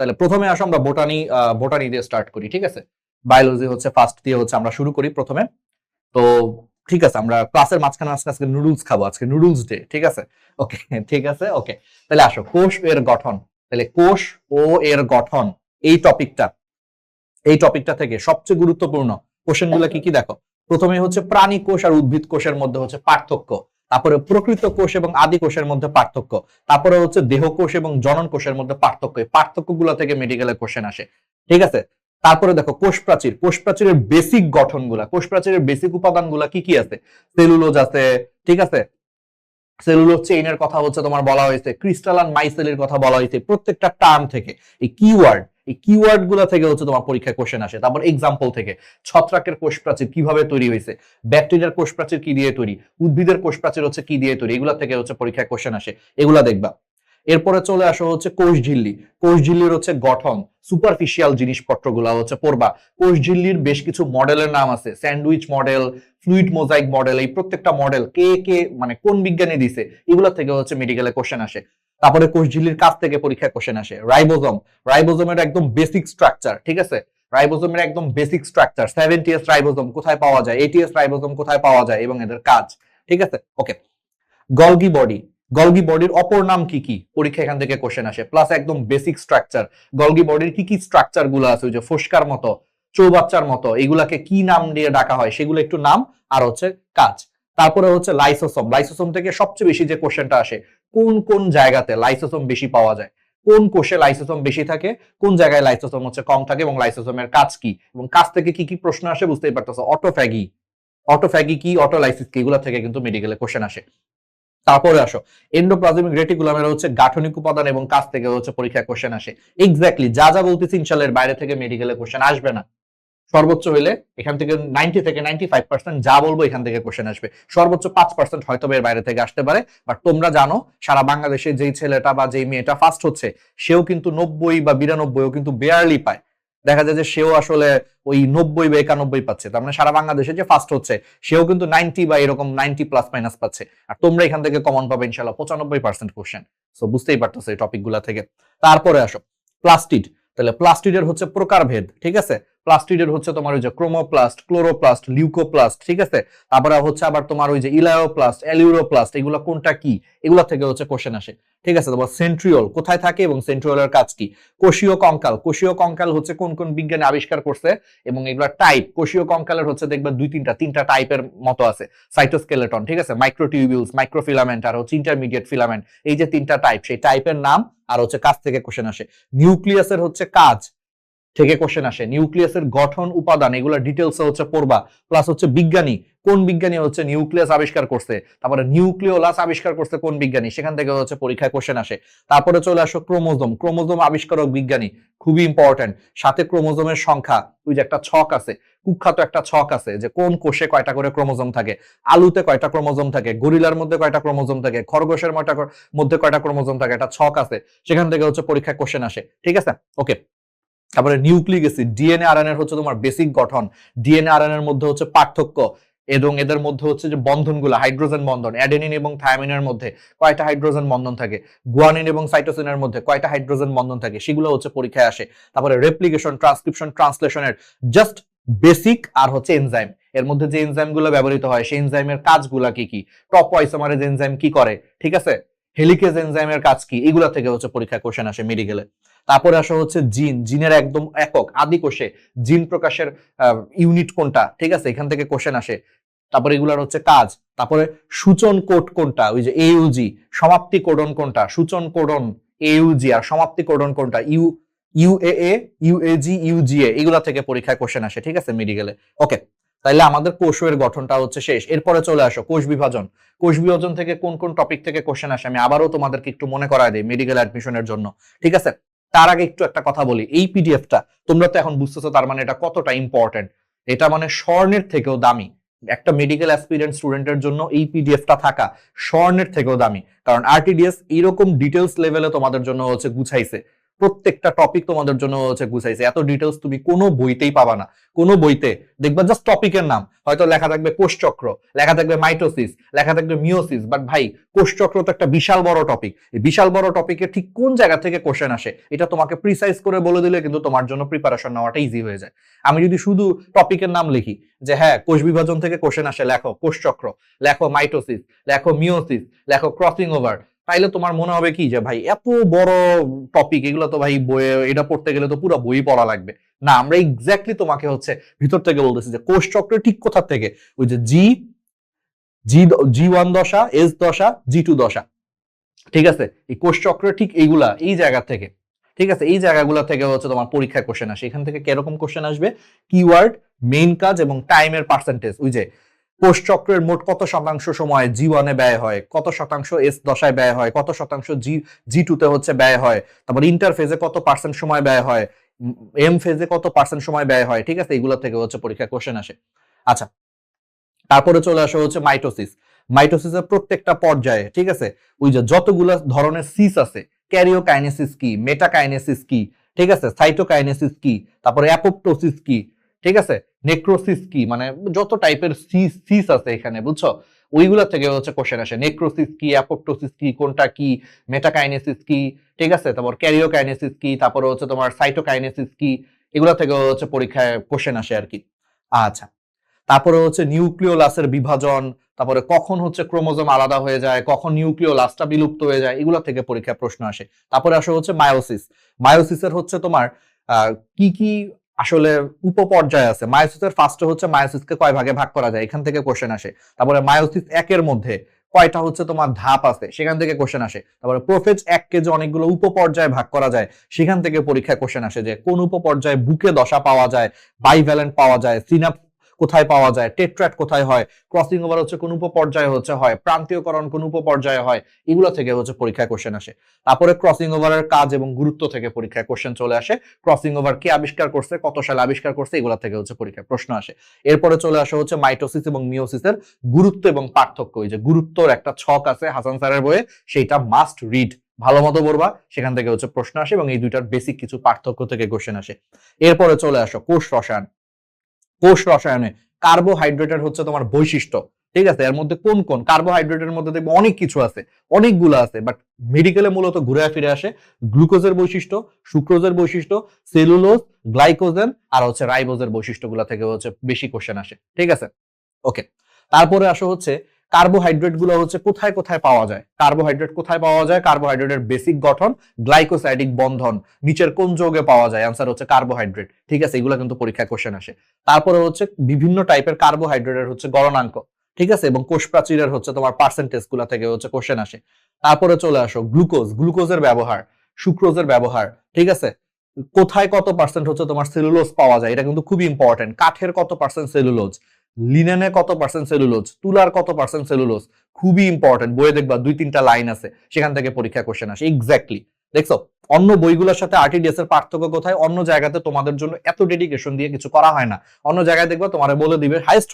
তাহলে প্রথমে আসো আমরা বোটানি দিয়ে স্টার্ট করি, ঠিক আছে? বায়োলজি হচ্ছে ফার্স্ট দিয়ে হচ্ছে আমরা শুরু করি প্রথমে। তো ঠিক আছে, আমরা ক্লাসের মাঝখানে আজকে নুডলস খাবো, আজকে নুডলস ডে, ঠিক আছে? ওকে, ঠিক আছে, ওকে। তাহলে আসো কোষ এর গঠন। তাহলে কোষ ও এর গঠন এই টপিকটা থেকে সবচেয়ে গুরুত্বপূর্ণ কোশ্চেন গুলো কি কি দেখো। প্রথমে হচ্ছে প্রাণী কোষ আর উদ্ভিদ কোষের মধ্যে হচ্ছে পার্থক্য, তারপরে প্রকৃত কোষ এবং আদি কোষের মধ্যে পার্থক্য, তারপরে হচ্ছে দেহ কোষ এবং জনন কোষের মধ্যে পার্থক্য। এই পার্থক্য গুলো থেকে মেডিকেলের কোশ্চেন আসে, ঠিক আছে? তারপরে দেখো কোষ প্রাচীরের বেসিক গঠনগুলা, কোষ প্রাচীরের বেসিক উপাদানগুলা কি কি আছে। সেলুলোজ আছে, ঠিক আছে? সেলুলোজ চেইনের কথা হচ্ছে তোমার বলা হয়েছে, ক্রিস্টালান মাইসেলের কথা বলা হয়েছে। প্রত্যেকটা টার্ম থেকে এই কিওয়ার্ড গুলা থেকে হচ্ছে তোমার পরীক্ষায় কোশ্চেন আসে। তারপর এক্সাম্পল থেকে ছত্রাকের কোষ প্রাচীর কিভাবে তৈরি হয়েছে, ব্যাকটেরিয়ার কোষ প্রাচীর কি দিয়ে তৈরি, উদ্ভিদের কোষ প্রাচীর হচ্ছে কি দিয়ে তৈরি, এগুলা থেকে হচ্ছে পরীক্ষায় কোশ্চেন আসে, এগুলা দেখবা। এরপরে চলে আসো হচ্ছে কোষ ঝিল্লির হচ্ছে গঠন, সুপারফিশিয়াল জিনিসপত্রগুলা হচ্ছে পড়বা। কোষ ঝিল্লির বেশ কিছু মডেলের নাম আছে, sandwich model, fluid mosaic model. এই প্রত্যেকটা মডেল কে মানে কোন বিজ্ঞানী দিছে, এগুলা থেকে হচ্ছে মেডিকেলে কোশ্চেন আসে। তারপরে কোষ ঝিল্লির কাছ থেকে পরীক্ষায় কোশ্চেন আসে। রাইবোজোমের একদম বেসিক স্ট্রাকচার, ঠিক আছে? রাইবোজোমের একদম বেসিক স্ট্রাকচার, 70S রাইবোজোম কোথায় পাওয়া যায়, 80S রাইবোজোম কোথায় পাওয়া যায় এবং এদের কাজ, ঠিক আছে? ওকে। গলগি বডির অপর নাম কি কি, পরীক্ষা এখান থেকে কোশ্চেন আসে। প্লাস একদম বেসিক স্ট্রাকচার, গলগি বডির কি কি স্ট্রাকচার গুলো আছে, ওই যে ফোস্কার মতো, চৌবাচ্চার মতো, এগুলাকে কি নাম দিয়ে ডাকা হয় সেগুলো একটু নাম আর হচ্ছে কাজ। তারপরে হচ্ছে লাইসোসোম থেকে সবচেয়ে বেশি যে কোশ্চেনটা আসে, কোন কোন জায়গাতে লাইসোসোম বেশি পাওয়া যায়, কোন কোষে লাইসোসোম বেশি থাকে, কোন জায়গায় লাইসোসোম হচ্ছে কম থাকে, এবং লাইসোসোমের কাজ কি, এবং কাজ থেকে কি কি প্রশ্ন আসে বুঝতেই পারতেছো। অটোফ্যাগি কি, অটোলাইসিস কি, এগুলা থেকে কিন্তু মেডিকেলে কোশ্চেন আসে। তারপরে আসো এন্ডোপ্লাজমিক রেটিকুলামের হচ্ছে গাঠনিক উপাদান এবং কাজ থেকে হচ্ছে পরীক্ষায় কোশ্চেন আসে। এক্স্যাক্টলি যা যা বলতেছি ইনশাআল্লাহ এর বাইরে থেকে মেডিকেলে কোশ্চেন আসবে না। সর্বোচ্চ হইলে এখান থেকে 90 থেকে 95% যা বলবো এখান থেকে কোশ্চেন আসবে। সর্বোচ্চ 5% হয়তো এর বাইরে থেকে আসতে পারে। বাট তোমরা জানো সারা বাংলাদেশে যেই ছেলেটা বা যেই মেয়েটা ফার্স্ট হচ্ছে, সেও কিন্তু 90 বা 92 কিন্তু বেয়ারলি পায়। দেখা যায় যে সেও আসলে ওই 90 বা 91 পাচ্ছে। তার মানে সারা বাংলাদেশে যে ফার্স্ট হচ্ছে সেও কিন্তু 90 বা এরকম 90 প্লাস মাইনাস পাচ্ছে। আর তোমরা এখান থেকে কমন পাবে ইনশাআল্লাহ 95% কোশ্চেন। সো বুঝতেই পারতেছো এই টপিক গুলা থেকে। তারপরে আসো প্লাস্টিড। তাহলে প্লাস্টিডের হচ্ছে প্রকারভেদ, ঠিক আছে? প্লাস্টিডের হচ্ছে তোমার ওই যে ক্রোমোপ্লাস্ট, ক্লোরোপ্লাস্ট, লিউকোপ্লাস্ট, ঠিক আছে? তারপরে হচ্ছে আবার তোমার ওই যে ইলায়োপ্লাস্ট, অ্যালিউরোপ্লাস্ট, এগুলো কোনটা কি, এগুলা থেকে হচ্ছে কোশ্চেন আসে, ঠিক আছে? তারপর সেন্ট্রিওল কোথায় থাকে এবং সেন্ট্রিওলের কাজ কি। কোষীয় কঙ্কাল হচ্ছে কোন কোন বিজ্ঞানী আবিষ্কার করছে এবং এগুলা টাইপ। কোষীয় কঙ্কালের হচ্ছে দেখবে তিনটা টাইপের মতো আছে। সাইটোস্কেলেটন, ঠিক আছে? মাইক্রোটিউবিউলস, মাইক্রোফিলামেন্ট আর হচ্ছে ইন্টারমিডিয়েট ফিলামেন্ট, এই যে তিনটা টাইপ, সেই টাইপের নাম আর হচ্ছে কাজ থেকে কোশ্চেন আসে। নিউক্লিয়াসের হচ্ছে কাজ থেকে কোশ্চেন আসে। নিউক্লিয়াসের গঠন, উপাদান, এগুলো ডিটেলস হচ্ছে পড়বা। প্লাস হচ্ছে বিজ্ঞানী, কোন বিজ্ঞানী হচ্ছে নিউক্লিয়াস আবিষ্কার করছে, তারপরে নিউক্লিওলাস আবিষ্কার করছে কোন বিজ্ঞানী, সেখান থেকে হচ্ছে পরীক্ষায় কোশ্চেন আসে। তারপরে চলে আসো ক্রোমোজোম আবিষ্কারক বিজ্ঞানী, খুবই ইম্পর্টেন্ট। সাথে ক্রোমোজোমের সংখ্যা, ওই যে একটা ছক আছে, কুখ্যাত একটা ছক আছে যে কোন কোষে কয়টা করে ক্রোমোজোম থাকে, আলুতে কয়টা ক্রোমোজোম থাকে, গরিলার মধ্যে কয়টা ক্রোমোজোম থাকে, খরগোশের মধ্যে কয়টা ক্রোমোজোম থাকে, একটা ছক আছে, সেখান থেকে হচ্ছে পরীক্ষায় কোশ্চেন আসে, ঠিক আছে? ওকে। তারপরে নিউক্লিক অ্যাসিড, ডিএনএ আরএনএ হচ্ছে তোমার বেসিক গঠন, ডিএনএ আরএনএর মধ্যে হচ্ছে পার্থক্য এবং এদের মধ্যে হচ্ছে যে বন্ধনগুলো, হাইড্রোজেন বন্ধন, অ্যাডেনিন এবং থায়ামিনের মধ্যে কয়টা হাইড্রোজেন বন্ধন থাকে, গুয়ানিন এবং সাইটোসিনের মধ্যে কয়টা হাইড্রোজেন বন্ধন থাকে, সেগুলো হচ্ছে পরীক্ষায় আসে। তারপরে রেপ্লিকেশন, ট্রান্সক্রিপশন, ট্রান্সলেশনের জাস্ট বেসিক আর হচ্ছে এনজাইম, এর মধ্যে যে এনজাইম গুলো ব্যবহৃত হয় সেই এনজাইমের কাজগুলা কি কি, টপোআইসোমারেজ এনজাইম কি করে, ঠিক আছে? হেলিকেজ এনজাইমের কাজ কি, এগুলা থেকে হচ্ছে পরীক্ষায় কোশ্চেন আসে মেডিকেলে। তারপরে আসা হচ্ছে জিনের একদম একক আদি কোষে জিন প্রকাশের ইউনিট কোনটা, ঠিক আছে? এখান থেকে কোশ্চেন আসে। তারপরে এগুলার হচ্ছে কাজ। তারপরে সূচন কোড কোনটা, ওই যে এউজি, সমাপ্তি কোডন কোনটা, সূচন কোডন এউজি, আর সমাপ্তি কোডন কোনটা ইউএএ, ইউএজি, ইউজিএ, এগুলা থেকে পরীক্ষায় কোশ্চেন আসে, ঠিক আছে? মেডিকেলে। ওকে, তাইলে আমাদের কোষের গঠনটা হচ্ছে শেষ। এরপরে চলে আসো কোষ বিভাজন থেকে কোন কোন টপিক থেকে কোশ্চেন আসে আমি আবারও তোমাদেরকে একটু মনে করায় দিই মেডিকেল অ্যাডমিশনের জন্য, ঠিক আছে? তার আগে একটু একটা কথা বলি, এই পিডিএফটা তোমরা তো এখন বুঝতেছো তার মানে এটা কতটা ইম্পর্টেন্ট। এটা মানে স্বর্ণের থেকেও দামি। একটা মেডিকেল অ্যাসপিরেন্ট স্টুডেন্টের জন্য এই পিডিএফটা থাকা স্বর্ণের থেকেও দামি, কারণ আরটিডিএস এরকম ডিটেলস লেভেলে তোমাদের জন্য হচ্ছে গুছাইছে। প্রত্যেকটা টপিক তোমাদের জন্য হচ্ছে গুছাইছে। এত ডিটেলস তুমি কোনো বইতেই পাবা না। কোনো বইতে দেখবা জাস্ট টপিকের নাম হয়তো লেখা থাকবে কোষচক্র, লেখা থাকবে মাইটোসিস, লেখা থাকবে মিওসিস, বাট ভাই কোষচক্র তো একটা বিশাল বড় টপিক। এই বিশাল বড় টপিকে ঠিক কোন জায়গা থেকে কোশ্চেন আসে এটা তোমাকে প্রিসাইজ করে বলে দিলে কিন্তু তোমার জন্য প্রিপারেশন নেওয়াটা ইজি হয়ে যায়। আমি যদি শুধু টপিকের নাম লিখি যে হ্যাঁ কোষ বিভাজন থেকে কোশ্চেন আসে, লেখো কোষচক্র, লেখো মাইটোসিস, লেখো মিওসিস, লেখো ক্রসিং ওভার, তাইলে তোমার মনে হবে কি যে ভাই এত বড় টপিক, এগুলো তো ভাই বইয়ে এটা পড়তে গেলে তো পুরো বই পড়া লাগবে। না, আমরা এক্স্যাক্টলি তোমাকে হচ্ছে ভিতর থেকে বলতেছি যে কোষ চক্রের ঠিক কোথা থেকে, ওই যে জি জি জি1 দশা, S দশা, G2 দশা, ঠিক আছে, এই কোষ চক্রের ঠিক এইগুলা এই জায়গা থেকে, ঠিক আছে, এই জায়গাগুলো থেকে হচ্ছে তোমার পরীক্ষায় কোশ্চেন আসে। এখান থেকে কিরকম কোশ্চেন আসবে, কিওয়ার্ড, মেইন কাজ এবং টাইমের পার্সেন্টেজ, ওই যে কোষ চক্রের মোট কত শতাংশ সময় G1 ব্যয় হয়, কত শতাংশ S দশায় ব্যয় হয়, কত শতাংশ G2 তে হচ্ছে ব্যয় হয়, তারপর ইন্টারফেজে কত পার্সেন্ট সময় ব্যয় হয়, এম ফেজে কত পার্সেন্ট সময় ব্যয় হয়, ঠিক আছে, এগুলো থেকে হচ্ছে পরীক্ষায় কোশ্চেন আসে। আচ্ছা, তারপরে চলে আসে হচ্ছে মাইটোসিস। মাইটোসিসের প্রত্যেকটা পর্যায়ে, ঠিক আছে, ওই যে যতগুলা ধরনের সিস আছে, ক্যারিওকাইনেসিস কি, মেটাকাইনেসিস কি, ঠিক আছে, সাইটোকাইনেসিস কি, তারপরে অ্যাপোপ্টোসিস কি, ঠিক আছে, নেক্রোসিস কি, মানে যত টাইপের সিস আছে এখানে, বুঝছো, ওইগুলা থেকে হচ্ছে কোশ্চেন আসে। নেক্রোসিস কি, অ্যাপোপ্টোসিস কি, কোনটা কি, মেটাকাইনেসিস কি, ঠিক আছে, তারপর ক্যারিওকাইনেসিস কি, তারপরে হচ্ছে তোমার সাইটোকাইনেসিস কি, এগুলা থেকে হচ্ছে পরীক্ষায় কোশ্চেন আসে আর কি। আচ্ছা, তারপরে হচ্ছে নিউক্লিওলাসের বিভাজন, তারপরে কখন হচ্ছে ক্রোমোজোম আলাদা হয়ে যায়, কখন নিউক্লিওলাসটা বিলুপ্ত হয়ে যায়, এগুলো থেকে পরীক্ষায় প্রশ্ন আসে। তারপরে আসে হচ্ছে মায়োসিস। মায়োসিসের হচ্ছে তোমার কি কি আসলে উপপর্যায় আছে। মায়োসিসের ফার্স্টে হচ্ছে মায়োসিসকে কয় ভাগে ভাগ করা যায়, এখান থেকে কোশ্চেন আসে। তারপরে মায়োসিস একের মধ্যে কয়টা হচ্ছে তোমার ধাপ আছে, সেখান থেকে কোশ্চেন আসে। তারপরে প্রোফেজ এককে যে অনেকগুলো উপপর্যায়ে ভাগ করা যায়, সেখান থেকে পরীক্ষায় কোশ্চেন আসে যে কোন উপপর্যায়ে বুকে দশা পাওয়া যায়, বাইভ্যালেন্ট পাওয়া যায়, সিনাপস কোথায় পাওয়া যায়, টেট্রাট কোথায় হয়, ক্রসিং ওভার হচ্ছে কোন উপপর্যায়ে হচ্ছে হয়, প্রান্তীয়করণ কোন উপপর্যায়ে হয়, এগুলো থেকে হচ্ছে পরীক্ষায় কোশ্চেন আসে। তারপরে ক্রসিং ওভারের কাজ এবং গুরুত্ব থেকে পরীক্ষায় কোশ্চেন চলে আসে। ক্রসিং ওভার কে আবিষ্কার করছে, কত সালে আবিষ্কার করছে, এগুলো থেকে হচ্ছে পরীক্ষায় প্রশ্ন আসে। এরপরে চলে আসে হচ্ছে মাইটোসিস এবং মিওসিসের গুরুত্ব এবং পার্থক্য। ওই যে গুরুত্বর একটা ছক আছে হাসান স্যারের বইয়ে, সেইটা মাস্ট রিড, ভালো মতো পড়বা, সেখান থেকে হচ্ছে প্রশ্ন আসে এবং এই দুইটার বেসিক কিছু পার্থক্য থেকে কোশ্চেন আসে। এরপরে চলে আসো কোষ রসায়ন। কোষ রসায়নে কার্বোহাইড্রেটের হচ্ছে তোমার বৈশিষ্ট্য, ঠিক আছে, এর মধ্যে কোন কোন কার্বোহাইড্রেটের মধ্যে দেখবো অনেক কিছু আছে, অনেকগুলো আছে, বাট মেডিকেলে মূলত ঘুরে ফিরে আসে গ্লুকোজের বৈশিষ্ট্য, সুক্রোজের বৈশিষ্ট্য, সেলুলোজ, গ্লাইকোজেন আর হচ্ছে রাইবোজের বৈশিষ্ট্যগুলো থেকে হচ্ছে বেশি কোশ্চেন আসে, ঠিক আছে, ওকে। তারপরে আসো হচ্ছে কার্বোহাইড্রেট গুলো হচ্ছে কোথায় কোথায় পাওয়া যায়, কার্বোহাইড্রেট কোথায় পাওয়া যায়, কার্বোহাইড্রেটের বেসিক গঠন, গ্লাইকোসাইডিক বন্ধন নিচের কোন যৌগে পাওয়া যায়, আনসার হচ্ছে কার্বোহাইড্রেট, ঠিক আছে, এগুলো কিন্তু পরীক্ষায় কোশ্চেন আসে। তারপরে হচ্ছে বিভিন্ন টাইপের কার্বোহাইড্রেটের হচ্ছে গণনাঙ্ক, ঠিক আছে, এবং কোষ প্রাচীরের হচ্ছে তোমার পার্সেন্টেজ গুলা থেকে হচ্ছে কোশ্চেন আসে। তারপরে চলে আসো গ্লুকোজ, গ্লুকোজের ব্যবহার, সুক্রোজের ব্যবহার, ঠিক আছে, কোথায় কত পার্সেন্ট হচ্ছে তোমার সেলুলোজ পাওয়া যায়, এটা কিন্তু খুবই ইম্পর্টেন্ট, কাঠের কত পার্সেন্ট সেলুলোজ, লিনেনে কত পার্সেন্ট সেলুলোজ, তুলার কত পার্সেন্ট সেলুলোজ, খুবই ইম্পর্টেন্ট, বইয়ে দেখবা 2-3টা লাইন আছে, সেখান থেকে পরীক্ষা কোশ্চেন আসে। এক্স্যাক্টলি দেখছো অন্য বইগুলোর সাথে আরটিডিএস এর পার্থক্য কোথায়, অন্য জায়গাতে তোমাদের জন্য এত ডেডিকেশন দিয়ে কিছু করা হয় না, অন্য জায়গায় দেখবা তোমার বলে দিবে হাইস্ট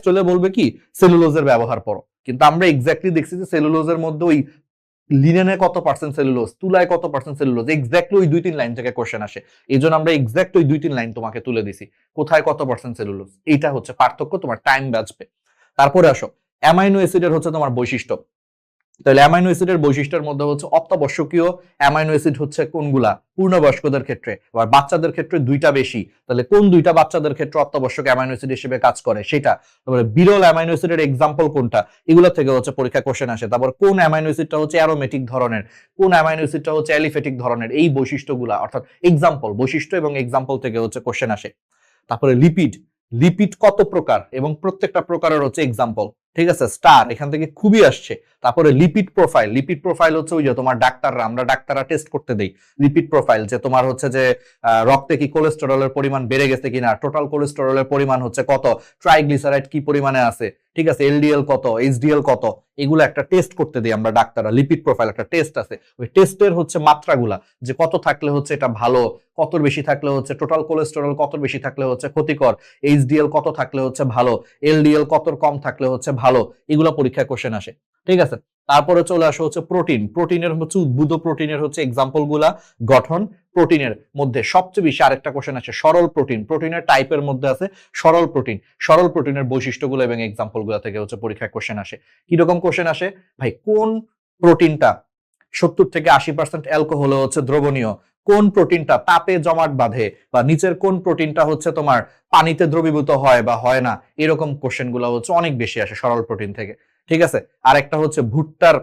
হইলে বলবে কি সেলুলোজের ব্যবহার করো, কিন্তু আমরা এক্স্যাক্টলি দেখছি যে সেলুলোজের মধ্যে ওই লিনেনে কত পার্সেন্ট সেলুলোজ, তুলায় কত পার্সেন্ট সেলুলোজ, এক্স্যাক্টলি ওই 2-3 লাইন থেকে কোশ্চেন আসে। এই জন্য আমরা এক্স্যাক্ট ওই 2-3 লাইন তোমাকে তুলে দিছি, কোথায় কত পার্সেন্ট সেলুলোজ, এইটা হচ্ছে পার্থক্য, তোমার টাইম বাঁচবে। তারপরে আসো অ্যামাইনো অ্যাসিডের হচ্ছে তোমার বৈশিষ্ট্য। তাহলে অ্যামাইনো অ্যাসিডের বৈশিষ্ট্যের মধ্যে হচ্ছে অত্যাবশ্যকীয় অ্যামাইনো অ্যাসিড হচ্ছে কোনগুলা, পূর্ণবয়স্কদের ক্ষেত্রে, আবার বাচ্চাদের ক্ষেত্রে দুইটা বেশি, তাহলে কোন দুইটা বাচ্চাদের ক্ষেত্রে অত্যাবশ্যক অ্যামাইনো অ্যাসিড হিসেবে কাজ করে সেটা, তারপরে বিরল অ্যামাইনো অ্যাসিডের এক্সাম্পল কোনটা, এগুলো থেকে হচ্ছে পরীক্ষা কোশ্চেন আসে। তারপর কোন অ্যামাইনো অ্যাসিডটা হচ্ছে অ্যারোমেটিক ধরনের, কোন অ্যামাইনো অ্যাসিডটা হচ্ছে অ্যালিফেটিক ধরনের, এই বৈশিষ্ট্যগুলা অর্থাৎ এক্সাম্পল, বৈশিষ্ট্য এবং এক্সাম্পল থেকে হচ্ছে কোশ্চেন আসে। তারপরে লিপিড, লিপিড কত প্রকার এবং প্রত্যেকটা প্রকারের হচ্ছে এক্সাম্পল, ঠিক আছে, স্টার এখান থেকে খুবই আসছে। তারপরে লিপিড প্রোফাইল, লিপিড প্রোফাইল হচ্ছে ওই যে তোমার আমরা ডাক্তাররা টেস্ট করতে দেই লিপিড প্রোফাইল, যে তোমার হচ্ছে যে রক্তে কি কোলেস্টেরলের পরিমাণ বেড়ে গেছে কিনা, টোটাল কোলেস্টেরলের পরিমাণ হচ্ছে কত, ট্রাইগ্লিসারাইড কি পরিমাণে আছে, ঠিক আছে, এলডিএল কত, এইচডিএল কত, এগুলো একটা টেস্ট করতে দিই আমরা ডাক্তাররা, লিপিড প্রোফাইল একটা টেস্ট আছে, ওই টেস্টের হচ্ছে মাত্রাগুলা, যে কত থাকলে হচ্ছে এটা ভালো, কত বেশি থাকলে হচ্ছে টোটাল কোলেস্টেরল, কত বেশি থাকলে হচ্ছে ক্ষতিকর, এইচডিএল কত থাকলে হচ্ছে ভালো, এলডিএল কত কম থাকলে হচ্ছে ভালো, এগুলো পরীক্ষায় কোশ্চেন আসে, ঠিক আছে। তারপরে চলে আসো হচ্ছে প্রোটিন। প্রোটিনের হচ্ছে উদ্ভিদ প্রোটিনের হচ্ছে এক্সাম্পল গুলা, গঠন। প্রোটিনের মধ্যে সবচেয়ে বেশি আরেকটা কোশ্চেন আছে সরল প্রোটিন। প্রোটিনের টাইপের মধ্যে আছে সরল প্রোটিন। সরল প্রোটিনের বৈশিষ্ট্যগুলো এবং এক্সাম্পল গুলা থেকে হচ্ছে পরীক্ষায় কোশ্চেন আসে। কিরকম কোশ্চেন আসে ভাই, কোন প্রোটিনটা 70 থেকে 80% অ্যালকোহল হচ্ছে দ্রবণীয়, কোন প্রোটিনটা তাপে জমাট বাঁধে, বা নিচের কোন প্রোটিনটা হচ্ছে তোমার পানিতে দ্রবীভূত হয় বা হয় না, এরকম কোশ্চেন গুলো হচ্ছে অনেক বেশি আসে সরল প্রোটিন থেকে। ঠিক আছে, আর একটা হচ্ছে ভুট্টার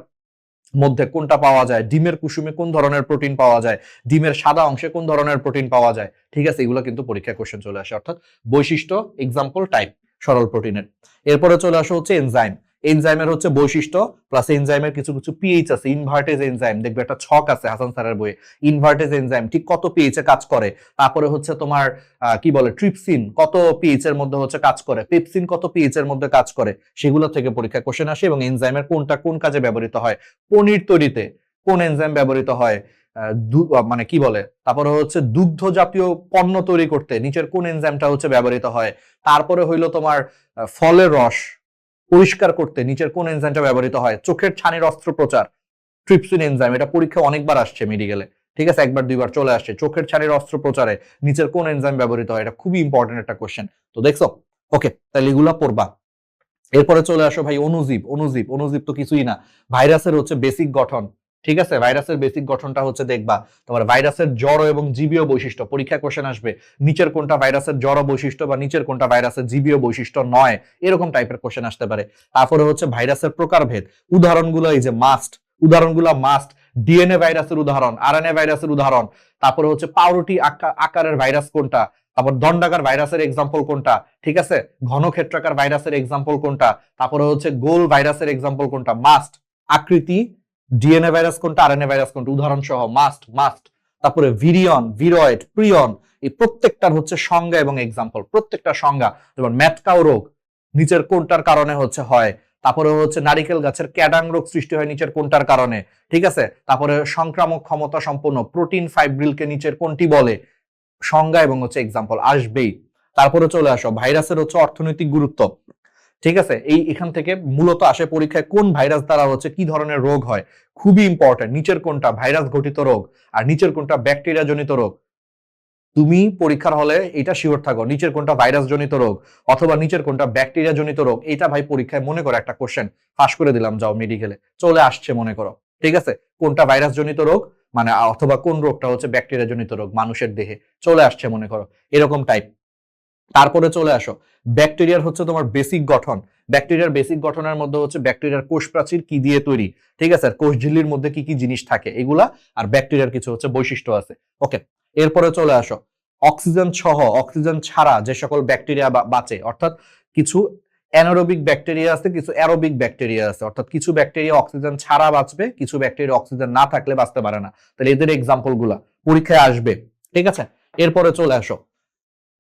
মধ্যে কোনটা পাওয়া যায়, ডিমের কুসুমে কোন ধরনের প্রোটিন পাওয়া যায়, ডিমের সাদা অংশে কোন ধরনের প্রোটিন পাওয়া যায়। ঠিক আছে, এগুলো কিন্তু পরীক্ষায় কোশ্চেন চলে আসে, অর্থাৎ বৈশিষ্ট্য, এক্সাম্পল, টাইপ সরল প্রোটিনের। এরপরে চলে আসে হচ্ছে এনজাইম। এনজাইমের হচ্ছে বৈশিষ্ট্য প্লাস এনজাইমের কিছু কিছু পিএইচ আছে। ইনভার্টেজ এনজাইম, দেখবে একটা ছক আছে হাসান স্যারের বইয়ে, ইনভার্টেজ এনজাইম ঠিক কত পিএইচ এ কাজ করে। তারপরে হচ্ছে তোমার কি বলে ট্রিপসিন কত পিএইচ এর মধ্যে হচ্ছে কাজ করে, পেপসিন কত পিএইচ এর মধ্যে কাজ করে, সেগুলো থেকে পরীক্ষায় কোশ্চেন আসে। এবং এনজাইমের কোনটা কোন কাজে ব্যবহৃত হয়, পনির তৈরিতে কোন এনজাইম ব্যবহৃত হয়, মানে কি বলে, তারপরে হচ্ছে দুগ্ধ জাতীয় পণ্য তৈরি করতে নিচের কোন এনজাইমটা হচ্ছে ব্যবহৃত হয়। তারপরে হইলো তোমার ফলের রস পরিষ্কার করতে নিচের কোন এনজাইমটা ব্যবহৃত হয়। চোখের ছানির অস্ত্রোপচার, ট্রিপসিন এনজাইম, এটা পরীক্ষা অনেকবার আসছে মেডিকেলে। ঠিক আছে, একবার দুইবার চলে আসছে। চোখের ছানির অস্ত্রোপচারে নিচের কোন এনজাইম ব্যবহৃত হয়, এটা খুবই ইম্পর্টেন্ট একটা কোশ্চেন। তো দেখছো, ওকে, তাহলে এগুলা পড়বা। এরপরে চলে আসো ভাই অনুজীব। অনুজীব অনুজীব তো কিছুই না, ভাইরাসের হচ্ছে বেসিক গঠন। ঠিক আছে, ভাইরাসের বেসিক গঠনটা হচ্ছে দেখবা তোমার ভাইরাসের জড় এবং জীবীয় বৈশিষ্ট্য, পরীক্ষা কোশ্চেন আসবে নিচের কোনটা ভাইরাসের জড় বৈশিষ্ট্য বা নিচের কোনটা ভাইরাসের জীবীয় বৈশিষ্ট্য নয়, এরকম টাইপের কোশ্চেন আসতে পারে। তারপরে হচ্ছে ভাইরাসের প্রকারভেদ, উদাহরণগুলো এই যে মাস্ট, উদাহরণগুলো মাস্ট, ডিএনএ ভাইরাসের উদাহরণ, আরএনএ ভাইরাসের উদাহরণ। তারপরে হচ্ছে পাউরুটি আকারের ভাইরাস কোনটা, তারপর দণ্ডাকার ভাইরাসের এক্সাম্পল কোনটা, ঠিক আছে, ঘনক্ষেত্রাকার ভাইরাসের এক্সাম্পল কোনটা, তারপরে হচ্ছে গোল ভাইরাসের এক্সাম্পল কোনটা, মাস্ট, আকৃতি, ডিএনএ ভাইরাস কোনটা, আরএনএ ভাইরাস কোনটা, উদাহরণ সহ মাস্ট মাস্ট। তারপরে ভিরিয়ন, ভিরয়েড, প্রিয়ন, এই প্রত্যেকটার হচ্ছে সংজ্ঞা এবং এক্সাম্পল, প্রত্যেকটা সংজ্ঞা। যেমন ম্যাটকাও রোগ নিচের কোনটার কারণে হচ্ছে হয়, তারপরে হচ্ছে নারিকেল গাছের ক্যাডাং রোগ সৃষ্টি হয় নিচের কোনটার কারণে। ঠিক আছে, তারপরে সংক্রামক ক্ষমতা সম্পন্ন প্রোটিন ফাইব্রিলকে নিচের কোনটি বলে, সংজ্ঞা এবং হচ্ছে এক্সাম্পল আসবেই। তারপরে চলে আসো ভাইরাসের হচ্ছে অর্থনৈতিক গুরুত্ব। ঠিক আছে, এই এখান থেকে মূলত আসে পরীক্ষায় কোন ভাইরাস দ্বারা হচ্ছে কি ধরনের রোগ হয়, খুবই ইম্পর্টেন্ট। নিচের কোনটা ভাইরাস ঘটিত রোগ আর নিচের কোনটা ব্যাকটেরিয়া জনিত রোগ। তুমি পরীক্ষার হলে এটা শিওর থাকো, নিচের কোনটা ভাইরাস জনিত রোগ অথবা নিচের কোনটা ব্যাকটেরিয়া জনিত রোগ। এটা ভাই পরীক্ষায় মনে করো একটা কোশ্চেন ফাঁস করে দিলাম, যাও মেডিকেলে চলে আসছে মনে করো। ঠিক আছে, কোনটা ভাইরাস জনিত রোগ মানে, অথবা কোন রোগটা হচ্ছে ব্যাকটেরিয়া জনিত রোগ মানুষের দেহে, চলে আসছে মনে করো, এরকম টাইপ। তারপরে চলে আসো ব্যাকটেরিয়ার হচ্ছে তোমার বেসিক গঠন। ব্যাকটেরিয়ার বেসিক গঠনের মধ্যে হচ্ছে ব্যাকটেরিয়ার কোষ প্রাচীর কি দিয়ে তৈরি, ঠিক আছে, কোষ ঝিল্লির মধ্যে কি কি জিনিস থাকে এগুলা, আর ব্যাকটেরিয়ার কিছু হচ্ছে বৈশিষ্ট্য আছে। ওকে, এরপরে চলে আসো অক্সিজেন সহ অক্সিজেন ছাড়া যে সকল ব্যাকটেরিয়া বাঁচে, অর্থাৎ কিছু অ্যানারোবিক ব্যাকটেরিয়া আছে, কিছু অ্যারোবিক ব্যাকটেরিয়া আছে, অর্থাৎ কিছু ব্যাকটেরিয়া অক্সিজেন ছাড়া বাঁচবে, কিছু ব্যাকটেরিয়া অক্সিজেন না থাকলে বাঁচতে পারে না। তাহলে এদের এক্সাম্পল গুলা পরীক্ষায় আসবে। ঠিক আছে, এরপরে চলে আসো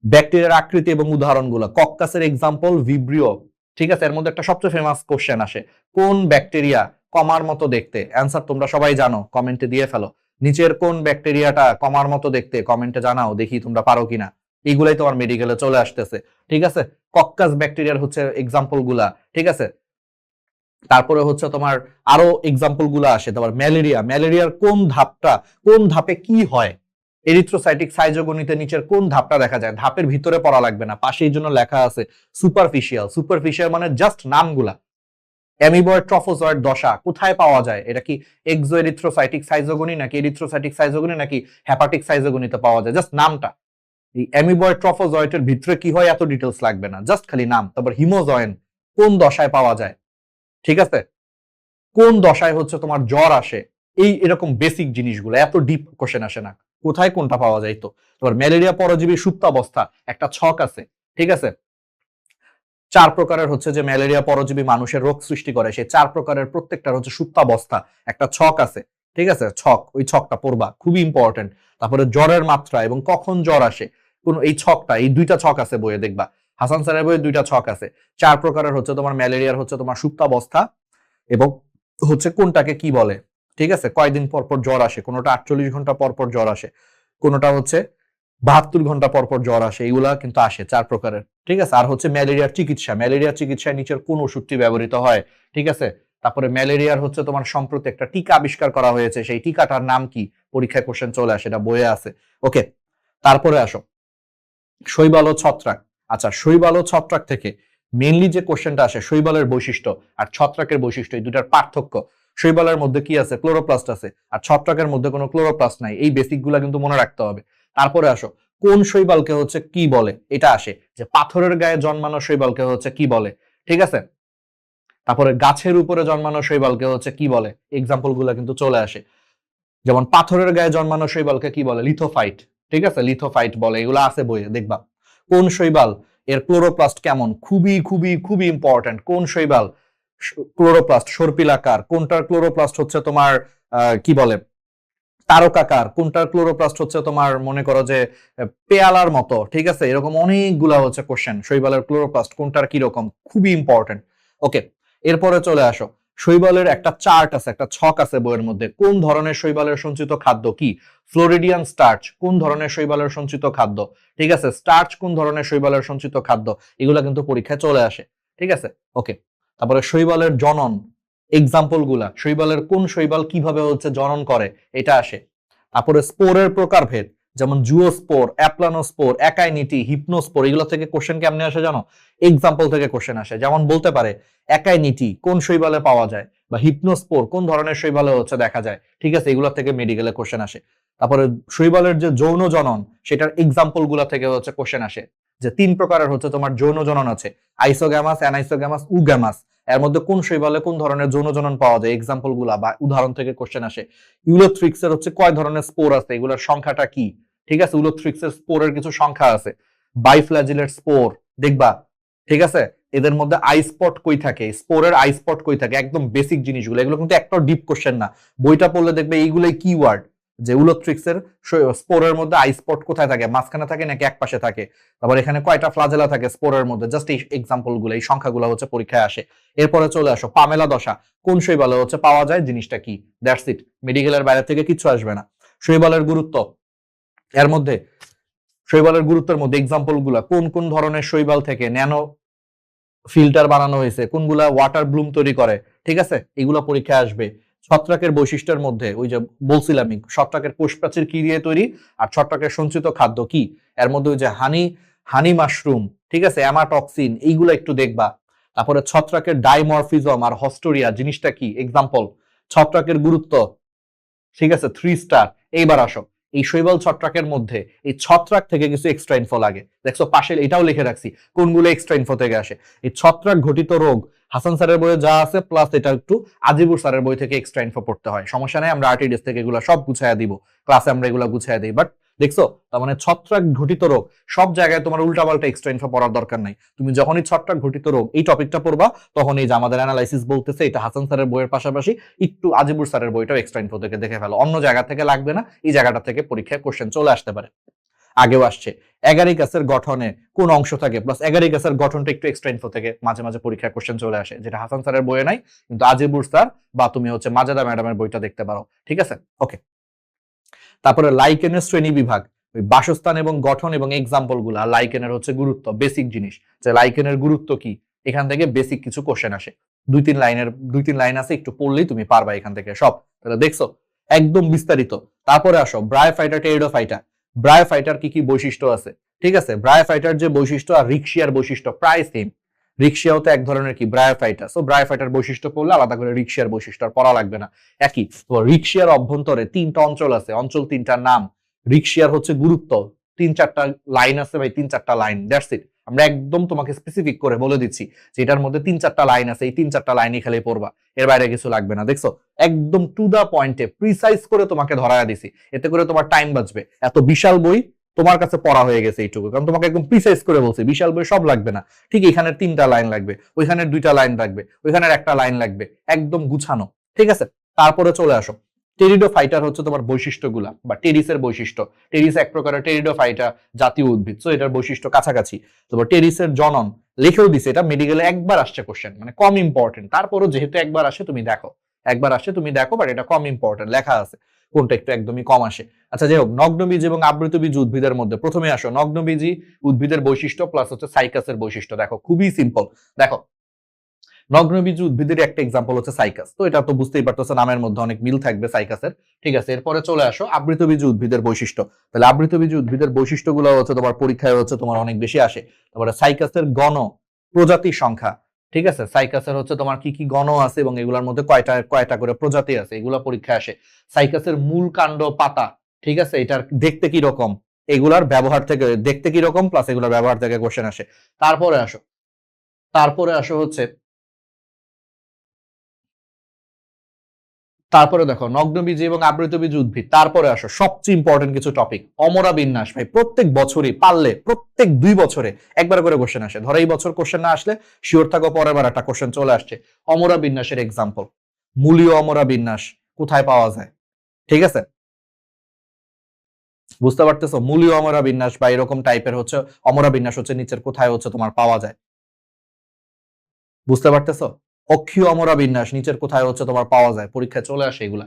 ব্যাকটেরিয়ার আকৃতি এবং উদাহরণগুলো। কক্কাসের এক্সাম্পল ভিব্রিও। ঠিক আছে, এর মধ্যে একটা সবচেয়ে ফেমাস কোশ্চেন আসে, কোন ব্যাকটেরিয়া কমার মতো দেখতে, অ্যান্সার তোমরা সবাই জানো, কমেন্টে দিয়ে ফেলো। নিচের কোন ব্যাকটেরিয়াটা কমার মতো দেখতে, কমেন্টে জানাও, দেখি তোমরা পারো কিনা। এইগুলাই তোমার মেডিকেলে চলে আসতেছে। ঠিক আছে, কক্কাস ব্যাকটেরিয়ার হচ্ছে এক্সাম্পল গুলা। ঠিক আছে, তারপরে হচ্ছে তোমার আরো এক্সাম্পল গুলা আসে তোমার ম্যালেরিয়া। ম্যালেরিয়ার কোন ধাপটা, কোন ধাপে কি হয়, এরিথ্রোসাইটিক সাইজোগনিতে নিচের কোন ধাপটা দেখা যায়, ধাপের ভিতরে পড়া লাগবে না, পাশেই জন্য লেখা আছে সুপারফিশিয়াল। সুপারফিশিয়াল মানে জাস্ট নামগুলা। অ্যামিবয়েড ট্রফোজয়েড দশা কোথায় পাওয়া যায়, এটা কি এক্সো এরিথ্রোসাইটিক সাইজোগনি নাকি এরিথ্রোসাইটিক সাইজোগনি নাকি হ্যাপাটিক সাইজোগনিতে পাওয়া যায়, জাস্ট নামটা। এই অ্যামিবয়েড ট্রফোজয়েটের ভিতরে কি হয় এত ডিটেলস লাগবে না, জাস্ট খালি নাম। তারপর হিমোজয়েন কোন দশায় পাওয়া যায়, ঠিক আছে, কোন দশায় হচ্ছে তোমার জ্বর আসে, এই এরকম বেসিক জিনিসগুলো, এত ডিপ কোশ্চেন আসে না, কোথায় কোনটা পাওয়া যায়। তো তোমার ম্যালেরিয়া পরজীবী সুপ্তাবস্থা একটা ছক আছে। ঠিক আছে, 4 প্রকারের হচ্ছে যে ম্যালেরিয়া পরজীবী মানুষের রোগ সৃষ্টি করে, সেই 4 প্রকারের প্রত্যেকটার হচ্ছে সুপ্তাবস্থা একটা ছক আছে। ঠিক আছে, ছক, ওই ছকটা পড়বা, খুবই ইম্পর্টেন্ট। তারপরে জ্বরের মাত্রা এবং কখন জ্বর আসে, কোন এই ছকটা, এই দুইটা ছক আছে বইয়ে দেখবা, হাসান স্যারের বইয়ে দুইটা ছক আছে। 4 প্রকারের হচ্ছে তোমার ম্যালেরিয়ার হচ্ছে তোমার সুপ্তাবস্থা এবং হচ্ছে কোনটাকে কি বলে। ঠিক আছে, কয়দিন পর পর জ্বর আসে, কোনোটা 48 ঘন্টা পর পর জ্বর আসে, কোনোটা হচ্ছে 72 ঘন্টা পর পর জ্বর আসে, এইগুলা কিন্তু আসে 4 প্রকারের। ঠিক আছে, আর হচ্ছে ম্যালেরিয়ার চিকিৎসা, ম্যালেরিয়ার চিকিৎসায় নিচের কোন ওষুধটি ব্যবহৃত হয়। ঠিক আছে, তারপরে ম্যালেরিয়ার হচ্ছে তোমার সম্প্রতি একটা টিকা আবিষ্কার করা হয়েছে, সেই টিকাটার নাম কি, পরীক্ষায় কোশ্চেন চলে আসে, এটা বইয়ে আছে। ওকে, তারপরে আসো শৈবাল ও ছত্রাক। আচ্ছা, শৈবাল ও ছত্রাক থেকে মেইনলি যে কোশ্চেনটা আসে শৈবালের বৈশিষ্ট্য আর ছত্রাকের বৈশিষ্ট্য, এই দুটার পার্থক্য। শৈবালের মধ্যে কি আছে, ক্লোরোপ্লাস্ট আছে, আর ছত্রাকের মধ্যে কোনো ক্লোরোপ্লাস্ট নাই। এই বেসিক গুলা কিন্তু মনে রাখতে হবে। তারপরে আসো কোন শৈবালকে হচ্ছে কি বলে, এটা আসে যে পাথরের গায়ে জন্মানো শৈবালকে হচ্ছে কি বলে, ঠিক আছে। তারপরে গাছের উপরে জন্মানো শৈবালকে হচ্ছে কি বলে, এক্সাম্পল গুলা কিন্তু চলে আসে। যেমন পাথরের গায়ে জন্মানো শৈবালকে কি বলে, লিথোফাইট, ঠিক আছে, লিথোফাইট বলে, এগুলো আছে বইয়ে দেখবা। কোন শৈবাল এর ক্লোরোপ্লাস্ট কেমন, খুবই খুবই খুবই ইম্পর্টেন্ট। কোন শৈবাল ক্লোরোপ্লাস্ট সর্পিলাকার, কোনটার ক্লোরোপ্লাস্ট হচ্ছে তোমার কি বলে তারকাকার, কোনটার ক্লোরোপ্লাস্ট হচ্ছে তোমার মনে করো যে পেয়ালার মতো, ঠিক আছে। এরকম অনেকগুলা হচ্ছে কোশ্চেন, শৈবালের ক্লোরোপ্লাস্ট কোনটার কি রকম, খুবই ইম্পর্টেন্ট। ওকে, এরপরে চলে আসো শৈবালের একটা চার্ট আছে, একটা ছক আছে বইয়ের মধ্যে। কোন ধরনের শৈবালের সঞ্চিত খাদ্য কি, ফ্লোরিডিয়ান স্টার্চ কোন ধরনের শৈবালের সঞ্চিত খাদ্য, ঠিক আছে, স্টার্চ কোন ধরনের শৈবালের সঞ্চিত খাদ্য, এগুলা কিন্তু পরীক্ষায় চলে আসে, ঠিক আছে। ওকে, তারপরে শৈবালের জনন এক্সাম্পল গুলা, শৈবালের কোন শৈবাল কিভাবে হচ্ছে জনন করে, এটা আসে। তারপরে স্পোরের প্রকারভেদ, যেমন জুওস্পোর, অ্যাপ্লানোস্পোর, একাইনিটি, হিপনোস্পোর, এগুলো থেকে কোশ্চেন কেমনে আসে জানো, এক্সাম্পল থেকে কোশ্চেন আসে। যেমন বলতে পারে একাইনিটি কোন শৈবালে পাওয়া যায়, বা হিপনোস্পোর কোন ধরনের শৈবালে হচ্ছে দেখা যায়, ঠিক আছে, এগুলো থেকে মেডিকেলে কোশ্চেন আসে। তারপরে শৈবালের যে যৌন জনন, সেটার এক্সাম্পল গুলা থেকে হচ্ছে কোশ্চেন আসে, যে 3 প্রকারের হচ্ছে তোমার যৌন জনন আছে, আইসোগ্যামাস, অ্যানাইসোগ্যামাস, উগ্যামাস। এর মধ্যে কোন শৈবালে কোন ধরনের যৌন জনন পাওয়া যায়, এক্সাম্পল গুলা বা উদাহরণ থেকে কোশ্চেন আসে। ইউলোথ্রিক্সের হচ্ছে কয় ধরনের স্পোর আছে, এগুলোর সংখ্যাটা কি, ঠিক আছে, ইউলোথ্রিক্সের স্পোরের কিছু সংখ্যা আছে। বাইফ্ল্যাজিলেট স্পোর দেখবা, ঠিক আছে। এদের মধ্যে আই স্পট কই থাকে, স্পোরের আই স্পট কই থাকে, একদম বেসিক জিনিসগুলো, এগুলো কিন্তু একটা ডিপ কোশ্চেন না, বইটা পড়লে দেখবে এইগুলোই কিওয়ার্ড, যে উলোথ্রিক্সের স্পোরের মধ্যে আই স্পট কোথায় থাকে, মাঝখানে থাকে নাকি এক পাশে থাকে, তারপর এখানে কয়টা ফ্লাজেলা থাকে স্পোরের মধ্যে, জাস্ট এই এক্সাম্পল গুলো, এই সংখ্যাগুলো হচ্ছে পরীক্ষায় আসে। এরপরে চলে আসো পামেলা দশা কোন শৈবালে হচ্ছে পাওয়া যায়, জিনিসটা কি, দ্যাটস ইট, মেডিকেলের বাইরে থেকে কিছু আসবে না। শৈবালের গুরুত্ব, এর মধ্যে শৈবালের গুরুত্বের মধ্যে এক্সাম্পল গুলা, কোন কোন ধরনের শৈবাল থেকে ন্যানো ফিল্টার বানানো হয়েছে, কোনগুলা ওয়াটার ব্লুম তৈরি করে, ঠিক আছে, এগুলা পরীক্ষায় আসবে। ছত্রাকের বৈশিষ্ট্যের মধ্যে ওই যে বলছিলাম ছত্রাকের কোষপ্রাচীর কি দিয়ে তৈরি, আর ছত্রাকের সঞ্চিত খাদ্য কি, এর মধ্যে ওই যে হানি মাশরুম, ঠিক আছে, অ্যামাটক্সিন, এইগুলো একটু দেখবা। তারপরে ছত্রাকের ডাইমরফিজম আর হস্টোরিয়া জিনিসটা কি, এক্সাম্পল। ছত্রাকের গুরুত্ব, ঠিক আছে, 3 স্টার। এইবার আসো এই শৈবাল ছত্রাকের মধ্যে এই ছত্রাক থেকে কিছু এক্সট্রা ইনফো লাগে, দেখছো পাশে এটাও লিখে রাখছি কোনগুলো এক্সট্রা ইনফো থেকে আসে। এই ছত্রাক ঘটিত রোগ হাসান স্যারের বইয়ে যা আছে, প্লাস এটা একটু আজিবুর স্যারের বই থেকে এক্সট্রা ইনফো পড়তে হয়, সমস্যা নাই, আমরা আরটিডিএস থেকে এগুলো সব গুছাইয়া দিব, ক্লাসে আমরা এগুলো গুছাইয়া দিই। বাট দেখছো, তার মানে ছত্রাক ঘটিত রোগ সব জায়গায় তোমার উল্টাপাল্টা এক্সট্রা ইনফো পড়ার দরকার নাই। তুমি যখনই ছত্রাক ঘটিত রোগ এই টপিকটা পড়বা, তখন এই যে আমাদের অ্যানালাইসিস বলতেছে, এটা হাসান স্যারের বইয়ের পাশাপাশি একটু আজিবুর স্যারের বইটাও এক্সট্রা ইনফো থেকে দেখে ফেলো, অন্য জায়গা থেকে লাগবে না, এই জায়গাটা থেকে পরীক্ষায় কোশ্চেন চলে আসতে পারে। আগেও আসছে এগারিকাসের গঠনে কোন অংশ থাকে, প্লাস এগারিকাসের গঠনটা একটু এক্সট্রা ইনফো থেকে মাঝে মাঝে পরীক্ষায় কোশ্চেন চলে আসে, যেটা হাসান স্যারের বইয়ে নাই, কিন্তু আজিবুর স্যার বা তুমি হচ্ছে মাজেদা ম্যাডামের বইটা দেখতে পারো, ঠিক আছে। ওকে, তারপরে লাইকেনের শ্রেণী বিভাগ, ওই বাসস্থান এবং গঠন এবং এক্সাম্পল গুলা, লাইকেনের হচ্ছে গুরুত্ব, বেসিক জিনিস, যে লাইকেনের গুরুত্ব কি, এখান থেকে বেসিক কিছু কোশ্চেন আসে, 2-3 লাইন আছে, একটু পড়লেই তুমি পারবা এখান থেকে সব, তাহলে দেখছো একদম বিস্তারিত। তারপরে আসো ব্রায়োফাইটা, টেরিডোফাইটা, ব্রায়োফাইটার কি কি বৈশিষ্ট্য আছে, ঠিক আছে, ব্রায়োফাইটার যে বৈশিষ্ট্য আর রিক্সিয়ার বৈশিষ্ট্য প্রায় সেম। রিক্সিয়াও তো এক ধরনের কি ব্রায়োফাইটা, সো ব্রায়োফাইটার বৈশিষ্ট্য পড়লে আলাদা করে রিক্সিয়ার বৈশিষ্ট্য আর পড়া লাগবে না, একই। তো রিক্সিয়ার অভ্যন্তরে 3টা অঞ্চল আছে, অঞ্চল 3টার নাম, রিক্সিয়ার হচ্ছে গুরুত্ব, 3-4টা লাইন আছে ভাই, 3-4টা লাইন, দ্যাটস ইট। আমরা একদম তোমাকে স্পেসিফিক করে বলে দিচ্ছি যে এটার মধ্যে 3-4টা লাইন আছে, এই 3-4টা লাইনই খালি পড়বা, এর বাইরে কিছু লাগবে না, দেখছো একদম টু দা পয়েন্টে প্রিসাইজ করে তোমাকে ধরায়া দিছি, এতে করে তোমার টাইম বাঁচবে। এত বিশাল বই তোমার কাছে পড়া হয়ে গেছে এইটুকু, কারণ তোমাকে একদম প্রিসাইজ করে বলছি, বিশাল বই সব লাগবে না, ঠিক এখানের 3টা লাইন লাগবে, ওইখানের 2টা লাইন লাগবে, ওইখানের 1টা লাইন লাগবে, একদম গুছানো, ঠিক আছে। তারপরে চলে আসো টেরিডোফাইটার হচ্ছে তোমার বৈশিষ্ট্যগুলা বা টেরিসের বৈশিষ্ট্য। টেরিস এক প্রকারের টেরিডোফাইটা জাতীয় উদ্ভিদ, সো এটার বৈশিষ্ট্য কাছাকাছি। তারপর টেরিসের জনন লিখেও দিছে, এটা মেডিকেলে একবার আসছে কোশ্চেন, মানে কম ইম্পর্টেন্ট, তারপরও যেহেতু একবার আসে তুমি দেখো, একবার আসে তুমি দেখো, বাট এটা কম ইম্পর্টেন্ট, লেখা আছে কোনটা একটু একদমই কম আসে। আচ্ছা যাই হোক, নগ্নবীজ এবং আবৃতবীজ উদ্ভিদের মধ্যে প্রথমে আসো নগ্নবীজি উদ্ভিদের বৈশিষ্ট্য প্লাস হচ্ছে সাইকাসের বৈশিষ্ট্য, দেখো খুবই সিম্পল। দেখো নগ্নবীজ উদ্ভিদের একটা এক্সাম্পল হচ্ছে সাইকাস। তো এটা তো বুঝতেই পারতেছো, নামের মধ্যে অনেক মিল থাকবে সাইকাসের। ঠিক আছে, এরপরে চলে আসো আবৃতবীজ উদ্ভিদের বৈশিষ্ট্য। তাহলে আবৃতবীজ উদ্ভিদের বৈশিষ্ট্যগুলো হচ্ছে তোমার পরীক্ষায় হচ্ছে তোমার অনেক বেশি আসে। তারপরে সাইকাসের গণ, প্রজাতির সংখ্যা। ঠিক আছে, সাইকাসের হচ্ছে তোমার কি কি গণ আছে এবং এগুলোর মধ্যে কয়টা কয়টা করে প্রজাতি আছে, এগুলা পরীক্ষায় আসে। সাইকাসের মূল, কাণ্ড, পাতা, ঠিক আছে, এটার দেখতে কি রকম, এগুলার ব্যবহার থেকে দেখতে কি রকম প্লাস এগুলোর ব্যবহার থেকে কোশ্চেন আসে। তারপরে আসো হচ্ছে তারপরে দেখো নগ্নবীজ এবং আবৃতবীজ উদ্ভিদ। তারপরে আসো সবচেয়ে ইম্পর্টেন্ট কিছু টপিক, অমরা বিন্যাস। ভাই প্রত্যেক বছরই পারলে প্রত্যেক 2 বছরে একবার করে কোশ্চেন আসে। ধরো এই বছর কোশ্চেন না আসলে শিওর থাকো পরের বার একটা কোশ্চেন চলে আসছে। অমরা বিন্যাসের এক্সাম্পল, মূলীয় অমরা বিন্যাস কোথায় পাওয়া যায়? ঠিক আছে, বুঝতে পারতেছো? মূলীয় অমরা বিন্যাস বা এরকম টাইপের হচ্ছে অমরা বিন্যাস হচ্ছে নিচের কোথায় হচ্ছে তোমার পাওয়া যায়? বুঝতে পারতেছো? অক্ষীয় অমরা বিন্যাস নিচের কোথায় হচ্ছে তোমার পাওয়া যায়? পরীক্ষায় চলে আসে এগুলা।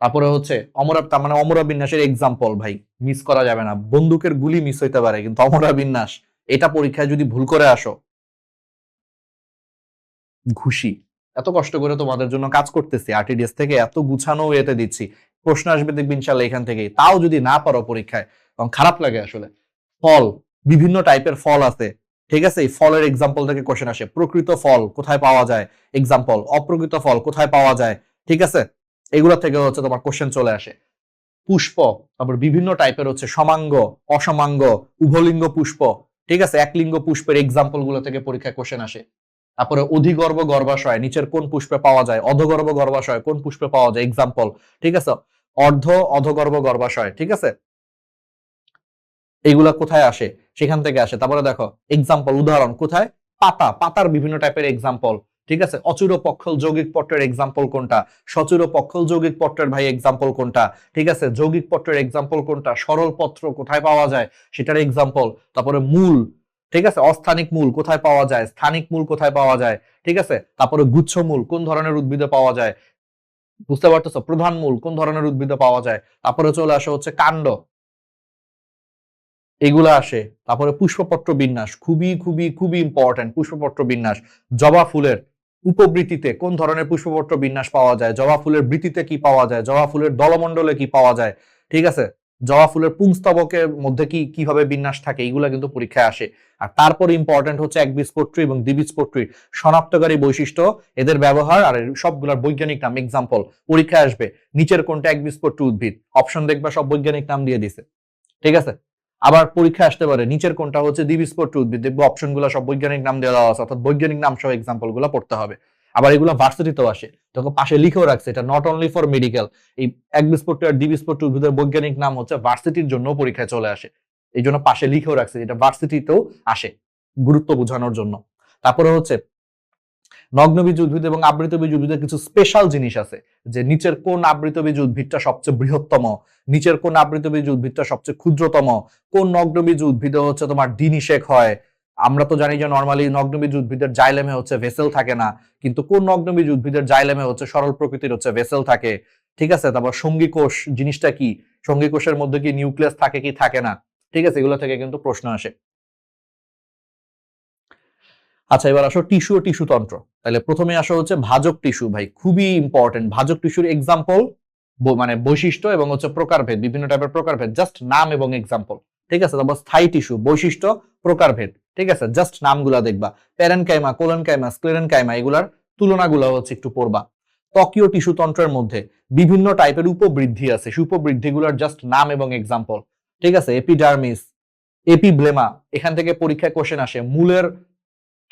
তারপরে হচ্ছে অমরা, তার মানে অমরা বিন্যাসের এক্সাম্পল ভাই মিস করা যাবে না। বন্দুকের গুলি মিস হইতে পারে কিন্তু অমরা বিন্যাস, এটা পরীক্ষায় যদি ভুল করে আসো ঘুষি। এত কষ্ট করে তোমাদের জন্য কাজ করতেছি, আরটিডিএস থেকে এত গুছানো এতে দিচ্ছি, প্রশ্ন আসবে দেখবে ইনশাল্লাহ এখান থেকেই। তাও যদি না পারো পরীক্ষায় তখন খারাপ লাগে আসলে। ফল, বিভিন্ন টাইপের ফল আছে। ঠিক আছে, এই ফলের এক্সাম্পল থেকে কোশ্চেন আসে। প্রকৃত ফল কোথায় পাওয়া যায়? এক্সাম্পল। অপ্রকৃত ফল কোথায় পাওয়া যায়? ঠিক আছে, এগুলো থেকে হচ্ছে তোমার কোশ্চেন চলে আসে। পুষ্প, তারপর বিভিন্ন টাইপের হচ্ছে সমাঙ্গ, অসমাঙ্গ, উভলিঙ্গ পুষ্প। ঠিক আছে, একলিঙ্গ পুষ্পের এক্সাম্পল গুলো থেকে পরীক্ষায় কোশ্চেন আসে। তারপরে অধিগর্ভ গর্ভাশয় নিচের কোন পুষ্পে পাওয়া যায়? অধগর্ভ গর্ভাশয় কোন পুষ্পে পাওয়া যায়? এক্সাম্পল। ঠিক আছে, অর্ধ অধগর্ভ গর্ভাশয়। ঠিক আছে, এগুলা কোথায় আসে? সেখান থেকে আসে। তারপরে দেখো এক্সাম্পল, উদাহরণ কোথায়? পাতা, পাতার বিভিন্ন টাইপের এক্সাম্পল। ঠিক আছে, অচূর পক্ষল যৌগিক পত্রের এক্সাম্পল কোনটা? সচূর পক্ষল যৌগিক পত্রের ভাই এক্সাম্পল কোনটা? ঠিক আছে, যৌগিক পত্রের এক্সাম্পল কোনটা? সরল পত্র কোথায় পাওয়া যায় সেটার এক্সাম্পল। তারপরে মূল, ঠিক আছে, অস্থানিক মূল কোথায় পাওয়া যায়? স্থানিক মূল কোথায় পাওয়া যায়? ঠিক আছে, তারপরে গুচ্ছ মূল কোন ধরনের উদ্ভিদে পাওয়া যায়? বুঝতে পারতেছো? প্রধান মূল কোন ধরনের উদ্ভিদে পাওয়া যায়? তারপরে চলে আসে হচ্ছে কাণ্ড, এগুলা আসে। তারপরে পুষ্পপত্র বিন্যাস, খুবই খুবই খুবই ইম্পর্টেন্ট পুষ্পপত্র বিন্যাস। জবা ফুলের উপবৃত্তিতে কোন ধরনের পুষ্পপত্র বিন্যাস পাওয়া যায়? জবা ফুলের বৃত্তিতে কি পাওয়া যায়? জবা ফুলের দলমণ্ডলে কি পাওয়া যায়? ঠিক আছে, জবা ফুলের পুংস্তবকের মধ্যে কি কিভাবে বিন্যাস থাকে, এগুলা কিন্তু পরীক্ষায় আসে। আর তারপর ইম্পর্টেন্ট হচ্ছে একবীজপত্রী এবং দ্বিবীজপত্রীর শনাক্তকারী বৈশিষ্ট্য, এদের ব্যবহার আর সবগুলোর বৈজ্ঞানিক নাম। এক্সাম্পল পরীক্ষায় আসবে, নিচের কোনটা একবীজপত্রী উদ্ভিদ? অপশন দেখবা সব বৈজ্ঞানিক নাম দিয়ে দিছে। ঠিক আছে, আবার পরীক্ষা আসতে পারে নিচের কোনটা হচ্ছে দ্বিবীজপত্রী উদ্ভিদ, দেখবো অপশন গুলো সব বৈজ্ঞানিক নাম দেওয়া আছে, অর্থাৎ বৈজ্ঞানিক নাম সহ এক্সাম্পল গুলো পড়তে হবে। আবার এগুলো ভার্সিটিতেও আসে, তখন পাশে লিখেও রাখছে এটা নট অনলি ফর মেডিকেল। এই একবীজপত্রী আর দ্বিবীজপত্রী উদ্ভিদের বৈজ্ঞানিক নাম হচ্ছে ভার্সিটির জন্য পরীক্ষায় চলে আসে। এই জন্য পাশে লিখেও রাখছে, এটা ভার্সিটিতেও আসে, গুরুত্ব বোঝানোর জন্য। তারপরে হচ্ছে নগ্নবীজ উদ্ভিদ এবং আবৃতবীজ উদ্ভিদের কিছু স্পেশাল জিনিস আছে, যে নিচের কোন আবৃতবীজ উদ্ভিদটা সবচেয়ে বৃহত্তম, নিচের কোন আবৃতবীজ উদ্ভিদটা সবচেয়ে ক্ষুদ্রতম, কোন নগ্নবীজ উদ্ভিদে হচ্ছে তোমার ডিনিশেক হয়। আমরা তো জানি যে নর্মালি নগ্নবীজ উদ্ভিদের জাইলেমে হচ্ছে ভেসেল থাকে না, কিন্তু কোন নগ্নবীজ উদ্ভিদের জাইলেমে হচ্ছে সরল প্রকৃতির হচ্ছে ভেসেল থাকে। ঠিক আছে, তারপর সঙ্গী কোষ জিনিসটা কি, সঙ্গী কোষের মধ্যে কি নিউক্লিয়াস থাকে কি থাকে না। ঠিক আছে, এগুলো থেকে কিন্তু প্রশ্ন আসে। আচ্ছা, এবার আসো টিস্যু ও টিস্যু তন্ত্র। তাহলে প্রথমে আসো হচ্ছে ভাজক টিস্যু। ভাই খুবই ইম্পর্টেন্ট, ভাজক টিস্যুর এক্সাম্পল, মানে বৈশিষ্ট্য এবং হচ্ছে প্রকারভেদ, বিভিন্ন টাইপের প্রকারভেদ, জাস্ট নাম এবং এক্সাম্পল। ঠিক আছে, তারপর স্থায়ী টিস্যু, বৈশিষ্ট্য, প্রকারভেদ। ঠিক আছে, জাস্ট নামগুলা দেখবা। প্যারেনকাইমা, কোলেনকাইমা, স্ক্লেরেনকাইমা, এগুলার তুলনাগুলো হচ্ছে একটু পড়বা। ত্বকীয় টিস্যু তন্ত্রের মধ্যে বিভিন্ন টাইপের উপবৃদ্ধি আছে, সেই উপবৃদ্ধিগুলোর জাস্ট নাম এবং এক্সাম্পল। ঠিক আছে, এপিডার্মিস, এপিব্লেমা, এখান থেকে পরীক্ষায় কোশ্চেন আসে। মূলের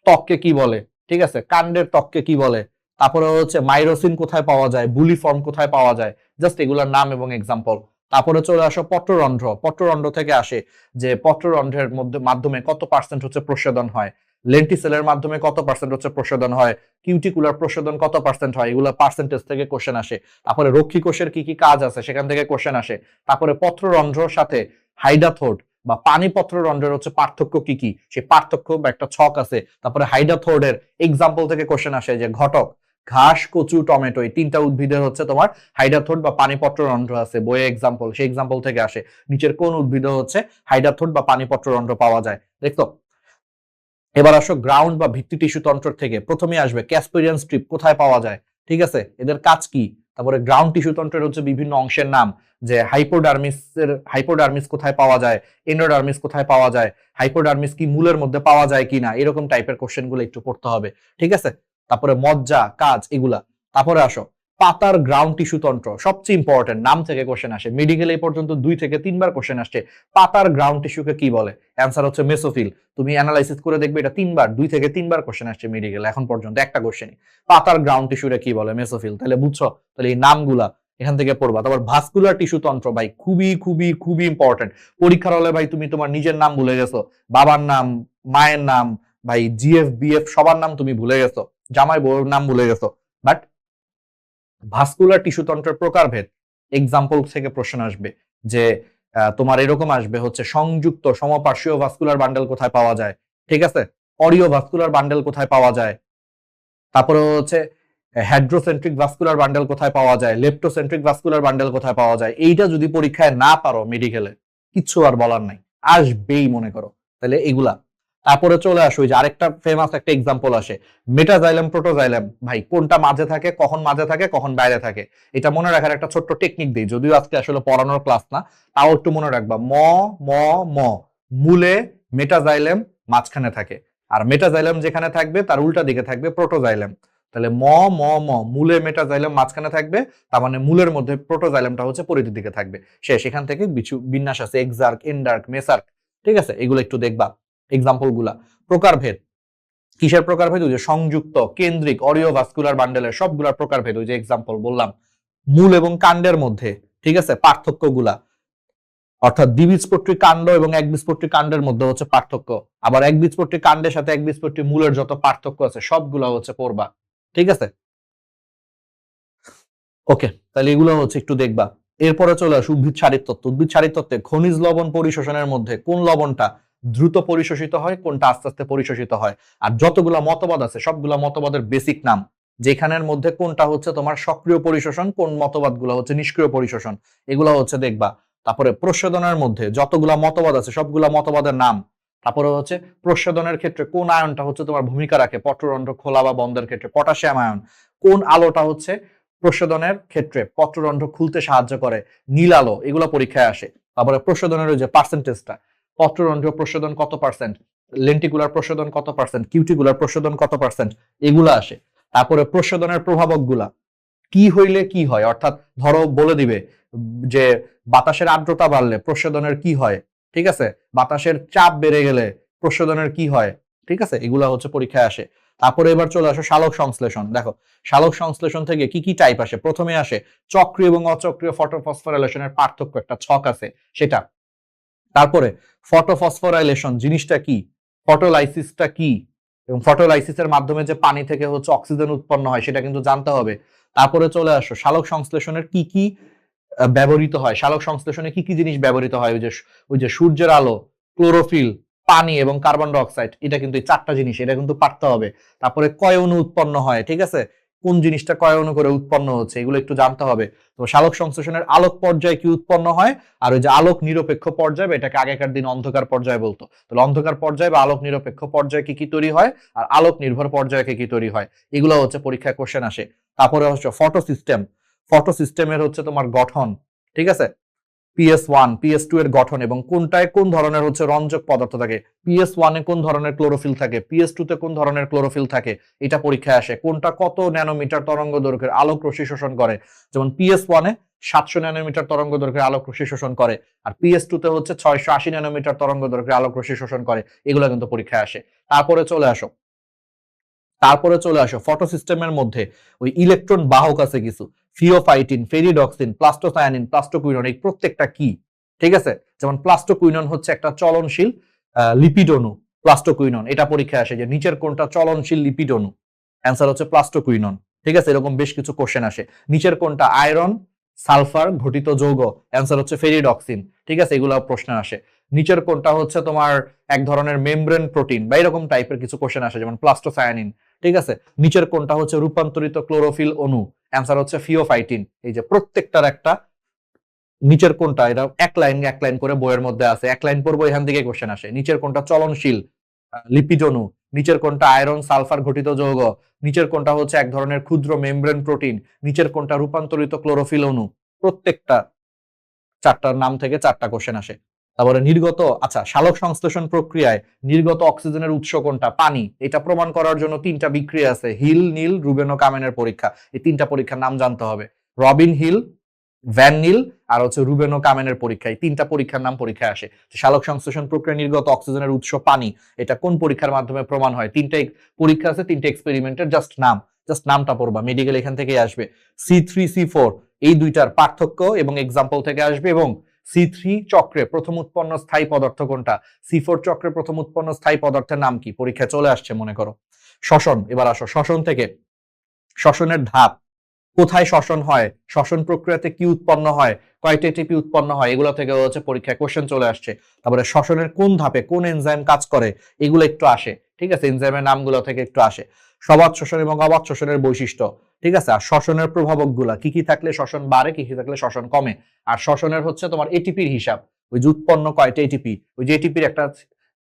ত্বককে কি বলে? ঠিক আছে, কাণ্ডের ত্বককে কি বলে? তারপরে হচ্ছে মাইরোসিন কোথায় পাওয়া যায়, বুলি ফর্ম কোথায় পাওয়া যায়, জাস্ট এগুলোর নাম এবং এক্সাম্পল। তারপরে চলে আসো পত্ররন্ধ্র। পত্ররন্ধ্র থেকে আসে যে পত্ররন্ধ্রের মধ্যে মাধ্যমে কত পার্সেন্ট হচ্ছে প্রসাদন হয়, লেন্টিসেলের মাধ্যমে কত পার্সেন্ট হচ্ছে প্রসাদন হয়, কিউটিকুলার প্রসাদন কত পার্সেন্ট হয়, এগুলো পার্সেন্টেজ থেকে কোশ্চেন আসে। তারপরে রক্ষী কোষের কি কি কাজ আছে সেখান থেকে কোশ্চেন আসে। তারপরে পত্ররন্ধ্রর সাথে হাইডাথোড বা পানিপত্র রন্ধ্রের হচ্ছে পার্থক্য কি কি, সেই পার্থক্য বা একটা ছক আছে। তারপরে হাইডাথোডের এক্সাম্পল থেকে কোশ্চেন আসে, যে ঘটক, ঘাস, কচু, টমেটো, এই 3টা উদ্ভিদের হচ্ছে তোমার হাইডাথোড বা পানিপত্র রন্ধ্র আছে, বইয়ে এক্সাম্পল, সেই এক্সাম্পল থেকে আসে। নিচের কোন উদ্ভিদে হচ্ছে হাইডাথোড বা পানিপত্র রন্ধ্র পাওয়া যায়, দেখতো? এবার আসো গ্রাউন্ড বা ভিত্তি টিস্যু তন্ত্র থেকে প্রথমে আসবে ক্যাসপেরিয়ান স্ট্রিপ কোথায় পাওয়া যায়, ঠিক আছে, এদের কাজ কি। তারপরে গ্রাউন্ড টিস্যু তন্ত্রের হচ্ছে বিভিন্ন অংশের নাম, যে হাইপোডার্মিস কোথায় পাওয়া যায়, এন্ডোডার্মিস কোথায় পাওয়া যায়, হাইপোডার্মিস কি মূলের মধ্যে পাওয়া যায় কিনা, এরকম টাইপের কোশ্চেন গুলো একটু পড়তে হবে, ঠিক আছে। তারপরে মজ্জা, কাজ, এগুলা। তারপরে আসো পাতার গ্রাউন্ড টিস্যু তন্ত্র, সবচেয়ে ইম্পর্টেন্ট, নাম থেকে কোশ্চেন আসে, মেডিকেল এই পর্যন্ত 2 থেকে 3 বার কোশ্চেন আসছে। পাতার গ্রাউন্ড টিস্যুকে কি বলে? অ্যান্সার হচ্ছে মেসোফিল। তুমি অ্যানালাইসিস করে দেখবে এটা 2 থেকে 3 বার কোশ্চেন আসছে মেডিকেল, এখন পর্যন্ত একটা কোশ্চেনই। পাতার গ্রাউন্ড টিস্যুরে কি বলে? মেসোফিল। তাহলে বুঝছো, তাহলে এই নামগুলা এখান থেকে পড়বা। তারপর ভাস্কুলার টিস্যু তন্ত্র ভাই খুবই খুবই খুবই ইম্পর্টেন্ট। পরীক্ষার হলে ভাই তুমি তোমার নিজের নাম ভুলে গেছো, বাবার নাম, মায়ের নাম, ভাই জিএফ বিএফ সবার নাম তুমি ভুলে গেছো, জামাই বউর নাম ভুলে গেছো, বাট ভাস্কুলার টিস্যু তন্ত্রের প্রকারভেদ এক্সাম্পল থেকে প্রশ্ন আসবে, যে তোমার এরকম আসবে হচ্ছে সংযুক্ত সমপার্শ্বীয় ভাস্কুলার বান্ডেল কোথায় পাওয়া যায়, ঠিক আছে, অরিও ভাস্কুলার বান্ডেল কোথায় পাওয়া যায়, তারপরে হচ্ছে হেড্রোসেন্ট্রিক ভাস্কুলার বান্ডেল কোথায় পাওয়া যায়, লেপ্টোসেন্ট্রিক ভাস্কুলার বান্ডেল কোথায় পাওয়া যায়। এইটা যদি পরীক্ষায় না পারো মেডিকেলে, কিচ্ছু আর বলার নাই, আসবেই মনে করো। তাহলে এগুলা। তারপরে চলে আসো যে আরেকটা ফেমাস একটা এক্সাম্পল আসে, মেটাজাইলাম প্রোটোজাইলাম, ভাই কোনটা মাঝে থাকে, কখন বাইরে থাকে, এটা মনে রাখার একটা ছোট্ট টেকনিক দিই, যদিও আজকে আসলে পড়ানোর ক্লাস না, তাও একটু মনে রাখবা। ম ম ম মূলে মেটাজাইলাম মাঝখানে থাকে, আর মেটাজাইলাম যেখানে থাকবে তার উল্টা দিকে থাকবে প্রোটোজাইলাম। তাহলে ম ম ম মূলে মেটাজাইলাম মাঝখানে থাকবে, তার মানে মূলের মধ্যে প্রোটোজাইলামটা হচ্ছে পরিধির দিকে থাকবে। সেখান থেকে বিন্যাস আছে, এক্সার্ক, এন্ডার্ক, মেসার্ক, ঠিক আছে, এগুলো একটু দেখবা এক্সাম্পল গুলা। প্রকারভেদ, কিসের প্রকারভেদ? ওই যে সংযুক্ত, কেন্দ্রিক, অরিও ভাস্কুলার বান্ডেলের সবগুলার প্রকারভেদ, ওই যে এক্সাম্পল বললাম। মূল এবং কাণ্ডের মধ্যে, ঠিক আছে, পার্থক্য গুলা, অর্থাৎ দ্বিবীজপত্রী কাণ্ড এবং একবীজপত্রী কাণ্ডের মধ্যে হচ্ছে পার্থক্য, আবার একবীজপত্রী কাণ্ডের সাথে একবীজপত্রী মূলের যত পার্থক্য আছে সবগুলা হচ্ছে পড়বা, ঠিক আছে। ওকে, তাহলে এগুলো হচ্ছে একটু দেখবা। এরপরে চলে আসো উদ্ভিদ শারীরতত্ত্ব। উদ্ভিদ শারীরতত্ত্বে খনিজ লবণ পরিশোষণের মধ্যে কোন লবণটা দ্রুত পরিশোষিত হয়, কোনটা আস্তে আস্তে পরিশোষিত হয়, আর যতগুলা মতবাদ আছে সবগুলা মতবাদের বেসিক নাম, যেখানের মধ্যে কোনটা হচ্ছে তোমার সক্রিয় পরিশোষণ, কোন মতবাদ গুলা হচ্ছে নিষ্ক্রিয় পরিশোষণ, এগুলা হচ্ছে দেখবা। তারপরে প্রস্বেদনের মধ্যে যতগুলা মতবাদ আছে সবগুলা মতবাদের নাম। তারপরে হচ্ছে প্রস্বেদনের ক্ষেত্রে কোন আয়নটা হচ্ছে তোমার ভূমিকা রাখে পত্ররন্ধ্র খোলা বা বন্ধের ক্ষেত্রে, পটাশিয়াম আয়ন। কোন আলোটা হচ্ছে প্রশোধনের ক্ষেত্রে পত্ররন্ধ্র খুলতে সাহায্য করে, নীল আলো, এগুলো পরীক্ষায় আসে। তারপরে প্রশোধনের যে পার্সেন্টেজটা, পত্ররন্ধ্র প্রশোধন কত পার্সেন্ট, লেন্টিকুলার প্রশোধন কত পার্সেন্ট, কিউটিকুলার প্রশোধন কত পার্সেন্ট, এগুলো আসে। তারপরে প্রশোধনের প্রভাবক গুলা, কি হইলে কি হয়, অর্থাৎ ধরো বলে দিবে যে বাতাসের আর্দ্রতা বাড়লে প্রশোধনের কি হয়, ঠিক আছে, বাতাসের চাপ বেড়ে গেলে প্রশোধনের কি হয়, ঠিক আছে, এগুলা হচ্ছে পরীক্ষায় আসে। তারপরে এবার চলে আসো সালোক সংশ্লেষণ। দেখো সালোক সংশ্লেষণ থেকে কি কি টাইপ আসে, প্রথমে আসে চক্রীয় এবং অচক্রীয় ফটোফসফোরাইলেশনের পার্থক্য, একটা ছক আছে সেটা। তারপরে ফটোফসফোরাইলেশন জিনিসটা কি, ফটোলাইসিসটা কি, এবং ফটোলাইসিসের মাধ্যমে যে পানি থেকে হচ্ছে অক্সিজেন উৎপন্ন হয় সেটা কিন্তু জানতে হবে। তারপরে চলে আসো সালোক সংশ্লেষণের কি কি ব্যবহৃত হয়, সালোক সংশ্লেষণে কি কি জিনিস ব্যবহৃত হয়, ওই যে সূর্যের আলো, ক্লোরোফিল, পানি এবং কার্বন ডাই অক্সাইড, এটা কিন্তু এই 4টা জিনিস, এটা কিন্তু পারতে হবে। তারপরে কয় অণু উৎপন্ন হয়, ঠিক আছে, কোন জিনিসটা কয় অণু করে উৎপন্ন হচ্ছে, এগুলো একটু জানতে হবে। তো সালোক সংশ্লেষণের আলোক পর্যায়ে কি উৎপন্ন হয়, আর ওই যে আলোক নিরপেক্ষ পর্যায়, এটাকে আগেকার দিন অন্ধকার পর্যায়ে বলতো, তাহলে অন্ধকার পর্যায়ে বা আলোক নিরপেক্ষ পর্যায়ে কি কি তৈরি হয়, আর আলোক নির্ভর পর্যায়ে কি কি তৈরি হয়, এগুলো হচ্ছে পরীক্ষায় কোশ্চেন আসে। তারপরে হচ্ছে ফটো সিস্টেম, ফটো সিস্টেমের হচ্ছে তোমার গঠন, ঠিক আছে, PS1 PS2 এর গঠন এবং কোনটায় কোন ধরনের হচ্ছে রঞ্জক পদার্থ থাকে, PS1 এ কোন ধরনের ক্লোরোফিল থাকে, PS2 তে কোন ধরনের ক্লোরোফিল থাকে, এটা পরীক্ষায় আসে। কোনটা কত ন্যানোমিটার তরঙ্গ দৈর্ঘ্যের আলোক রশ্মি শোষণ করে, যেমন PS1 এ 700 ন্যানোমিটার তরঙ্গ দৈর্ঘ্যের আলোক রশ্মি শোষণ করে, আর PS2 তে হচ্ছে 680 ন্যানোমিটার তরঙ্গ দৈর্ঘ্যের আলোক রশ্মি শোষণ করে, এগুলো কিন্তু পরীক্ষায় আসে। তারপরে চলে আসো ফটো সিস্টেমের মধ্যে ওই ইলেকট্রন বাহক আছে কিছু, ফিওফাইটিন, ফেরিডক্সিন, প্লাস্টোসায়ানিন, প্লাস্টোকুইনন, এই প্রত্যেকটা কি, ঠিক আছে, যেমন প্লাস্টোকুইনন হচ্ছে একটা চলনশীল লিপিড অণু, প্লাস্টোকুইনন, এটা পরীক্ষায় আসে যে নিচের কোনটা চলনশীল লিপিড অণু, অ্যান্সার হচ্ছে প্লাস্টোকুইনন, ঠিক আছে, এরকম বেশ কিছু কোশ্চেন আসে। নিচের কোনটা আয়রন সালফার ঘটিত যৌগ, অ্যান্সার হচ্ছে ফেরিডক্সিন, ঠিক আছে, এগুলো প্রশ্ন আসে। নিচের কোনটা হচ্ছে তোমার এক ধরনের মেমব্রেন প্রোটিন বা এরকম টাইপের কিছু কোশ্চেন আসে, যেমন প্লাস্টোসায়ানিন, ঠিক আছে। নিচের কোনটা হচ্ছে রূপান্তরিত ক্লোরোফিল অণু, অ্যান্সার হচ্ছে ফিওফাইটিন। এই যে প্রত্যেকটার একটা নিচের কোনটা, এটা এক লাইন করে বইয়ের মধ্যে আছে, এক লাইন পড়বো, এখান থেকে কোশ্চেন আসে। নিচের কোনটা চলনশীল লিপিড অণু, নিচের কোনটা আয়রন সালফার ঘটিত যৌগ, নিচের কোনটা হচ্ছে এক ধরনের ক্ষুদ্র মেমব্রেন প্রোটিন, নিচের কোনটা রূপান্তরিত ক্লোরোফিল অণু। প্রত্যেকটা চারটার নাম থেকে চারটা কোশ্চেন আসে। তারপরে নির্গত, আচ্ছা, সালোক সংশ্লেষণ প্রক্রিয়ায় নির্গত অক্সিজেনের উৎস কোনটা? পানি। এটা প্রমাণ করার জন্য তিনটা বিক্রিয়া আছে, হিল, নীল, রুবেনো কামেনের পরীক্ষা। এই তিনটা পরীক্ষার নাম জানতে হবে, রবিন হিল, ভ্যান নিল আর হচ্ছে রুবেনো কামেনের পরীক্ষা। এই তিনটা পরীক্ষার নাম পরীক্ষায় আসে। সালোক সংশ্লেষণ প্রক্রিয়া নির্গত অক্সিজেনের উৎস পানি, এটা কোন পরীক্ষার মাধ্যমে প্রমাণ হয়? তিনটা পরীক্ষা আছে, তিনটা এক্সপেরিমেন্টের জাস্ট নামটা পড়বা, মেডিকেল এখান থেকেই আসবে। C3C4 এই দুইটার পার্থক্য এবং এক্সাম্পল থেকে আসবে। এবং C3 চক্রে প্রথম উৎপন্ন স্থায়ী পদার্থ কোনটা? C4 চক্রে প্রথম উৎপন্ন স্থায়ী পদার্থের নাম কি? পরীক্ষায় চলে আসছে মনে করো। শ্বসন, এবার আসো শ্বসন থেকে। শ্বসনের ধাপ, কোথায় শ্বসন হয়, শ্বসন প্রক্রিয়াতে কি উৎপন্ন হয়, কয়টা এটিপি উৎপন্ন হয়, এগুলো থেকে হচ্ছে পরীক্ষায় কোশ্চেন চলে আসছে। তারপরে শ্বসনের কোন ধাপে কোন এনজাইম কাজ করে, এগুলো একটু আসে, ঠিক আছে, এনজাইমের নামগুলো থেকে একটু আসে। সবাত শোষণ এবং অবাত শোষণের বৈশিষ্ট্য, ঠিক আছে। আর শ্বসনের প্রভাবক গুলা, কি কি থাকলে শ্বসন বাড়ে, কি কি থাকলে শ্বসন কমে। আর শ্বসনের হচ্ছে তোমার এটিপির হিসাব, ওই যে উৎপন্ন কয়টা এটিপি, ওই যে এটিপির একটা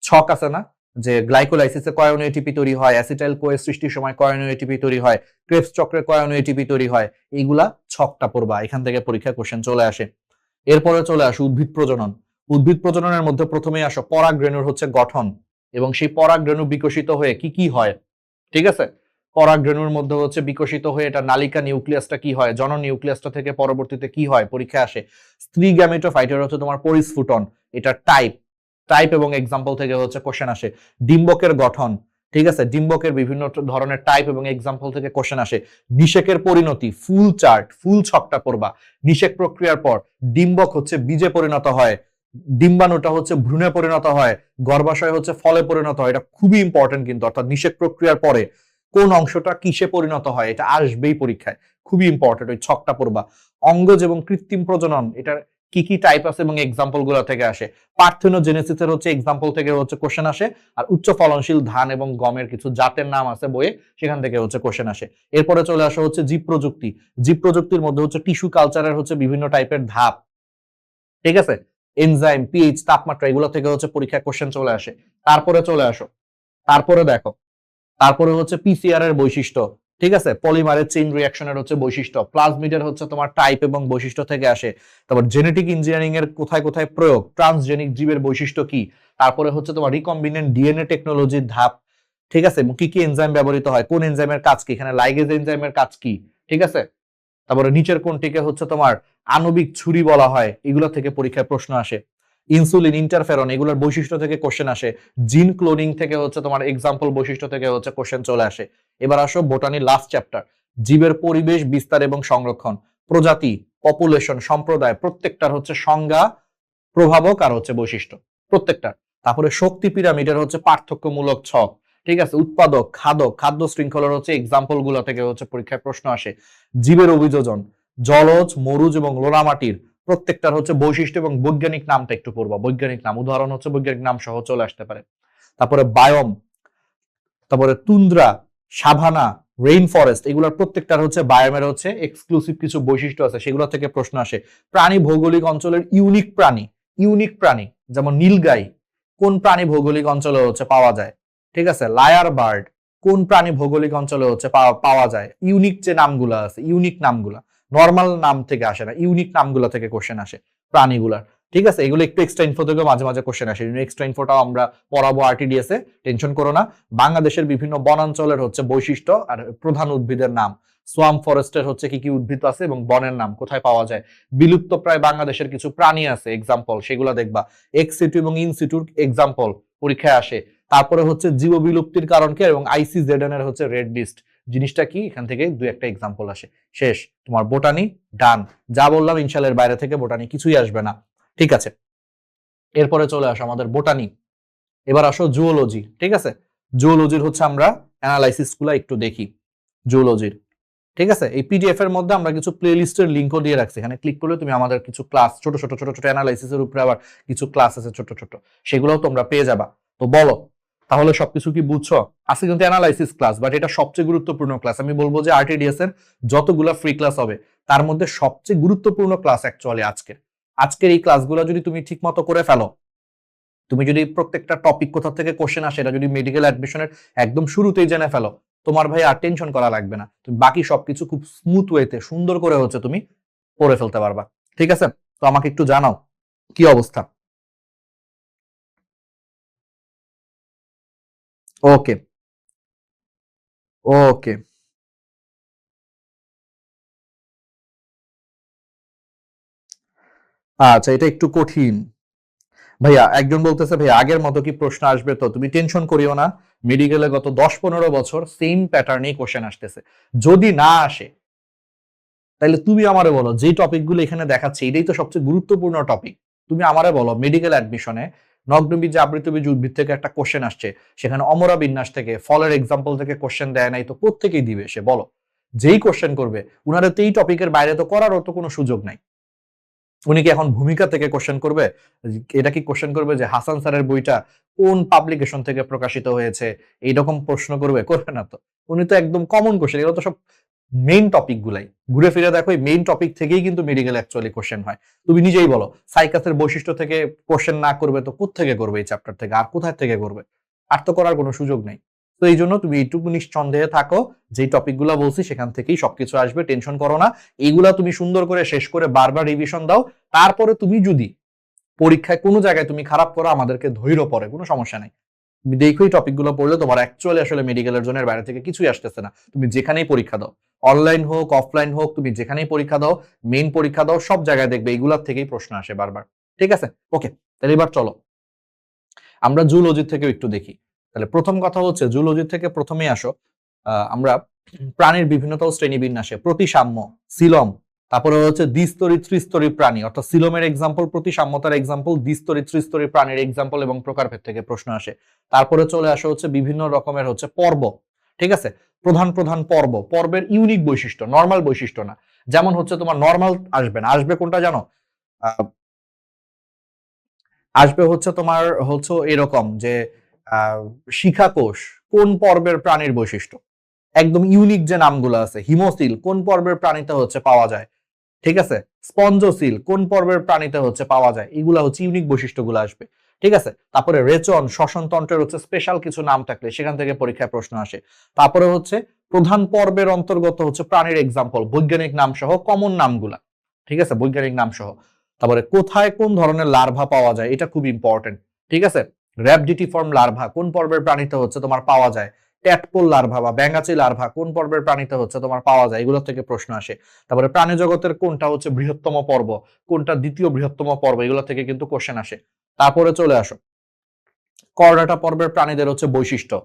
ছক আছে না, যে গ্লাইকোলাইসিসে কয় অণু এটিপি তৈরি হয়, অ্যাসিটাইল কোয়ে সৃষ্টির সময় কয় অণু এটিপি তৈরি হয়, ক্রেবস চক্রে কয় অণু এটিপি তৈরি হয়, এইগুলা ছকটা পড়বা, এখান থেকে পরীক্ষা কোশ্চেন চলে আসে। এরপরে চলে আসে উদ্ভিদ প্রজনন। উদ্ভিদ প্রজননের মধ্যে প্রথমেই আসো পরাগরেণুর হচ্ছে গঠন, এবং সেই পরাগরেণু বিকশিত হয়ে কি কি হয়, ঠিক আছে। পরাগরেণুর মধ্যে হচ্ছে বিকশিত হয়ে এটা নালিকা নিউক্লিয়াসটা কি হয়, জন নিউক্লিয়াসটা থেকে পরবর্তীতে কি হয়, পরীক্ষায় আসে। স্ত্রী গ্যামেটোফাইটের হচ্ছে তোমার পরিস্ফুটন, এটা টাইপ এবং এক্সাম্পল থেকে হচ্ছে কোশ্চেন আসে। ডিম্বকের গঠন, ঠিক আছে, ডিম্বকের বিভিন্ন ধরনের টাইপ এবং এক্সাম্পল থেকে কোশ্চেন আসে। নিষেকের পরিণতি, ফুল চার্ট, ফুল ছকটা পড়বা। নিষেক প্রক্রিয়ার পর ডিম্বক হচ্ছে বীজে পরিণত হয়, ডিম্বাণুটা হচ্ছে ভ্রূণে পরিণত হয়, গর্ভাশয় হচ্ছে ফলে পরিণত হয়। এটা খুবই ইম্পর্টেন্ট কিন্তু, অর্থাৎ নিষেক প্রক্রিয়ার পরে কোন অংশটা কিসে পরিণত হয়, এটা আসবেই পরীক্ষায়, খুবই ইম্পর্টেন্ট, ওই ছকটা পড়বা। অঙ্গজ এবং কৃত্রিম প্রজনন, এটার কি কি টাইপ আছে এবং এক্সাম্পল গুলো থেকে আসে। পার্থেনোজেনেসিসের হচ্ছে এক্সাম্পল থেকে হচ্ছে কোশ্চেন আসে। আর উচ্চ ফলনশীল ধান এবং গমের কিছু জাতের নাম আছে বইয়ে, সেখান থেকে হচ্ছে কোশ্চেন আসে। এরপরে চলে আসা হচ্ছে জীব প্রযুক্তি। জীব প্রযুক্তির মধ্যে হচ্ছে টিস্যু কালচারের হচ্ছে বিভিন্ন টাইপের ধাপ, ঠিক আছে, এনজাইম, পিএইচ, তাপমাত্রা, এগুলো থেকে হচ্ছে পরীক্ষায় কোশ্চেন চলে আসে। তারপরে চলে আসো, তারপরে দেখো, তারপরে হচ্ছে পিসিআর এর বৈশিষ্ট্য, ঠিক আছে, পলিমারের চেইন রিঅ্যাকশনের হচ্ছে বৈশিষ্ট্য, প্লাজমিডের হচ্ছে তোমার টাইপ এবং বৈশিষ্ট্য থেকে আসে। তারপর জেনেটিক ইঞ্জিনিয়ারিং এর কোথায় কোথায় প্রয়োগ, ট্রান্সজেনিক জীবের বৈশিষ্ট্য কি, তারপরে হচ্ছে তোমার রিকম্বিনেন্ট ডিএনএ টেকনোলজির ধাপ, ঠিক আছে, কি কি এনজাইম ব্যবহৃত হয়, কোন এনজাইমের কাজ কি, এখানে লাইগেজ এনজাইমের কাজ কি, ঠিক আছে। তারপরে নিচের কোনটিকে হচ্ছে তোমার আণবিক ছুরি বলা হয়, এগুলো থেকে পরীক্ষায় প্রশ্ন আসে। ইনসুলিন, ইন্টারফেরন, এগুলোর বৈশিষ্ট্য থেকে কোশ্চেন আসে। জিন ক্লোনিং থেকে হচ্ছে তোমার এক্সাম্পল বৈশিষ্ট্য থেকে হচ্ছে কোশ্চেন চলে আসে। এবার আসো বোটানির লাস্ট চ্যাপ্টার, জীবের পরিবেশ, বিস্তার এবং সংরক্ষণ। প্রজাতি, পপুলেশন, সম্প্রদায়, প্রত্যেকটার হচ্ছে সংজ্ঞা, প্রভাবক আর হচ্ছে বৈশিষ্ট্য প্রত্যেকটার। তারপরে শক্তি পিরামিডের হচ্ছে পার্থক্যমূলক ছক, ঠিক আছে। উৎপাদক, খাদক, খাদ্য শৃঙ্খলার হচ্ছে এক্সাম্পল গুলো থেকে হচ্ছে পরীক্ষায় প্রশ্ন আসে। জীবের অভিযোজন, জলজ, মরুজ এবং লোনামাটির প্রত্যেকটার হচ্ছে বৈশিষ্ট্য এবং বৈজ্ঞানিক নামটা একটু পড়বা, বৈজ্ঞানিক নাম, উদাহরণ হচ্ছে বৈজ্ঞানিক নাম সহ চলে আসতে পারে। তারপরে বায়োম, তারপরে তুন্দ্রা, সাভানা, রেইন ফরেস্ট, এগুলোর প্রত্যেকটার হচ্ছে বায়োমের হচ্ছে এক্সক্লুসিভ কিছু বৈশিষ্ট্য আছে, সেগুলো থেকে প্রশ্ন আসে। প্রাণী, ভৌগোলিক অঞ্চলের ইউনিক প্রাণী, যেমন নীলগাই, কোন প্রাণী ভৌগোলিক অঞ্চলে হচ্ছে পাওয়া যায়, ঠিক আছে। লায়ার বার্ড, কোন প্রাণী ভৌগোলিক অঞ্চলে হচ্ছে পাওয়া যায়। ইউনিক যে নামগুলো আছে, ইউনিক নামগুলা, নর্মাল নাম থেকে আসে না, ইউনিক নামগুলো থেকে কোশ্চেন আসে প্রাণীগুলার, ঠিক আছে। এগুলো একটু এক্সট্রা ইনফো থেকে মাঝে মাঝে কোশ্চেন আসে, এক্সট্রা ইনফোটাও আমরা পড়াবো আরটিডিএস এ, টেনশন করো না। বাংলাদেশের বিভিন্ন বনাঞ্চলের হচ্ছে বৈশিষ্ট্য আর প্রধান উদ্ভিদের নাম, সোয়াম ফরেস্টের হচ্ছে কি কি উদ্ভিদ আছে এবং বনের নাম কোথায় পাওয়া যায়। বিলুপ্ত প্রায় বাংলাদেশের কিছু প্রাণী আছে, এক্সাম্পল, সেগুলো দেখবা। এক্স সিটু এবং ইন সিটুর এক্সাম্পল পরীক্ষায় আসে। তারপরে হচ্ছে জীব বিলুপ্তির কারণ কি এবং আইসিজেডএন এর হচ্ছে রেড লিস্ট জিনিসটা কি, এখান থেকে দুই একটা এক্সাম্পল আসে। শেষ, তোমার বোটানি ডান, যা বললাম ইনশাল্লাহ বাইরে থেকে বোটানি কিছুই আসবে না, ঠিক আছে। এরপরে চলে আসো আমাদের বোটানি। এবার আসো জুওলজি, ঠিক আছে। জুওলজির হচ্ছে আমরা অ্যানালাইসিস গুলা একটু দেখি জুওলজির, ঠিক আছে। এই পিডিএফ এর মধ্যে আমরা কিছু প্লে লিস্টের লিঙ্কও দিয়ে রাখছি, এখানে ক্লিক করলে তুমি আমাদের কিছু ক্লাস, ছোট ছোট অ্যানালাইসিসের উপরে আবার কিছু ক্লাস আছে ছোট ছোট, সেগুলোও তোমরা পেয়ে যাবা। তো বলো তাহলে সবকিছু কি বুঝছো? আজকে কিন্তু অ্যানালাইসিস ক্লাস, বাট এটা সবচেয়ে গুরুত্বপূর্ণ ক্লাস। আমি বলবো যে আরটিডিএস এর যতগুলা ফ্রি ক্লাস হবে তার মধ্যে সবচেয়ে গুরুত্বপূর্ণ ক্লাস অ্যাকচুয়ালি আজকের এই ক্লাসগুলো যদি তুমি ঠিক মতো করে ফেলো, তুমি যদি প্রত্যেকটা টপিক কোথা থেকে কোশ্চেন আসে এটা যদি মেডিকেল অ্যাডমিশনের একদম শুরুতেই জেনে ফেলো, তোমার ভাই আর টেনশন করা লাগবে না, তুমি বাকি সবকিছু খুব স্মুথ ওয়েতে সুন্দর করে হচ্ছে তুমি পড়ে ফেলতে পারবা। ঠিক আছে, তো আমাকে একটু জানাও কি অবস্থা। ওকে, ওকে। আচ্ছা, এটা একটু কঠিন। ভাইয়া একজন বলতেছে ভাইয়া আগের মতো কি প্রশ্ন আসবে? তো তুমি টেনশন করিও না, মেডিকেলে গত 10-15 বছর সেম প্যাটার্নেই কোশ্চেন আসতেছে। যদি না আসে তাহলে তুমি আমারে বলো, যে টপিকগুলো এখানে দেখাচ্ছে এটাই তো সবচেয়ে গুরুত্বপূর্ণ টপিক। তুমি আমারে বলো মেডিকেল অ্যাডমিশনে নগ্নবীজ আবৃতবীজ উদ্ভিদ থেকে একটা কোশ্চেন আসছে, সেখানে অমরা বিন্যাস থেকে ফলের এক্সাম্পল থেকে কোশ্চেন দেয় নাই, তো প্রত্যেকেই দিবে সে বলো। যেই কোশ্চেন করবে উনারা তো এই টপিকের বাইরে তো করারও তো কোনো সুযোগ নাই। উনি কি এখন ভূমিকা থেকে কোশ্চেন করবে? এটা কি কোশ্চেন করবে যে হাসান স্যারের বইটা কোন পাবলিকেশন থেকে প্রকাশিত হয়েছে? এইরকম প্রশ্ন করবে? করবে না তো। উনি তো একদম কমন কোশ্চেন, এগুলো তো সব মেইন টপিক গুলাই ঘুরে ফিরে দেখো, এই মেইন টপিক থেকেই কিন্তু মেডিকেল অ্যাকচুয়ালি কোশ্চেন হয়। তুমি নিজেই বলো, সাইকাসের বৈশিষ্ট্য থেকে কোশ্চেন না করবে তো কোত্থেকে করবে? এই চ্যাপ্টার থেকে আর কোথায় থেকে করবে? আর তো করার কোনো সুযোগ নেই। তো এই জন্য তুমি এইটুকু নিঃসন্দেহে থাকো, যেই টপিক গুলা বলছি সেখান থেকেই সবকিছু আসবে, টেনশন করো না। এইগুলা তুমি সুন্দর করে শেষ করে বারবার রিভিশন দাও। তারপরে তুমি যদি পরীক্ষায় কোনো জায়গায় তুমি খারাপ করো, আমাদেরকে ধৈর্য পড়ে, কোনো সমস্যা নাই। তুমি দেখো এই টপিকগুলো পড়লে তোমার অ্যাকচুয়ালি আসলে মেডিকেলের জন্য বাইরে থেকে কিছুই আসতেছে না। তুমি যেখানেই পরীক্ষা দাও, অনলাইন হোক অফলাইন হোক, তুমি যেখানেই পরীক্ষা দাও, মেইন পরীক্ষা দাও, সব জায়গায় দেখবে এইগুলার থেকেই প্রশ্ন আসে বারবার। ঠিক আছে, ওকে। তাহলে এবার চলো আমরা জুলজি থেকে একটু দেখি। তাহলে প্রথম কথা হচ্ছে জুলজি থেকে প্রথমেই আসো। আমরা প্রাণীর বিভিন্নতম শ্রেণীবিন্যাসে প্রতিসাম্য, সিলম, তারপরে হচ্ছে দ্বিস্তরী ত্রিস্তরী প্রাণী, অর্থাৎ সিলমের এক্সাম্পল, প্রতিসাম্যতার এক্সাম্পল, দ্বিস্তরী ত্রিস্তরী প্রাণীর এক্সাম্পল এবং প্রকারভেদ থেকে প্রশ্ন আসে। তারপরে চলে আসে হচ্ছে বিভিন্ন রকমের হচ্ছে পর্ব। ঠিক আছে, প্রধান প্রধান পর্ব, পর্বের ইউনিক বৈশিষ্ট্য, নর্মাল বৈশিষ্ট্য না। যেমন হচ্ছে তোমার নর্মাল আসবে না, আসবে কোনটা জানো? আসবে হচ্ছে তোমার হচ্ছে এরকম যে আহ শিখাকোষ কোন পর্বের প্রাণীর বৈশিষ্ট্য, একদম ইউনিক যে নামগুলো আছে। হিমোসিল কোন পর্বের প্রাণীতে হচ্ছে পাওয়া যায়, ঠিক আছে। স্পঞ্জোসিল কোন পর্বের প্রাণীতে হচ্ছে পাওয়া যায়, এগুলা হচ্ছে ইউনিক বৈশিষ্ট্যগুলো আসবে। ঠিক আছে, তারপরে রেচন শ্বসন তন্ত্রের হচ্ছে স্পেশাল কিছু নাম থাকলে সেখান থেকে পরীক্ষায় প্রশ্ন আসে। তারপরে হচ্ছে প্রধান পর্বের অন্তর্গত হচ্ছে প্রাণীর এক্সাম্পল, বৈজ্ঞানিক নাম সহ কমন নামগুলা। ঠিক আছে, বৈজ্ঞানিক নাম সহ। তারপরে কোথায় কোন ধরনের লার্ভা পাওয়া যায়, এটা খুব ইম্পর্টেন্ট। ঠিক আছে, র্যাবডিটিফর্ম লার্ভা কোন পর্বের প্রাণীতে হচ্ছে তোমার পাওয়া যায়, ট্যাটপোল লার্ভা বা ব্যাঙাচি লার্ভা কোন পর্বের প্রাণীতে হচ্ছে তোমার পাওয়া যায়, এগুলো থেকে প্রশ্ন আসে। তারপরে প্রাণী জগতের কোনটা হচ্ছে বৃহত্তম পর্ব, কোনটা দ্বিতীয় বৃহত্তম পর্ব, এগুলো থেকে কিন্তু কোশ্চেন আসে। তারপরে চলে আসো কর্ডাটা পর্বের প্রাণীদের হচ্ছে বৈশিষ্ট্য,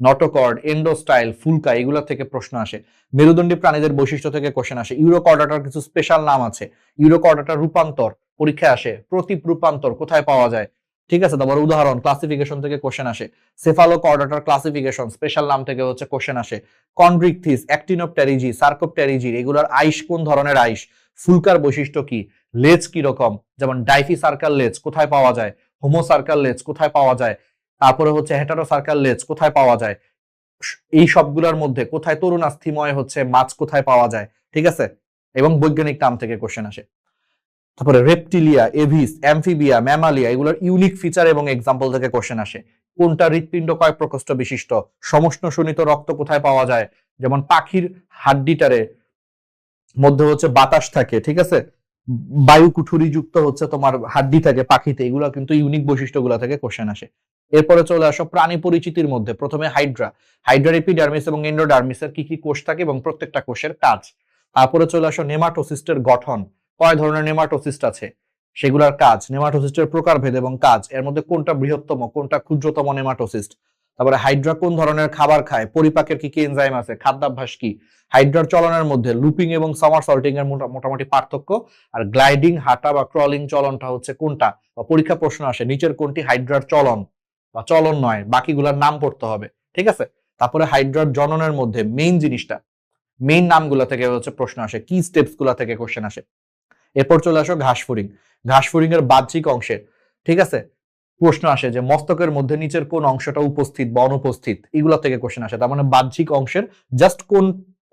নটোকর্ড, এন্ডোস্টাইল, ফুলকা, এগুলো থেকে প্রশ্ন আসে। মেরুদণ্ডী প্রাণীদের বৈশিষ্ট্য থেকে কোশ্চেন আসে। ইউরোকর্ডাটার কিছু স্পেশাল নাম আছে। ইউরোকর্ডাটার রূপান্তর পরীক্ষায় আসে, প্রতীপ রূপান্তর কোথায় পাওয়া যায়। ঠিক আছে, তারপর উদাহরণ ক্লাসিফিকেশন থেকে কোশ্চেন আসে। সেফালোকর্ডাটার ক্লাসিফিকেশন স্পেশাল নাম থেকে হচ্ছে কোশ্চেন আসে। কন্ড্রিকথিস, অ্যাক্টিনোপটেরিজি, সার্কোপটেরিজি, এগুলোর আইস কোন ধরনের আইস, ফুলকার বৈশিষ্ট্য কি, লেজ কি রকম, যেমন ডাইফি সার্কাল লেজ কোথায় পাওয়া যায়, হোমো সার্কাল লেজ কোথায় পাওয়া যায়, তারপরে হচ্ছে হেটারো সার্কাল লেজ কোথায় পাওয়া যায়, এই সবগুলোর মধ্যে কোথায় তরুণাস্থিময় হচ্ছে মাছ কোথায় পাওয়া যায়। ঠিক আছে, এবং বৈজ্ঞানিক নাম থেকে কোশ্চেন আসে। তারপরে রেপটিলিয়া, এভিস, অ্যামফিবিয়া, ম্যামালিয়া, এগুলোর ইউনিক ফিচার এবং এক্সাম্পল থেকে কোশ্চেন আসে। কোনটা হৃৎপিণ্ড কয় প্রকোষ্ঠ বিশিষ্ট, সমষ্ণ শোণিত রক্ত কোথায় পাওয়া যায়, যেমন পাখির হাড্ডিটারে মধ্যে হচ্ছে বাতাস থাকে। ঠিক আছে, বায়ু কুঠুরি যুক্ত হচ্ছে তোমার হাড্ডি থাকে পাখিতে, এগুলো কিন্তু ইউনিক বৈশিষ্ট্যগুলো থেকে কোশ্চেন আসে। এরপরে চলে আসো প্রাণী পরিচিতির মধ্যে, প্রথমে হাইড্রা, হাইড্রার এপিডার্মিস এবং এন্ডোডার্মিসের কি কি কোষ থাকে এবং প্রত্যেকটা কোষের কাজ। তারপরে চলে আসো নেমাটোসিস্টের গঠন, কয় ধরনের নেমাটোসিস্ট আছে, সেগুলোর কাজ, নেমাটোসিস্টের প্রকারভেদ এবং কাজ, এর মধ্যে কোনটা বৃহত্তম কোনটা ক্ষুদ্রতম নেমাটোসিস্ট। তারপরে হাইড্রা কোন ধরনের খাবার খায়, পরিপাকের কি কি এনজাইম আছে, খাদ্যাভ্যাস কি। হাইড্রার চলনের মধ্যে লুপিং এবং সামারসল্টিং এর মোটামুটি পার্থক্য, আর গ্লাইডিং, হাঁটা বা ক্রলিং চলনটা হচ্ছে কোনটা, বা পরীক্ষা প্রশ্ন আসে নিচের কোনটি হাইড্রার চলন বা চলন নয়, বাকিগুলোর নাম পড়তে হবে। ঠিক আছে, তারপরে হাইড্রার জননের মধ্যে মেইন জিনিসটা, মেইন নামগুলো থেকে হচ্ছে প্রশ্ন আসে, কি স্টেপস গুলা থেকে কোশ্চেন আসে। এরপর চলে আসো ঘাসফড়িং, ঘাসফড়িং এর বাহ্যিক অংশের, ঠিক আছে, প্রশ্ন আসে যে মস্তকের মধ্যে নিচের কোন অংশটা উপস্থিত বা অনুপস্থিত, এগুলো থেকে কোশ্চেন আসে। তার মানে বাহ্যিক অংশের জাস্ট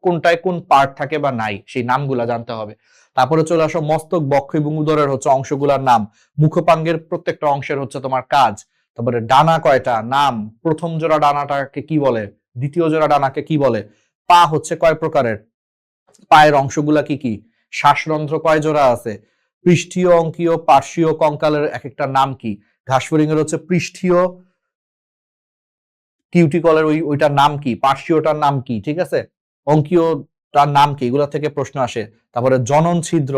কোনটায় কোন পার্ট থাকে বা নাই, সেই নামগুলা জানতে হবে। তারপরে চলে আসো মস্তক, বক্ষ এবং উদরের হচ্ছে অংশগুলোর নাম, মুখপাঙ্গের প্রত্যেকটা অংশের হচ্ছে তোমার কাজ, তারপরে ডানা কয়টা নাম, প্রথম জোড়া ডানাটাকে কি বলে, দ্বিতীয় জোড়া ডানাকে কি বলে, পা হচ্ছে কয় প্রকারের, পায়ের অংশগুলা কি কি, শ্বাসরন্ধ্র কয় জোড়া আছে, পৃষ্ঠীয়, অঙ্কীয়, পার্শ্বীয় কঙ্কালের এক একটা নাম কি, ঘাসফড়িং এর হচ্ছে পৃষ্ঠীয় কিউটিকলের ওইটার নাম কি, পার্শ্বীয়টার নাম কি, ঠিক আছে, অঙ্কীয়টার নাম কি, এগুলা থেকে প্রশ্ন আসে। তারপরে জনন ছিদ্র,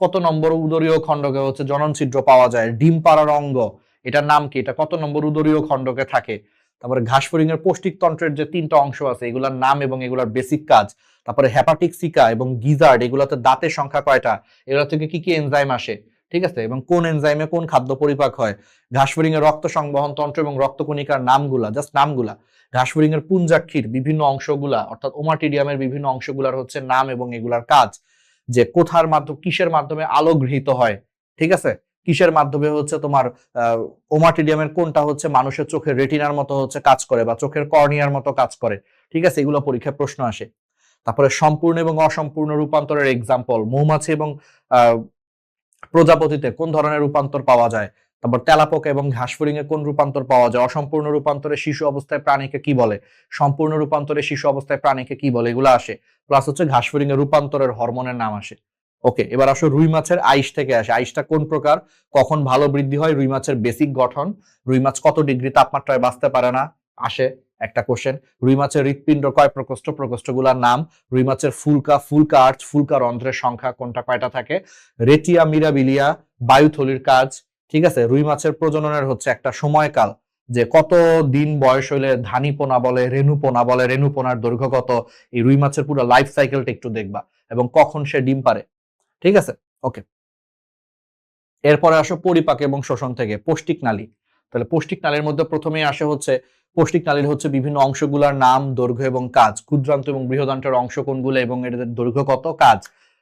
কত নম্বর উদরীয় খণ্ডকে হচ্ছে জনন ছিদ্র পাওয়া যায়, ডিম পাড়ার অঙ্গ, এটার নাম কি, এটা কত নম্বর উদরীয় খণ্ডকে থাকে। তারপরে ঘাসফড়িং এর পৌষ্টিকতন্ত্রের যে তিনটা অংশ আছে এগুলার নাম এবং এগুলার বেসিক কাজ। তারপরে হেপাটিক সিকা এবং গিজার্ড, এগুলাতে দাঁতের সংখ্যা কয়টা, এগুলা থেকে কি কি এনজাইম আসে, ঠিক আছে, এবং কোন এনজাইমে কোন খাদ্য পরিপাক হয়। ঘাসফড়িং এর রক্ত সংবহন তন্ত্র এবং রক্তকণিকার নামগুলা, জাস্ট নামগুলা। ঘাসফড়িং এর পুঞ্জাক্ষীর বিভিন্ন অংশগুলা অর্থাৎ ওমাটিডিয়ামের বিভিন্ন অংশগুলার হচ্ছে নাম এবং এগুলার কাজ, যে কোথার মাধ্যমে কিসের মাধ্যমে আলো গৃহীত হয়, ঠিক আছে, কিসের মাধ্যমে হচ্ছে তোমার ওমাটিডিয়ামের কোনটা হচ্ছে মানুষের চোখের রেটিনার মতো হচ্ছে কাজ করে বা চোখের কর্নিয়ার মতো কাজ করে, ঠিক আছে, এগুলো পরীক্ষায় প্রশ্ন আসে। তারপরে সম্পূর্ণ এবং অসম্পূর্ণ রূপান্তরের এক্সাম্পল, মৌমাছি এবং প্রজাপতিতে কোন ধরনের রূপান্তর পাওয়া যায়, তারপর তেলাপোকা এবং ঘাসফড়িং এ কোন রূপান্তর পাওয়া যায়, অসম্পূর্ণ রূপান্তরে শিশু অবস্থায় প্রাণীকে কি বলে, সম্পূর্ণ রূপান্তরে শিশু অবস্থায় প্রাণীকে কি বলে, এগুলো আসে। প্লাস হচ্ছে ঘাসফড়িং এর রূপান্তরের হরমোনের নাম আসে। ওকে, এবার আসো রুই মাছের আইস থেকে আসে, আইসটা কোন প্রকার, কখন ভালো বৃদ্ধি হয়, রুই মাছের বেসিক গঠন, রুই মাছ কত ডিগ্রি তাপমাত্রায় বাঁচতে পারে না, আসে একটা কোশ্চেন। রুই মাছের হৃৎপিণ্ড কয় প্রকোষ্ঠ, প্রকোষ্ঠগুলোর নাম, রুই মাছের ফুলকা আর্চ, ফুলকা রন্ধ্রের সংখ্যা কোনটা কয়টা থাকে, রেটিয়া মিরাবিলিয়া বায়ুথলির কাজ, ঠিক আছে। রুই মাছের প্রজননের হচ্ছে একটা সময়কাল, যে কত দিন বয়স হইলে ধানীপোনা বলে, রেণুপোনা বলে, রেণুপোনার দৈর্ঘ্য কত, এই রুই মাছের পুরো লাইফ সাইকেলটা একটু দেখবা, এবং কখন সে ডিম পারে, ঠিক আছে। ওকে, এরপরে আসো পরিপাক এবং শোষণ থেকে পৌষ্টিক নালী। তাহলে পৌষ্টিক নালীর মধ্যে প্রথমেই আসে হচ্ছে পৌষ্টিক নালীর হচ্ছে বিভিন্ন অংশগুলোর নাম, দৈর্ঘ্য এবং কাজ, ক্ষুদ্রান্ত এবং বৃহদান্তের অংশ কোনগুলো এবং এদের দৈর্ঘ্য কত, কাজ,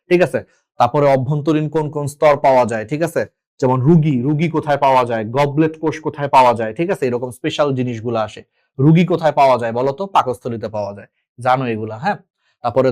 ঠিক আছে। তারপরে অভ্যন্তরীণ কোন কোন স্তর পাওয়া যায়, ঠিক আছে, যেমন রুগী কোথায় পাওয়া যায়, গবলেট কোষ কোথায় পাওয়া যায়, ঠিক আছে, এরকম স্পেশাল জিনিসগুলো আসে। রুগী কোথায় পাওয়া যায় বলতো, পাকস্থলীতে পাওয়া যায়, জানো এগুলা, হ্যাঁ। তারপরে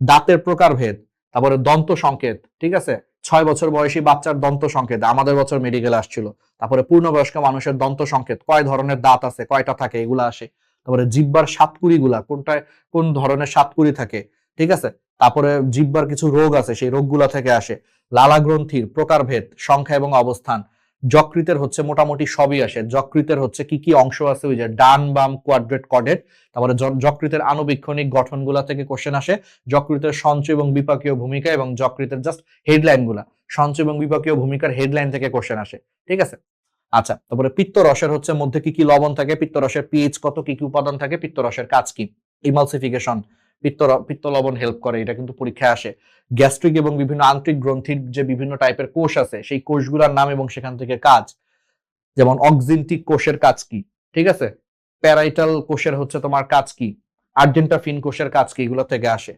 দাঁতের প্রকারভেদ, তারপরে দন্ত সংকেত, ঠিক আছে, 6 বছর বয়সী বাচ্চার দন্ত সংকেত আমাদের বছর মেডিকেল আসছিল। তারপরে পূর্ণবয়স্ক মানুষের দন্ত সংকেত, কয় ধরনের দাঁত আছে, কয়টা থাকে, এগুলো আসে। তারপরে জিহ্বার সাতকুড়ি গুলা কোনটায় কোন ধরনের সাতকুড়ি থাকে, ঠিক আছে। তারপরে জিহ্বার কিছু রোগ আছে, সেই রোগগুলা থেকে আসে। লালা গ্রন্থির প্রকারভেদ, সংখ্যা এবং অবস্থান। যকৃতের হচ্ছে মোটামুটি সবই আসে, যকৃতের হচ্ছে কি কি অংশ আছে, ওই যে ডান বাম কোয়াড্রেট কর্ডেট। তারপরে যকৃতের আণুবীক্ষণিক গঠনগুলা থেকে কোশ্চেন আসে, যকৃতের সঞ্চয় এবং বিপাকীয় ভূমিকা এবং যকৃতের জাস্ট হেডলাইন গুলা, সঞ্চয় এবং বিপাকীয় ভূমিকার হেডলাইন থেকে কোশ্চেন আসে, ঠিক আছে। আচ্ছা, তারপরে পিত্তরসের হচ্ছে মধ্যে কি কি লবণ থাকে, পিত্তরসের পিএইচ কত, কি কি উপাদান থাকে, পিত্তরসের কাজ কি, ইমালসিফিকেশন, পিত্ত লবণ হেল্প করে, এটা কিন্তু পরীক্ষায় আসে। গ্যাস্ট্রিক এবং বিভিন্ন আন্তরিক গ্রন্থির যে বিভিন্ন টাইপের কোষ আছে সেই কোষগুলোর নাম এবং সেখান থেকে কাজ, যেমন অক্সিনটিক কোষের কাজ কি, ঠিক আছে, প্যারাইটাল কোষের হচ্ছে তোমার কাজ কি, আর্জেন্টাফিন কোষের কাজ কি, এগুলো থেকে আসে।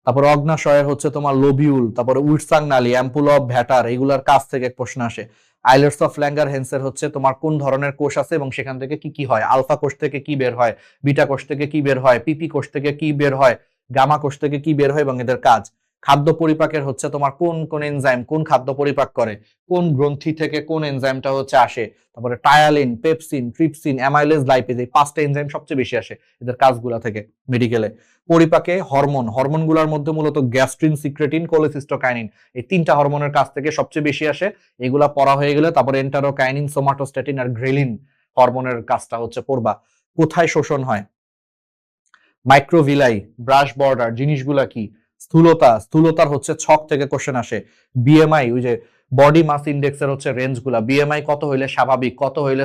তারপরে অগ্নাশয়ের হচ্ছে তোমার লোবিউল, তারপরে উইটসাং নালী, অ্যাম্পুল অফ ভ্যাটার, এগুলার কাজ থেকে প্রশ্ন আসে। আইলেটস অফ ল্যাঙ্গারহ্যান্সের হচ্ছে তোমার কোন ধরনের কোষ আছে এবং সেখান থেকে কি কি হয়, আলফা কোষ থেকে কি বের হয়, বিটা কোষ থেকে কি বের হয়, পিপি কোষ থেকে কি বের হয়, গামা কোষ থেকে কি বের হয় এবং এদের কাজ। খাদ্য পরিপাকের হচ্ছে তোমার কোন কোন এনজাইম কোন খাদ্য পরিপাক করে, কোন গ্রন্থি থেকে কোন এনজাইমটা হচ্ছে আসে। তারপরে ptyalin, pepsin, trypsin, amylase, lipase, এই 5টা এনজাইম সবচেয়ে বেশি আসে এদের কাজগুলা থেকে মেডিকেলে। পরিপাকে হরমোনগুলোর মধ্যে মূলত গ্যাস্ট্রিন, সিক্রেটিন, কোলেসিস্টোকাইনিন, এই 3টা হরমোনের কাছ থেকে সবচেয়ে বেশি আসে। এগুলা পড়া হয়ে গেলে তারপরে এন্টারোকাইনিন, সোমাটোস্ট্যাটিন আর গ্রেলিন হরমোনের কাজটা হচ্ছে পড়বা। কোথায় শোষণ হয়, মাইক্রোভিলাই, ব্রাশ বর্ডার, জিনিসগুলা কি, স্থূলতার হচ্ছে ছক থেকে কোশ্চেন আসে। বিএমআই, ওই যে বডি মাস ইন্ডেক্সের হচ্ছে রেঞ্জ গুলা, বিএমআই কত হইলে স্বাভাবিক, কত হইলে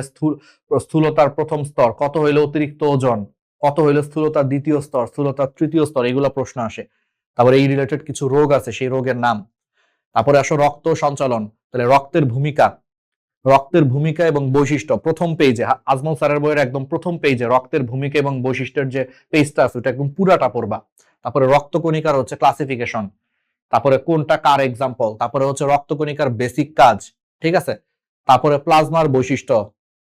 স্থূলতার প্রথম স্তর, কত হইলে অতিরিক্ত ওজন, কত হইলে স্থূলতার দ্বিতীয় স্তর, স্থূলতার তৃতীয় স্তর, এগুলা প্রশ্ন আসে। তারপরে এই রিলেটেড কিছু রোগ আছে, সেই রোগের নাম। তারপরে আসো রক্ত সঞ্চালন, তাহলে রক্তের ভূমিকা এবং বৈশিষ্ট্য প্রথম পেজে, আজমল স্যারের বইয়ের একদম প্রথম পেজে রক্তের ভূমিকা এবং বৈশিষ্ট্যের যে পেজটা আছে ওটা একদম পুরাটা পড়বা। তারপরে রক্তকণিকার হচ্ছে ক্লাসিফিকেশন, তারপরে কোনটা কার এক্সাম্পল, তারপরে হচ্ছে রক্তকণিকার বেসিক কাজ, ঠিক আছে। তারপরে প্লাজমার বৈশিষ্ট্য,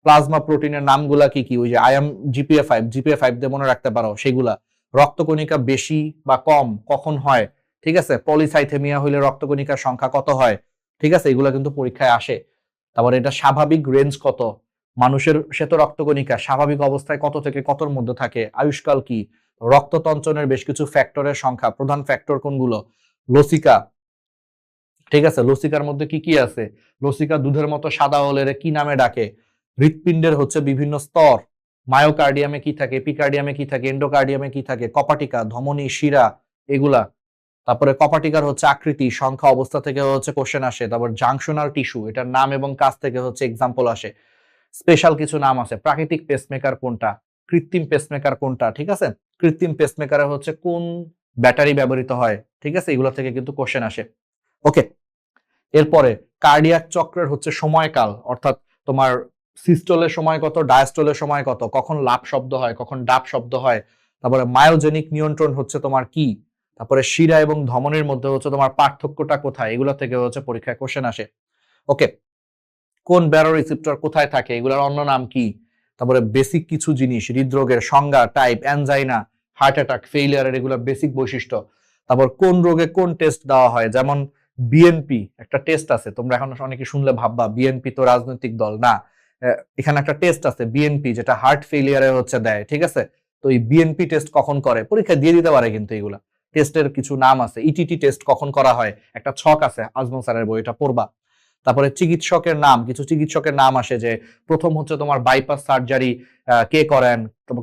প্লাজমা প্রোটিনের নামগুলা কি কি, ওই যে আইএম জিপিএ 5 দিয়ে মনে রাখতে পারো সেগুলা। রক্তকণিকা বেশি বা কম কখন হয়, ঠিক আছে, পলিসাইথেমিয়া হইলে রক্তকণিকার সংখ্যা কত হয়, ঠিক আছে, এগুলো কিন্তু পরীক্ষায় আসে। তারপরে এটা স্বাভাবিক রেঞ্জ কত, মানুষের শ্বেত রক্তকণিকা স্বাভাবিক অবস্থায় কত থেকে কতর মধ্যে থাকে, আয়ুষ্কাল কি, রক্ততঞ্চনের বেশ কিছু ফ্যাক্টরের সংখ্যা, প্রধান ফ্যাক্টর কোনগুলো, লসিকা, ঠিক আছে, লসিকার মধ্যে কি কি আছে, লসিকা দুধের মতো সাদা হলে কি নামে ডাকে, হৃৎপিণ্ডের হচ্ছে বিভিন্ন স্তর, মায়োকার্ডিয়ামে কি থাকে, এপিকার্ডিয়ামে কি থাকে, এন্ডোকার্ডিয়ামে কি থাকে, কপাটিকা, ধমনী, শিরা, এগুলা। তারপরে কপাটিকার হচ্ছে আকৃতি, সংখ্যা, অবস্থা থেকে হচ্ছে কোশ্চেন আসে। তারপর জাংশনাল টিস্যু, এটার নাম এবং কাজ থেকে হচ্ছে এক্সাম্পল আসে। স্পেশাল কিছু নাম আছে, প্রাকৃতিক পেসমেকার কোনটা, কৃত্রিম পেসমেকার কোনটা, ঠিক আছে, কৃত্রিম পেসমেকারে হচ্ছে কোন ব্যাটারি ব্যবহৃত হয়, ঠিক আছে, এগুলো থেকে কিন্তু কোশ্চেন আসে। ওকে, এরপরে কার্ডিয়াক চক্রের হচ্ছে সময়কাল, অর্থাৎ তোমার সিস্টোলের সময় কত, ডায়াস্টোলের সময় কত, কখন লাভ শব্দ হয়, কখন ডাব শব্দ হয়। তারপরে মায়োজেনিক নিয়ন্ত্রণ হচ্ছে তোমার কি, তারপরে শিরা এবং ধমনের মধ্যে হচ্ছে তোমার পার্থক্যটা কোথায়, এগুলো থেকে হচ্ছে পরীক্ষায় কোশ্চেন আসে। ওকে, কোন ব্যারো রিসেপ্টর কোথায় থাকে, এগুলোর অন্য নাম কি, তারপরে বেসিক কিছু জিনিস, হৃদরোগের সংজ্ঞা, টাইপ, অ্যানজাইনা, হার্ট অ্যাটাক, ফেইলিয়ারের এগুলো বেসিক বৈশিষ্ট্য। তারপর কোন রোগে কোন টেস্ট দেওয়া হয়, যেমন বিএনপি একটা টেস্ট আছে, তোমরা এখন অনেকে শুনলে ভাববা বিএনপি তো রাজনৈতিক দল না, এখানে একটা টেস্ট আছে বিএনপি যেটা হার্ট ফেইলিয়ারে হচ্ছে দেয়, ঠিক আছে। তো এই বিএনপি টেস্ট কখন করে, পরীক্ষা দিয়ে দিতে পারে কিন্তু এগুলা টেস্টের কিছু নাম আছে। ইটিটি টেস্ট কখন করা হয়, একটা ছক আছে, আজমল স্যারের বই, এটা পড়বা। তারপরে চিকিৎসকের নাম, কিছু চিকিৎসকের নাম আসে, যে প্রথম হচ্ছে তোমার বাইপাস সার্জারি কে করেন,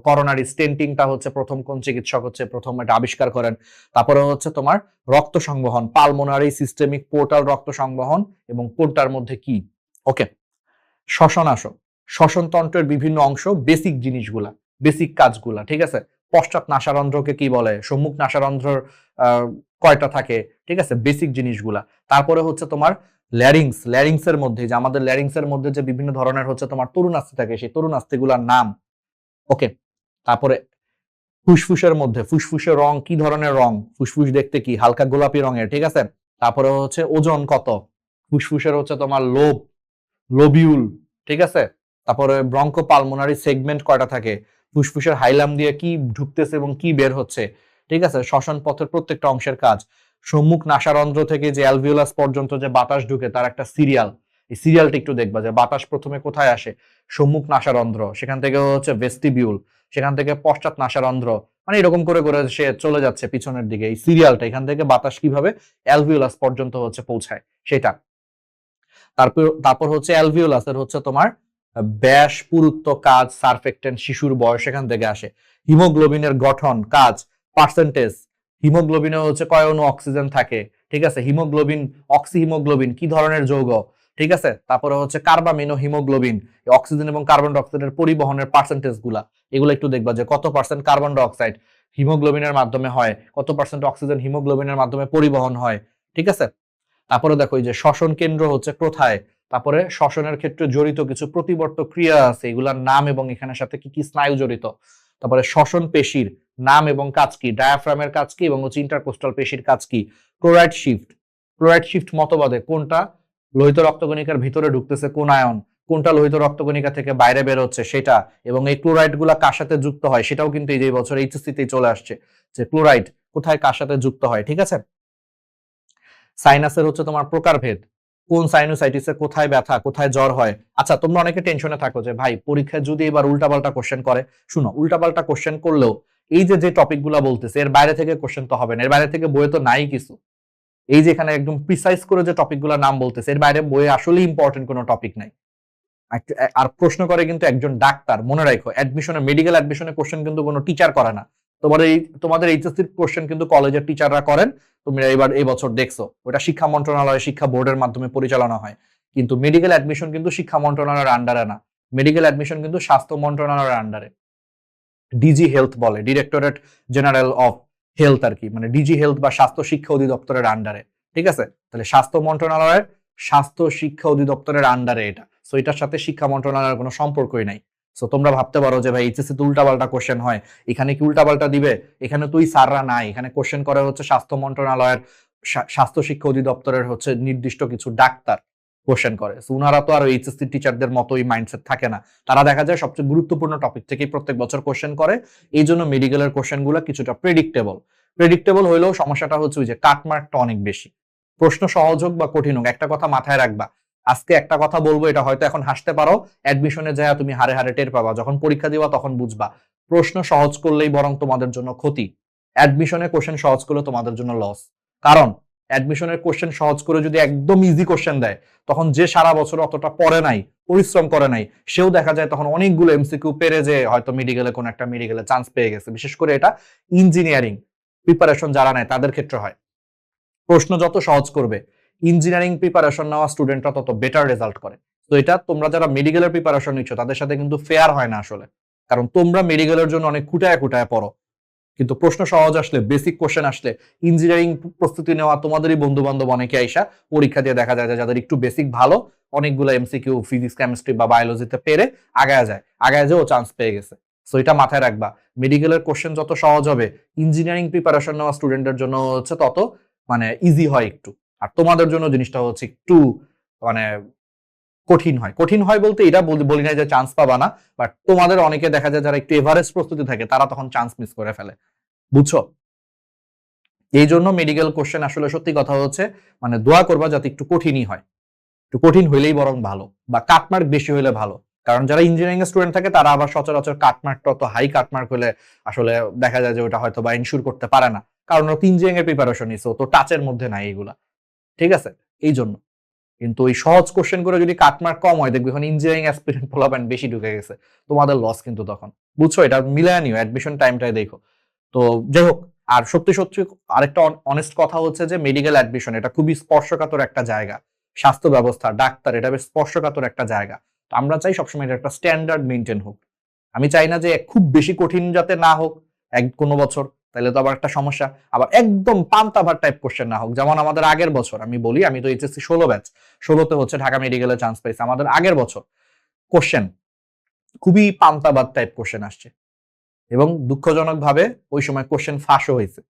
করোনারি স্টেন্টিংটা হচ্ছে প্রথম কোন চিকিৎসক হচ্ছে প্রথম এটা আবিষ্কার করেন। তারপরে হচ্ছে তোমার রক্ত সংবহন, পালমোনারি সিস্টেমিক পোর্টাল রক্ত সংবহন এবং কোনটার মধ্যে কি। ওকে, শ্বসন আসো, শ্বসনতন্ত্রের বিভিন্ন অংশ, বেসিক জিনিসগুলা, বেসিক কাজগুলা, ঠিক আছে। পশ্চাৎ নাসারন্ধ্রকে কি বলে, সম্মুখ নাসারন্ধ্রর কয়টা থাকে, ঠিক আছে, বেসিক জিনিসগুলা। তারপরে হচ্ছে তোমার ল্যারিংস, ল্যারিংস এর মধ্যে যে আমাদের ল্যারিংস এর মধ্যে যে বিভিন্ন ধরনের হচ্ছে তোমার তরুণাস্থি থাকে, সেই তরুণাস্থিগুলার নাম। ওকে, তারপরে ফুসফুসের মধ্যে ফুসফুসের রং কি ধরনের রং, ফুসফুস দেখতে কি, হালকা গোলাপি রঙের, ঠিক আছে। তারপরে হচ্ছে ওজন কত, ফুসফুসের হচ্ছে তোমার লোব, লোবিউল, ঠিক আছে। তারপরে ব্রঙ্কো পালমোনারি সেগমেন্ট কয়টা থাকে, ফুসফুসের হাইলাম দিয়ে কি ঢুকতেছে এবং কি বের হচ্ছে, ঠিক আছে, শ্বসন পথের প্রত্যেকটা অংশের কাজ। সম্মুখ নাসারন্ধ্র থেকে যে অ্যালভিওলাস পর্যন্ত যে বাতাস ঢুকে তার একটা সিরিয়াল, এই সিরিয়ালটা একটু দেখবা, যে বাতাস প্রথমে কোথায় আসে, সম্মুখ নাসারন্ধ্র, সেখান থেকে হচ্ছে ভেস্টিবিউল, সেখান থেকে পশ্চাৎ নাসারন্ধ্র, মানে এরকম করে করে সে চলে যাচ্ছে পিছনের দিকে। এই সিরিয়ালটা, এখান থেকে বাতাস কিভাবে অ্যালভিওলাস পর্যন্ত হচ্ছে পৌঁছায় সেটা। তারপর হচ্ছে অ্যালভিওলাসের হচ্ছে তোমার ব্যাস, পুরুত্ব, কাজ, সারফেক্টেন্ট, শিশুর বয়স এখান থেকে আসে। হিমোগ্লোবিনের গঠন, কাজ, পার্সেন্টেজ, হিমোগ্লোবিনে হচ্ছে কয় অণু অক্সিজেন থাকে, ঠিক আছে, হিমোগ্লোবিন, অক্সি হিমোগ্লোবিন কি ধরনের যৌগ, ঠিক আছে। তারপরে হচ্ছে কার্বামিনো হিমোগ্লোবিন, অক্সিজেন এবং কার্বন ডাইঅক্সাইডের পরিবহনের পার্সেন্টেজ গুলা, এগুলো একটু দেখবা, যে কত পার্সেন্ট কার্বন ডাইঅক্সাইড হিমোগ্লোবিনের মাধ্যমে হয়, কত পার্সেন্ট অক্সিজেন হিমোগ্লোবিনের মাধ্যমে পরিবহন হয়, ঠিক আছে। তারপরে দেখো এই যে শ্বসন কেন্দ্র হচ্ছে কোথায়, তারপরে শ্বসনের ক্ষেত্রে জড়িত কিছু প্রতিবর্ত ক্রিয়া আছে, এগুলার নাম এবং এখানের সাথে কি কি স্নায়ু জড়িত। তারপরে শ্বসন পেশির নাম এবং কাজ কি, ডায়াফ্রামের কাজ কি এবং হচ্ছে ইন্টারকোস্টাল পেশির কাজ কি। ক্লোরাইড শিফট, ক্লোরাইড শিফট মতবাদে কোনটা লোহিত রক্তকণিকার ভিতরে ঢুকতেছে, কোন আয়ন, কোনটা লোহিত রক্তকণিকা থেকে বাইরে বের হচ্ছে সেটা, এবং এই ক্লোরাইড গুলা কার সাথে যুক্ত হয় সেটাও কিন্তু এই যে বছর এইচএসসি তে চলে আসছে, যে ক্লোরাইড কোথায় কার সাথে যুক্ত হয়, ঠিক আছে। সাইনাসের হচ্ছে তোমার প্রকারভেদ, কোন সাইনোসাইটিসে কোথায় ব্যথা, কোথায় জ্বর হয়। আচ্ছা, তোমরা অনেকে টেনশনে থাকো যে ভাই পরীক্ষায় যদি এবার উল্টাপাল্টা কোশ্চেন করে, শুনো, উল্টাপাল্টা কোশ্চেন করলেও এই যে যে টপিকগুলো বলতেছে এর বাইরে থেকে কোশ্চেন তো হবে না, এর বাইরে থেকে বইয়ে তো নাই কিছু। এই যে এখানে একদম প্রিসাইজ করে যে টপিকগুলোর নাম বলতেছে এর বাইরে বইয়ে আসলে ইম্পর্টেন্ট কোনো টপিক নাই। আর প্রশ্ন করে কিন্তু একজন ডাক্তার, মনে রাখো অ্যাডমিশনে, মেডিকেল অ্যাডমিশনে কোশ্চেন কিন্তু কোনো টিচার করে না। তোমাদের এইচএসসির কোশ্চেন কিন্তু কলেজের টিচাররা করেন, তোমরা এবার এই বছর দেখছো, ওটা শিক্ষা মন্ত্রণালয়, শিক্ষা বোর্ডের মাধ্যমে পরিচালনা হয়। কিন্তু মেডিকেল অ্যাডমিশন কিন্তু শিক্ষা মন্ত্রণালয়ের আন্ডারে না, মেডিকেল অ্যাডমিশন কিন্তু স্বাস্থ্য মন্ত্রণালয়ের আন্ডারে। ডিজি হেলথ বলে, ডিরেক্টরেট জেনারেল অফ হেলথ আর কি, মানে ডিজি হেলথ বা স্বাস্থ্য শিক্ষা অধিদপ্তরের আন্ডারে, ঠিক আছে। তাহলে স্বাস্থ্য মন্ত্রণালয়ের স্বাস্থ্য শিক্ষা অধিদপ্তরের আন্ডারে এটা, সো এটার সাথে শিক্ষা মন্ত্রণালয়ের কোনো সম্পর্কই নাই। সো তোমরা ভাবতে পারো যে ভাই এইচএসসি তো উল্টাপাল্টা কোশ্চেন হয়, এখানে কি উল্টাপাল্টা দিবে, এখানে তুই স্যাররা নাই, এখানে কোশ্চেন করে হচ্ছে স্বাস্থ্য মন্ত্রণালয়ের স্বাস্থ্য শিক্ষা অধিদপ্তরের হচ্ছে নির্দিষ্ট কিছু ডাক্তার কোশ্চেন করে। উনারা তো আর এইচএসসি টিচারদের মতোই মাইন্ডসেট থাকে না, তারা দেখা যায় সবচেয়ে গুরুত্বপূর্ণ টপিক থেকেই প্রত্যেক বছর কোশ্চেন করে। এই জন্য মেডিকেলের কোশ্চেন গুলো কিছুটা প্রেডিক্টেবল। প্রেডিক্টেবল হইলেও সমস্যাটা হচ্ছে ওই যে কাটমার্কটা অনেক বেশি। প্রশ্ন সহজ হোক বা কঠিন হোক, একটা কথা মাথায় রাখবা, আজকে একটা কথা বলবো, এটা হয়তো এখন হাসতে পারো, অ্যাডমিশনে যায় তুমি হারে হারে টের পাবা, যখন পরীক্ষা দিবা তখন বুঝবা প্রশ্ন সহজ করলেই বরং তোমাদের জন্য ক্ষতি, অ্যাডমিশনে কোশ্চেন সহজ করলে তোমাদের জন্য লস। কারণ অ্যাডমিশনের কোশ্চেন সহজ করে যদি একদম ইজি কোশ্চেন দেয়, তখন যে সারা বছর অতটা পড়ে নাই, পরিশ্রম করে নাই, সেও দেখা যায় তখন অনেকগুলো এমসিকিউ পেরে যে হয়তো মেডিকেলে কোন একটা মেডিকেলে চান্স পেয়ে গেছে। বিশেষ করে এটা ইঞ্জিনিয়ারিং প্রিপারেশন যারা নেয় তাদের ক্ষেত্রে হয়। প্রশ্ন যত সহজ করবে, ইঞ্জিনিয়ারিং প্রিপারেশন নেওয়া স্টুডেন্টরা তত বেটার রেজাল্ট করে। তো এটা তোমরা যারা মেডিকেলের প্রিপারেশন নিচ্ছ তাদের সাথে কিন্তু ফেয়ার হয় না আসলে, কারণ তোমরা মেডিকেলের জন্য অনেক খুঁটায় খুঁটায় পড়ো, কিন্তু প্রশ্ন সহজ আসলে, বেসিক কোশ্চেন আসলে, ইঞ্জিনিয়ারিং প্রস্তুতি নেওয়া তোমাদেরই বন্ধু বান্ধব অনেকে আইসা পরীক্ষা দিয়ে দেখা যায় যে যাদের একটু বেসিক ভালো, অনেকগুলো এমসিকিউ ফিজিক্স কেমিস্ট্রি বা বায়োলজিতে পেরে আগায় যায় ও চান্স পেয়ে গেছে। সো এটা মাথায় রাখবা, মেডিকেলের কোশ্চেন যত সহজ হবে, ইঞ্জিনিয়ারিং প্রিপারেশন নেওয়া স্টুডেন্টের জন্য হচ্ছে তত মানে ইজি হয় একটু, আর তোমাদের জন্য জিনিসটা হচ্ছে একটু মানে কঠিন হয় বলতে এটা বলি না যে চান্স পাবা না, বাট তোমাদের অনেকে দেখা যায় যারা একটু এভারেজ প্রস্তুতি থাকে তারা তখন চান্স মিস করে ফেলে, বুঝছো? এই জন্য মেডিকেল কোশ্চেন আসলে সত্যি কথা হচ্ছে মানে দোয়া করবা যাতে একটু কঠিনই হয়, একটু কঠিন হইলেই বরং ভালো, বা কাটমার্ক বেশি হইলে ভালো। কারণ যারা ইঞ্জিনিয়ারিং এর স্টুডেন্ট থাকে তারা আবার সচরাচর কাটমার্কটা অত হাই কাটমার্ক হলে আসলে দেখা যায় যে ওটা হয়তো বা ইনশিওর করতে পারে না, কারণ ও ইঞ্জিনিয়ারিং এর প্রিপারেশন নিছে, তো টাচের মধ্যে নাই এগুলা, ঠিক আছে? এই জন্য কিন্তু ওই সহজ কোশ্চেন করে যদি কাটমার্ক কম হয়, দেখবে এখন ইঞ্জিনিয়ারিং অ্যাসপিরেন্ট পোলাপান বেশি ঢুকে গেছে, তোমাদের লস কিন্তু তখন, বুঝছো? এটা মিলায় নিও, অ্যাডমিশন টাইমটাই দেখো। তো যাই হোক, আর সত্যি সত্যি আরেকটা অনেস্ট কথা হচ্ছে যে মেডিকেল অ্যাডমিশন এটা খুবই স্পর্শকাতর একটা জায়গা, স্বাস্থ্য ব্যবস্থা, ডাক্তার, এটা বেশ স্পর্শকাতর একটা জায়গা। তো আমরা চাই সবসময় এটা একটা স্ট্যান্ডার্ড মেনটেন হোক। আমি চাই না যে খুব বেশি কঠিন যাতে না হোক কোনো বছর, তাহলে তো আবার একটা সমস্যা, আবার একদম পান্তাভার টাইপ কোশ্চেন না হোক, যেমন আমাদের আগের বছর, আমি বলি আমি তো এইচএসসি 16 ব্যাচ, 16তে হচ্ছে ঢাকা মেডিকেলে চান্স পাইছে, আমাদের আগের বছর কোশ্চেন খুবই পান্তাবাদ টাইপ কোশ্চেন আসছে, এবং দুঃখজনক ভাবে ওই সময় কোশ্চেন ফাঁসও হয়েছে।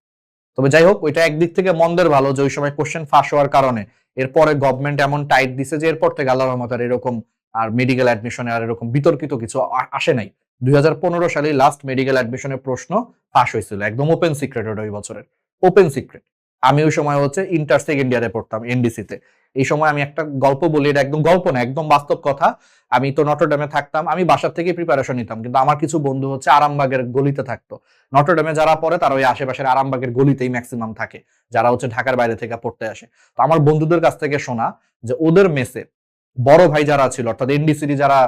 তবে যাই হোক, ওইটা একদিক থেকে মন্দের ভালো যে ওই সময় কোশ্চেন ফাঁস হওয়ার কারণে এরপরে গভর্নমেন্ট এমন টাইট দিছে যে এরপর থেকে আল্লাহর রহমতে এরকম আর মেডিকেল অ্যাডমিশনে আর এরকম বিতর্কিত কিছু আসে নাই। 2015 সালে লাস্ট মেডিকেল অ্যাডমিশনের প্রশ্ন ফাঁস হয়েছিল, একদম ওপেন সিক্রেট, ওই বছরের ওপেন সিক্রেট। আমি ওই সময় হচ্ছে ইন্টার সেকেন্ড ইয়ারে পড়তাম এনডিসিতে। এই সময় আমি একটা গল্প বলি, এটা একদম গল্প না, একদম বাস্তব কথা। আমি তো নটরডেমে থাকতাম, আমি বাসার থেকে প্রিপারেশন নিতাম, কিন্তু আমার কিছু বন্ধু হচ্ছে আরামবাগের গলিতে থাকতো। নটরডেমে যারা পড়ে তারা ওই আশেপাশের আরামবাগের গলিতেই ম্যাক্সিমাম থাকে, যারা হচ্ছে ঢাকার বাইরে থেকে পড়তে আসে। তো আমার বন্ধুদের কাছ থেকে শোনা যে ওদের মেসে বড় ভাই যারা ছিল, অর্থাৎ এনডিসিটি যারা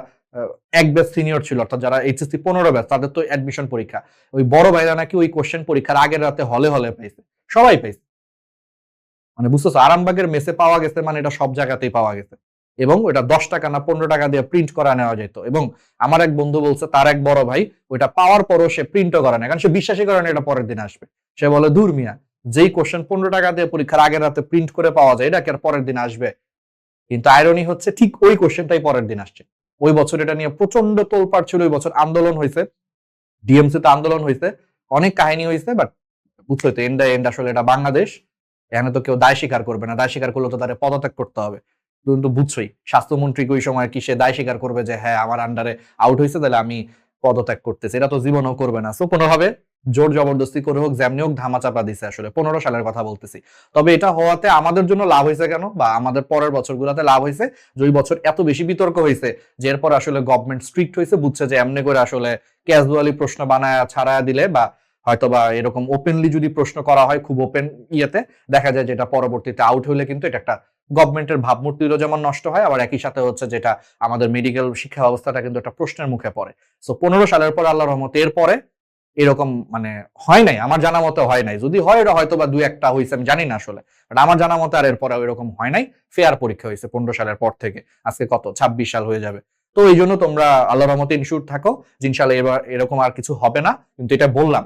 এক ব্যাচ সিনিয়র ছিল, অর্থাৎ যারা এইচএসসি 15 ব্যাচ, তাদের তো অ্যাডমিশন পরীক্ষা, ওই বড় ভাইরা নাকি ওই কোশ্চেন পরীক্ষার আগের রাতে হলে হলে পাইছে, সবাই পাইছে। মানে বুঝতেছো, আরামবাগের মেসে পাওয়া গেছে মানে এটা সব জায়গাতেই পাওয়া গেছে, এবং ওটা 10 টাকা না 15 টাকা দিয়ে প্রিন্ট করা নেওয়া যেত। এবং আমার এক বন্ধু বলছে তার এক বড় ভাই ওইটা পাওয়ার পরও সে প্রিন্টও করে না, কারণ সে বিশ্বাসই করে না এটা পরের দিন আসবে। সে বলে দূর মিয়া, যেই কোশ্চেন 15 টাকা দিয়ে পরীক্ষার আগের রাতে প্রিন্ট করে পাওয়া যায় এটা কি আর পরের দিন আসবে? কিন্তু আইরনি হচ্ছে ঠিক ওই কোশ্চেনটাই পরের দিন আসছে। ওই বছর এটা নিয়ে প্রচন্ড তোলপাড় ছিল, ওই বছর আন্দোলন হয়েছে, ডিএমসি তে আন্দোলন হয়েছে, অনেক কাহিনী হয়েছে, বাট বুঝছো তো এন্ড আসলে এটা বাংলাদেশ, এখানে তো কেউ দায় স্বীকার করবে না, দায় স্বীকার করলে তো তাদের পদত্যাগ করতে হবে। কিন্তু বুঝছোই স্বাস্থ্যমন্ত্রীকে ওই সময় কি সে দায় স্বীকার করবে যে হ্যাঁ আমার আন্ডারে আউট হয়েছে তাহলে আমি পদত্যাগ করতেছি? এটা তো জীবনও করবে না। সো কোনোভাবে জোর জবরদস্তি করে হোক যেমনি হোক ধামাচাপা দিছে, আসলে 15 সালের কথা বলতেছি। তবে এটা হওয়াতে আমাদের জন্য লাভ হয়েছে কেন, বা আমাদের পরের বছরগুলোতে লাভ হয়েছে যে ওই বছর এত বেশি বিতর্ক হয়েছে যে এরপর আসলে গভর্নমেন্ট স্ট্রিক্ট হয়েছে, বুঝছে যে এমনি করে আসলে ক্যাজুয়ালি প্রশ্ন বানায় ছাড়ায় দিলে বা হয়তোবা এরকম ওপেনলি যদি প্রশ্ন করা হয় খুব ওপেন ইয়েতে, দেখা যায় যেটা পরবর্তীতে আউট হলে কিন্তু এটা একটা গভর্নমেন্টের ভাবমূর্তিরও যেমন নষ্ট হয়, আবার একই সাথে হচ্ছে যেটা আমাদের মেডিকেল শিক্ষা ব্যবস্থাটা কিন্তু একটা প্রশ্নের মুখে পড়ে। সো 15 সালের পর আল্লাহর রহমতে এরপরে এরকম মানে হয় নাই, আমার জানা মতে হয় নাই, যদি হয় এটা হয়তো বা 2-1টা হয়েছে, আমি জানি না আসলে, বাট আমার জানা মতে আর এরপরে এরকম হয় নাই। ফেয়ার পরীক্ষা হয়েছে 15 সালের পর থেকে, আজকে কত 26 সাল হয়ে যাবে। তো এই জন্য তোমরা আল্লাহর রহমতে ইনশিওর থাকো যে ইনশাআল্লাহ এবার এরকম আর কিছু হবে না। কিন্তু এটা বললাম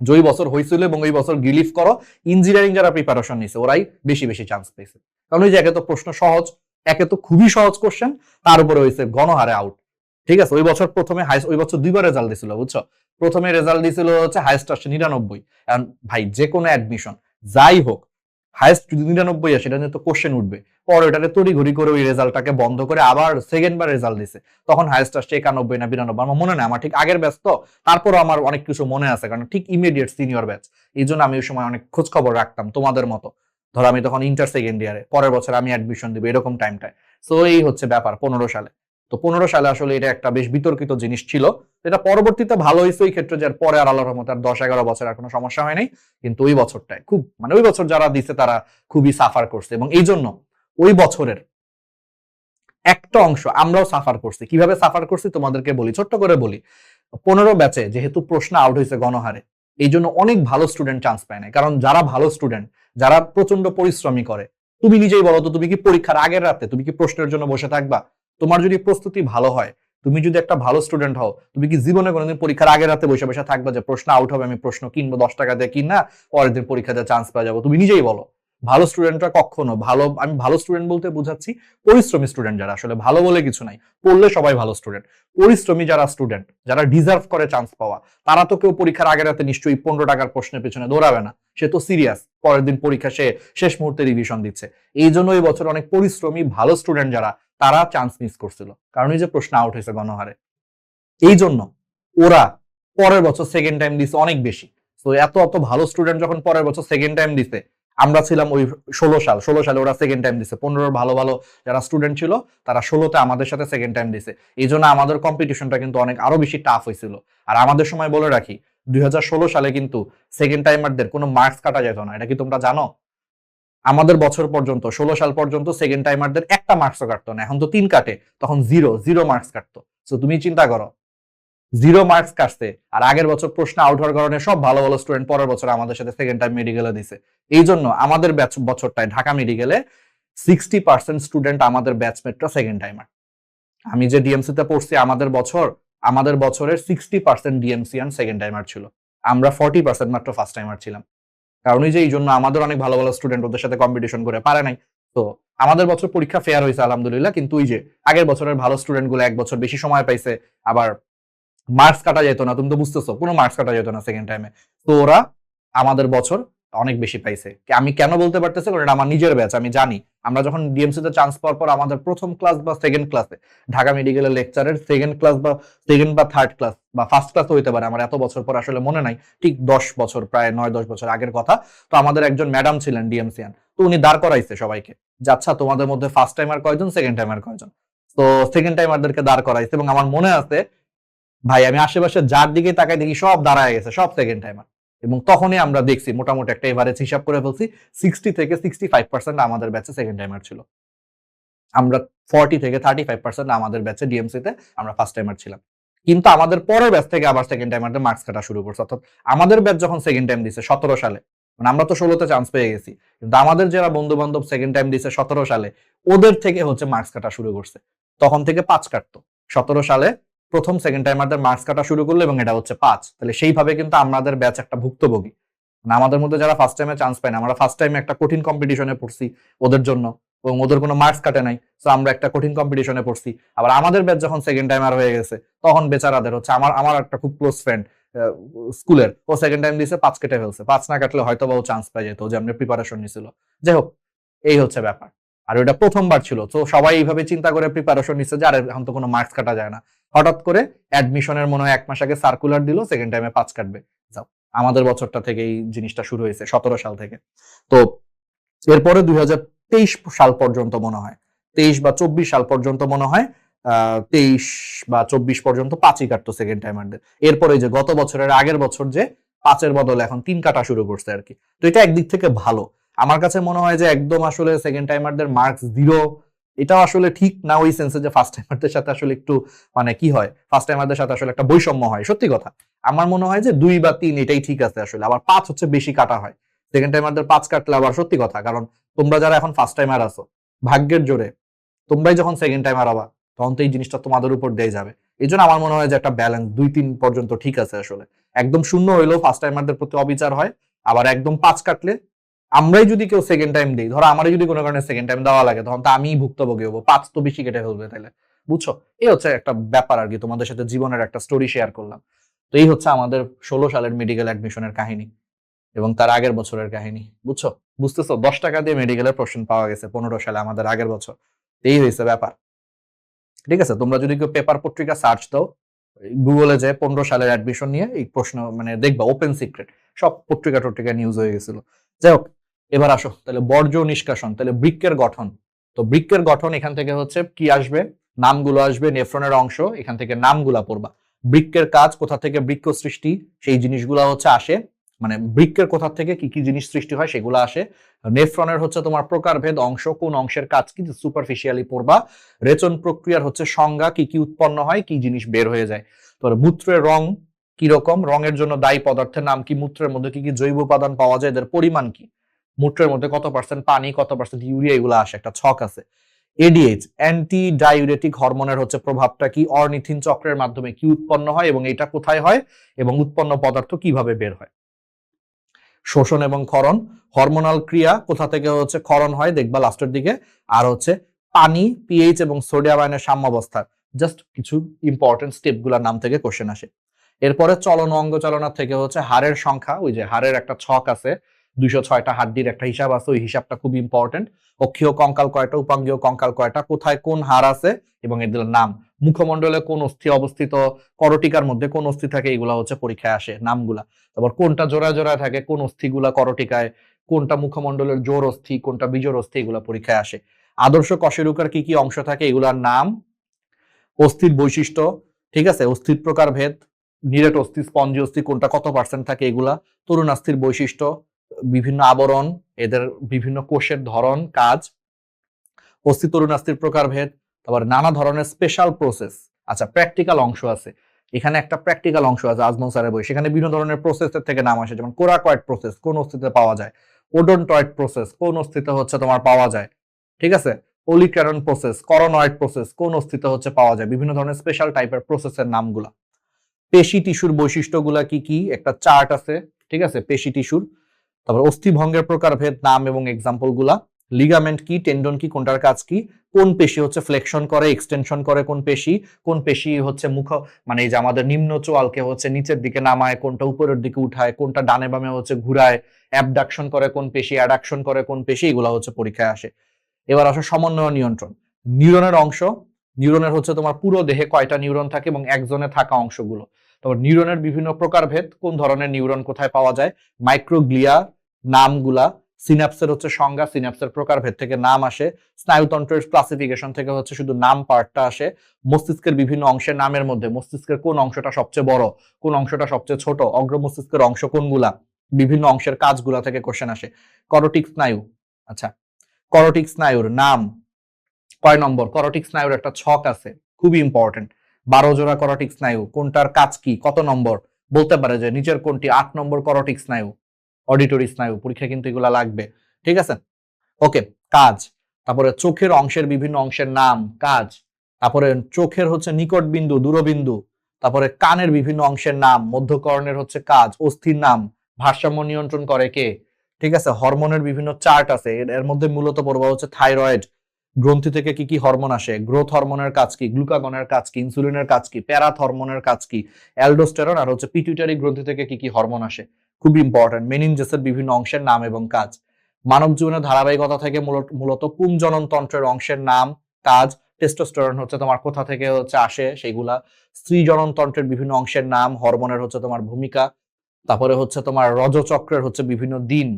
যে ওই বছর হয়েছিল এবং ওই বছর রিলিফ করো, ইঞ্জিনিয়ারিং যারা প্রিপারেশন নিছে ওরাই বেশি বেশি চান্স পেয়েছে, কারণ ওই যে একে তো প্রশ্ন সহজ, একে তো খুবই সহজ কোশ্চেন, তার উপরে হয়েছে গণহারে আউট। ঠিক আছে, ওই বছর প্রথমে ওই বছর দুইবার রেজাল্ট দিছিল, বুঝছো? প্রথমে রেজাল্ট দিছিল হচ্ছে হাইয়েস্ট আসছে 99। ভাই যে কোনো অ্যাডমিশন যাই হোক হাইয়েস্ট যদি 99 আসে, এটা নিয়ে তো কোশ্চেন উঠবে। পরে ওটাকে তড়িঘড়ি করে ওই রেজাল্টটাকে বন্ধ করে আবার সেকেন্ড বার রেজাল্ট দিছে, তখন হাইয়েস্ট আসছে 91 না 92, আমার মনে নাই, আমার ঠিক আগের ব্যাচ তো, তারপরও আমার অনেক কিছু মনে আছে, কারণ ঠিক ইমিডিয়েট সিনিয়র ব্যাচ, এই জন্য আমি ওই সময় অনেক খোঁজ খবর রাখতাম তোমাদের মতো। ধরো আমি তখন ইন্টার সেকেন্ড ইয়ারে, পরের বছর আমি অ্যাডমিশন দিব এরকম টাইমটায়। সো এই হচ্ছে ব্যাপার 15 সালে। তো 15 সালে আসলে এটা একটা বেশ বিতর্কিত জিনিস ছিল। এটা পরবর্তীতে ভালো হয়েছে এই ক্ষেত্রে, যে পরে আর আল্লাহর রহমতে আর 10-11 বছর আর কোনো সমস্যা হয় নাই। কিন্তু ওই বছরটায় খুব, মানে ওই বছর যারা দিছে তারা খুবই সাফার করছে, এবং এই জন্য ওই বছরের একটা অংশ আমরাও সাফার করছি। কিভাবে সাফার করছি তোমাদেরকে বলি, ছোট্ট করে বলি। 15 ব্যাচে যেহেতু প্রশ্ন আউট হয়েছে গণহারে, এই জন্য অনেক ভালো স্টুডেন্ট চান্স পায় না। কারণ যারা ভালো স্টুডেন্ট, যারা প্রচন্ড পরিশ্রমী করে, তুমি নিজেই বলো তো, তুমি কি পরীক্ষার আগের রাতে তুমি কি প্রশ্নের জন্য বসে থাকবা? তোমার যদি প্রস্তুতি ভালো হয়, তুমি যদি একটা ভালো স্টুডেন্ট হও, তুমি কি জীবনে কোনোদিন পরীক্ষার আগের রাতে বসে বসে থাকবা যে প্রশ্ন আউট হবে, আমি প্রশ্ন কিনবো 10 টাকা দিয়ে কিনা, পরের দিন পরীক্ষাতে চান্স পাওয়া যাবো? তুমি নিজেই বলো। ভালো স্টুডেন্টরা কখনো ভালো, আমি ভালো স্টুডেন্ট বলতে বোঝাচ্ছি পরিশ্রমী স্টুডেন্ট যারা, আসলে ভালো বলে কিছু নাই, পড়লে সবাই ভালো স্টুডেন্ট। পরিশ্রমী যারা স্টুডেন্ট, যারা ডিজার্ভ করে চান্স পাওয়া, তারা তো কেউ পরীক্ষার আগের রাতে নিশ্চয়ই 15 টাকার প্রশ্নের পেছনে দৌড়াবে না। সে তো সিরিয়াস, পরের দিন পরীক্ষা সে শেষ মুহূর্তে রিভিশন দিচ্ছে। এই জন্য এই বছর অনেক পরিশ্রমী ভালো স্টুডেন্ট যারা, তারা চান্স মিস করছিল, কারণ এই যে প্রশ্ন আউট হয়েছে গণহারে। এই জন্য ওরা পরের বছর সেকেন্ড টাইম দিছে অনেক বেশি। তো এত এত ভালো স্টুডেন্ট যখন পরের বছর সেকেন্ড টাইম দিছে, আমরা ছিলাম ওই 16 সালে ওরা সেকেন্ড টাইম দিছে। 15 ভালো ভালো যারা স্টুডেন্ট ছিল, তারা 16তে আমাদের সাথে সেকেন্ড টাইম দিছে। এই জন্য আমাদের কম্পিটিশনটা কিন্তু অনেক আরো বেশি টাফ হয়েছিল। আর আমাদের সময় বলে রাখি, 2016 সালে কিন্তু সেকেন্ড টাইমারদের কোনো মার্কস কাটা যেত না, এটা কি তোমরা জানো? আমাদের বছর পর্যন্ত 16 সাল পর্যন্ত সেকেন্ড টাইমারদের একটা মার্কসও কাটতো না। এখন তো 3 কাটে, তখন জিরো জিরো মার্কস কাটতো। তো তুমি চিন্তা করো, জিরো মার্কস কাটছে, আর আগের বছর প্রশ্ন আউট হওয়ার কারণে সব ভালো ভালো স্টুডেন্ট পরের বছর আমাদের সাথে সেকেন্ড টাইম মেডিকেলে দিছে। এই জন্য আমাদের বছরটায় ঢাকা মেডিকেলে 60% স্টুডেন্ট আমাদের ব্যাচমেটরা সেকেন্ড টাইমার। আমি যে ডিএমসি তে পড়ছি, আমাদের বছরের 60% ডিএমসি অ্যান্ড সেকেন্ড টাইমার ছিল। আমরা 40% মাত্র ফার্স্ট টাইমার ছিলাম। কারণ এই যে এই জন্য আমাদের অনেক ভালো ভালো স্টুডেন্ট ওদের সাথে কম্পিটিশন করে পারে নাই। তো আমাদের বছর পরীক্ষা ফেয়ার হয়েছে আলহামদুলিল্লাহ, কিন্তু ওই যে আগের বছরের ভালো স্টুডেন্ট গুলো এক বছর বেশি সময় পাইছে, আবার মার্কস কাটা যেত না, তুমি তো বুঝতেছো, কোনো মার্কস কাটা যেত না সেকেন্ড টাইমে। তো ওরা আমাদের বছর অনেক বেশি পাইছে। আমি কেন বলতে পারতেছি, কারণ এটা আমার নিজের ব্যাচ, আমি জানি। আমরা যখন ডিএমসি তে চান্স পাওয়ার পর আমাদের প্রথম ক্লাস বা সেকেন্ড ক্লাসে, ঢাকা মেডিকেলের লেকচারের সেকেন্ড ক্লাস বা থার্ড ক্লাস বা ফার্স্ট ক্লাস হইতে পারে, আমার এত বছর পর আসলে মনে নাই, ঠিক 10 বছর, প্রায় 9-10 বছর আগের কথা। তো আমাদের একজন ম্যাডাম ছিলেন ডিএমসিয়ান, তো উনি দাঁড় করাইছে সবাইকে যে আচ্ছা তোমাদের মধ্যে ফার্স্ট টাইমার কয়জন, সেকেন্ড টাইমার কয়জন। তো সেকেন্ড টাইমারদেরকে দাঁড় করাইছে, এবং আমার মনে আছে ভাই, আমি আশেপাশে যার দিকে তাকাই দেখি সব দাঁড়ায় গেছে, সব সেকেন্ড টাইমার। এবং তখনই আমরা দেখছি মোটামুটি একটা এভারেজ হিসাব করে ফেলছি, 60 থেকে 65% আমাদের ব্যাচে সেকেন্ড টাইমার ছিল। আমরা 40 থেকে 35% আমাদের ব্যাচে ডিএমসি তে আমরা ফার্স্ট টাইমার ছিলাম। কিন্তু আমাদের পরের ব্যাচ থেকে আবার সেকেন্ড টাইমারদের মার্কস কাটা শুরু করছে। অর্থাৎ আমাদের ব্যাচ যখন সেকেন্ড টাইম দিছে 17 সালে, মানে আমরা তো 16তে চান্স পেয়ে গেছি, কিন্তু আমাদের যারা বন্ধু বান্ধব সেকেন্ড টাইম দিছে 17 সালে, ওদের থেকে হচ্ছে মার্কস কাটা শুরু করছে। তখন থেকে 5 কাটতো। 17 সালে প্রথম সেকেন্ড টাইমারদের মার্কস কাটা শুরু করলো, এবং এটা হচ্ছে 5। তাহলে সেইভাবে কিন্তু আমাদের ব্যাচ একটা ভুক্তভোগী। মানে আমাদের মধ্যে যারা ফার্স্ট টাইমে চান্স পায় না, আমরা ফার্স্ট টাইমে একটা কঠিন কম্পিটিশনে পড়ছি ওদের জন্য, এবং ওদের কোনো মার্কস কাটে নাই, তো আমরা একটা কঠিন কম্পিটিশনে পড়ছি। আবার আমাদের ব্যাচ যখন সেকেন্ড টাইমার হয়ে গেছে, তখন বেচারাদের হচ্ছে, আমার একটা খুব ক্লোজ ফ্রেন্ড স্কুলের, ও সেকেন্ড টাইম দিয়েছে 5 কেটে ফেলছে। 5 না কাটলে হয়তো বা ও চান্স পাই যেত, যে আমরা প্রিপারেশন নিছিল। যাই হোক, এই হচ্ছে ব্যাপার। আর ওটা প্রথমবার ছিল, তো সবাই এইভাবে চিন্তা করে প্রিপারেশন নিচ্ছে যে আরে এখন তো কোনো মার্কস কাটা যায় না। হঠাৎ করে অ্যাডমিশনের মনে হয় 1 মাস আগে সার্কুলার দিল সেকেন্ড টাইমে 5 কাটবে। যাও, আমাদের বছরটা থেকে এই জিনিসটা শুরু হয়েছে 17 সাল থেকে। তো এরপরে 2023 সাল পর্যন্ত মনে হয়, 23 বা 24 সাল পর্যন্ত মনে হয়, 23 বা 24 পর্যন্ত 5ই কাটতো সেকেন্ড টাইমারদের। এরপরে যে গত বছরের আগের বছর যে 5-এর বদলে এখন 3 কাটা শুরু করছে আর কি। তো এটা একদিক থেকে ভালো। আমার কাছে মনে হয় যে একদম আসলে সেকেন্ড টাইমারদের মার্কস 0, এটাও আসলে ঠিক না, ওই সেন্সে যে ফার্স্ট টাইমারদের সাথে আসলে একটু, মানে কি হয়, ফার্স্ট টাইমারদের সাথে আসলে একটা বৈষম্য হয়, সত্যি কথা। আমার মনে হয় যে 2 বা 3 এটাই ঠিক আছে আসলে, আবার 5 হচ্ছে বেশি কাটা হয়। সেকেন্ড টাইমারদের 5 কাটলে আবার সত্যি কথা, কারণ তোমরা যারা এখন ফার্স্ট টাইমার আছো, ভাগ্যের জোরে তোমরাই যখন সেকেন্ড টাইমার হবা, তখন তো এই জিনিসটা তোমাদের উপর দিয়ে যাবে। এই জন্য আমার মনে হয় যে একটা ব্যালেন্স 2-3 পর্যন্ত ঠিক আছে আসলে। একদম শূন্য হইলেও ফার্স্ট টাইমারদের প্রতি অবিচার হয়, আবার একদম 5 কাটলে, আমরাই যদি কেউ সেকেন্ড টাইম দিই, ধরো আমারই যদি কোনো কারণে সেকেন্ড টাইম দেওয়া লাগে, তখন তো আমিই ভুক্তভোগী হবো, 5 তো বেশি কেটে ফেলবে তাইলে। বুঝছো? এই হচ্ছে একটা ব্যাপার আর কি, তোমাদের সাথে জীবনের একটা স্টোরি শেয়ার করলাম। তো এই হচ্ছে আমাদের 16 সালের মেডিকেল অ্যাডমিশনের কাহিনী। এবং তার আগের বছরের কাহিনী। বুঝছো? বুঝতেছো? 10 টাকা দিয়ে মেডিকেলের প্রশ্ন পাওয়া গেছে 15 সালে, আমাদের আগের বছর। এই হয়েছে ব্যাপার। ঠিক আছে, তোমরা যদি কেউ পেপার পত্রিকা সার্চ দাও গুগলে, যে 15 সালের অ্যাডমিশন নিয়ে এই প্রশ্ন মানে দেখবা ওপেন সিক্রেট, সব পত্রিকা টত্রিকা নিউজ হয়ে গেছিল। যাই হোক, এবার আসো তাহলে বর্জ্য নিষ্কাশন, তাহলে বৃক্কের গঠন। তো বৃক্কের গঠন এখান থেকে হচ্ছে কি আসবে, নামগুলো আসবে, নেফ্রনের অংশ, এখান থেকে নামগুলা পড়বা। বৃক্কের কাজ, কোথা থেকে বৃক্ক সৃষ্টি, সেই জিনিসগুলা হচ্ছে আসে, মানে বৃক্কের কোথা থেকে কি কি জিনিস সৃষ্টি হয় সেগুলো আসে। নেফ্রনের হচ্ছে তোমার প্রকারভেদ, অংশ, কোন অংশের কাজ কি, সুপারফিশিয়ালি পড়বা। রেচন প্রক্রিয়ার হচ্ছে সংজ্ঞা, কি কি উৎপন্ন হয়, কি জিনিস বের হয়ে যায়। তো মূত্রের রং কি রকম, রঙের জন্য দায়ী পদার্থের নাম কি, মূত্রের মধ্যে কি কি জৈব উপাদান পাওয়া যায়, এদের পরিমাণ কি, মূত্রের মধ্যে কত পার্সেন্ট পানি, কত পার্সেন্ট ইউরিয়া, এগুলো আসে, একটা ছক আছে। এডিএইচ, অ্যান্টি ডাইউরেটিক হরমোনের হচ্ছে প্রভাবটা কি, অর্নিথিন চক্রের মাধ্যমে কি উৎপন্ন হয় এবং এটা কোথায় হয় এবং উৎপন্ন পদার্থ কিভাবে বের হয়। শোষণ এবং ক্ষরণ, হরমোনাল ক্রিয়া কোথা থেকে হচ্ছে ক্ষরণ হয় দেখবা লাস্টের দিকে। আর হচ্ছে পানি, পিএইচ এবং সোডিয়াম আয়নের সাম্যাবস্থা, জাস্ট কিছু ইম্পর্টেন্ট স্টেপ গুলার নাম থেকে কোশ্চেন আসে। এরপরে চলন অঙ্গ চালনা থেকে হচ্ছে হাড়ের সংখ্যা, ওই যে হাড়ের একটা ছক আছে, 206টা হাড্ডির একটা হিসাব আছে, ওই হিসাবটা খুব ইম্পর্টেন্ট। অক্ষীয় কঙ্কাল কয়টা, উপাঙ্গীয় কঙ্কাল কয়টা, কোথায় কোন হাড় আছে এবং এদের নাম, মুখমণ্ডলে কোন অস্থি অবস্থিত, করটিকার মধ্যে কোন অস্থি থাকে, এগুলা হচ্ছে পরীক্ষায় আসে নামগুলা। তারপর কোনটা জোড়ায় জোড়ায় থাকে, কোন অস্থিগুলা করটিকায়, কোনটা মুখমণ্ডলের জোড় অস্থি, কোনটা বিজোড় অস্থি, এগুলা পরীক্ষায় আসে। আদর্শ কশেরুকার কি কি অংশ থাকে, এগুলার নাম, অস্থির বৈশিষ্ট্য, ঠিক আছে, অস্থির প্রকার ভেদ, নিরেট অস্থি, স্পঞ্জি অস্থি, কোনটা কত পার্সেন্ট থাকে এগুলা, তরুণাস্থির বৈশিষ্ট্য, বিভিন্ন আবরণ, এদের বিভিন্ন কোষের ধরন, কাজ, অস্থি তরুণাস্থির প্রকার ভেদ, তারপর নানা ধরনের স্পেশাল প্রসেস। আচ্ছা, প্র্যাকটিক্যাল অংশ আছে, এখানে একটা প্র্যাকটিক্যাল অংশ আছে আজমল স্যারের বই, সেখানে বিভিন্ন ধরনের প্রসেসের থেকে নাম আসে, যেমন কোরাকয়েড প্রসেস কোন অস্থিতে পাওয়া যায়, ওডোনটয়েড প্রসেস কোন অস্থিতে হচ্ছে তোমার পাওয়া যায়, ঠিক আছে, ওলিক্যারন প্রসেস, করোনয়েড প্রসেস কোন অস্থিতে হচ্ছে পাওয়া যায়, বিভিন্ন ধরনের স্পেশাল টাইপের প্রসেসের নামগুলা। পেশি টিস্যুর বৈশিষ্ট্যগুলা কি কি, একটা চার্ট আছে, ঠিক আছে, পেশি টিস্যুর। তারপর অস্থিভঙ্গের প্রকারভেদ, নাম এবং এক্সাম্পল গুলা। লিগামেন্ট কি, টেন্ডন কি, কোনটার কাজ কি, কোন পেশি হচ্ছে ফ্লেকশন করে, এক্সটেনশন করে, কোন পেশি হচ্ছে মুখ, মানে এই যে আমাদের নিম্ন চোয়ালকে হচ্ছে নিচের দিকে নামায়, কোনটা উপরের দিকে উঠায়, কোনটা ডানে বামে হচ্ছে ঘুরায়, অ্যাবডাকশন করে কোন পেশি, অ্যাডাকশন করে কোন পেশি, এগুলা হচ্ছে পরীক্ষায় আসে। এবার আসে সমন্বয় নিয়ন্ত্রণ, নিউরনের অংশ, নিউরনের হচ্ছে তোমার পুরো দেহে কয়টা নিউরন থাকে এবং একজনে থাকা অংশগুলো। তারপর নিউরনের বিভিন্ন প্রকারভেদ, কোন ধরনের নিউরন কোথায় পাওয়া যায়, মাইক্রোগ্লিয়া, নামগুলা, সিনাপসের হচ্ছে সংজ্ঞা, সিনাপসের প্রকারভেদ থেকে নাম আসে, স্নায়ুতন্ত্রের ক্লাসিফিকেশন থেকে হচ্ছে শুধু নাম পার্টটা আসে, মস্তিষ্কের বিভিন্ন অংশের নামের মধ্যে মস্তিষ্কের কোন অংশটা সবচেয়ে বড়, কোন অংশটা সবচেয়ে ছোট, অগ্র মস্তিষ্কের অংশ কোনগুলা, বিভিন্ন অংশের কাজগুলা থেকে কোশ্চেন আসে। করটিক স্নায়ু, আচ্ছা, করটিক স্নায়ুর নাম কয় নম্বর, করটিক স্নায়ুর একটা ছক আছে, খুবই ইম্পর্টেন্ট, 12 জোড়া করটিক স্নায়ু, কোনটার কাজ কি, কত নম্বর, বলতে পারে যে নিচের কোনটি 8 নম্বর করটিক স্নায়ু, অডিটরি স্নায়ু, পরীক্ষা কিন্তু এগুলা লাগবে, ঠিক আছে। ওকে, কাজ, তারপরে চোখের অংশের বিভিন্ন অংশের নাম, কাজ, তারপরে চোখের হচ্ছে নিকট বিন্দু, দূরবিন্দু, তারপরে কানের বিভিন্ন অংশের নাম, মধ্যকর্ণের হচ্ছে কাজ, অস্থির নাম, ভারসাম্য নিয়ন্ত্রণ করে কে, ঠিক আছে, হরমোনের বিভিন্ন চার্ট আছে, এর মধ্যে মূলত পড়বা হচ্ছে থাইরয়েড, গ্রন্থি থেকে কি কি হরমোন আসে, গ্রোথ হরমোনের কাজ কি, গ্লুকাগনের কাজ কি, ইনসুলিনের কাজ কি, প্যারাথ হরমোনের কাজ কি, অ্যালডোস্টেরন, আর হচ্ছে পিটুইটারি গ্রন্থি থেকে কি কি হরমোন আসে, খুব ইম্পর্টেন্ট, মেনিনজেসের বিভিন্ন অংশের নাম এবং কাজ। মানব জীবনের ধারাবাহিকতা থেকে মূলত পুংজনন তন্ত্রের অংশের নাম, কাজ, টেস্টোস্টেরন হচ্ছে তোমার কোথা থেকে হচ্ছে আসে সেগুলা, স্ত্রী জনন তন্ত্রের বিভিন্ন অংশের নাম, হরমোনের হচ্ছে তোমার ভূমিকা, তারপরে হচ্ছে তোমার রজচক্রের হচ্ছে বিভিন্ন দিন,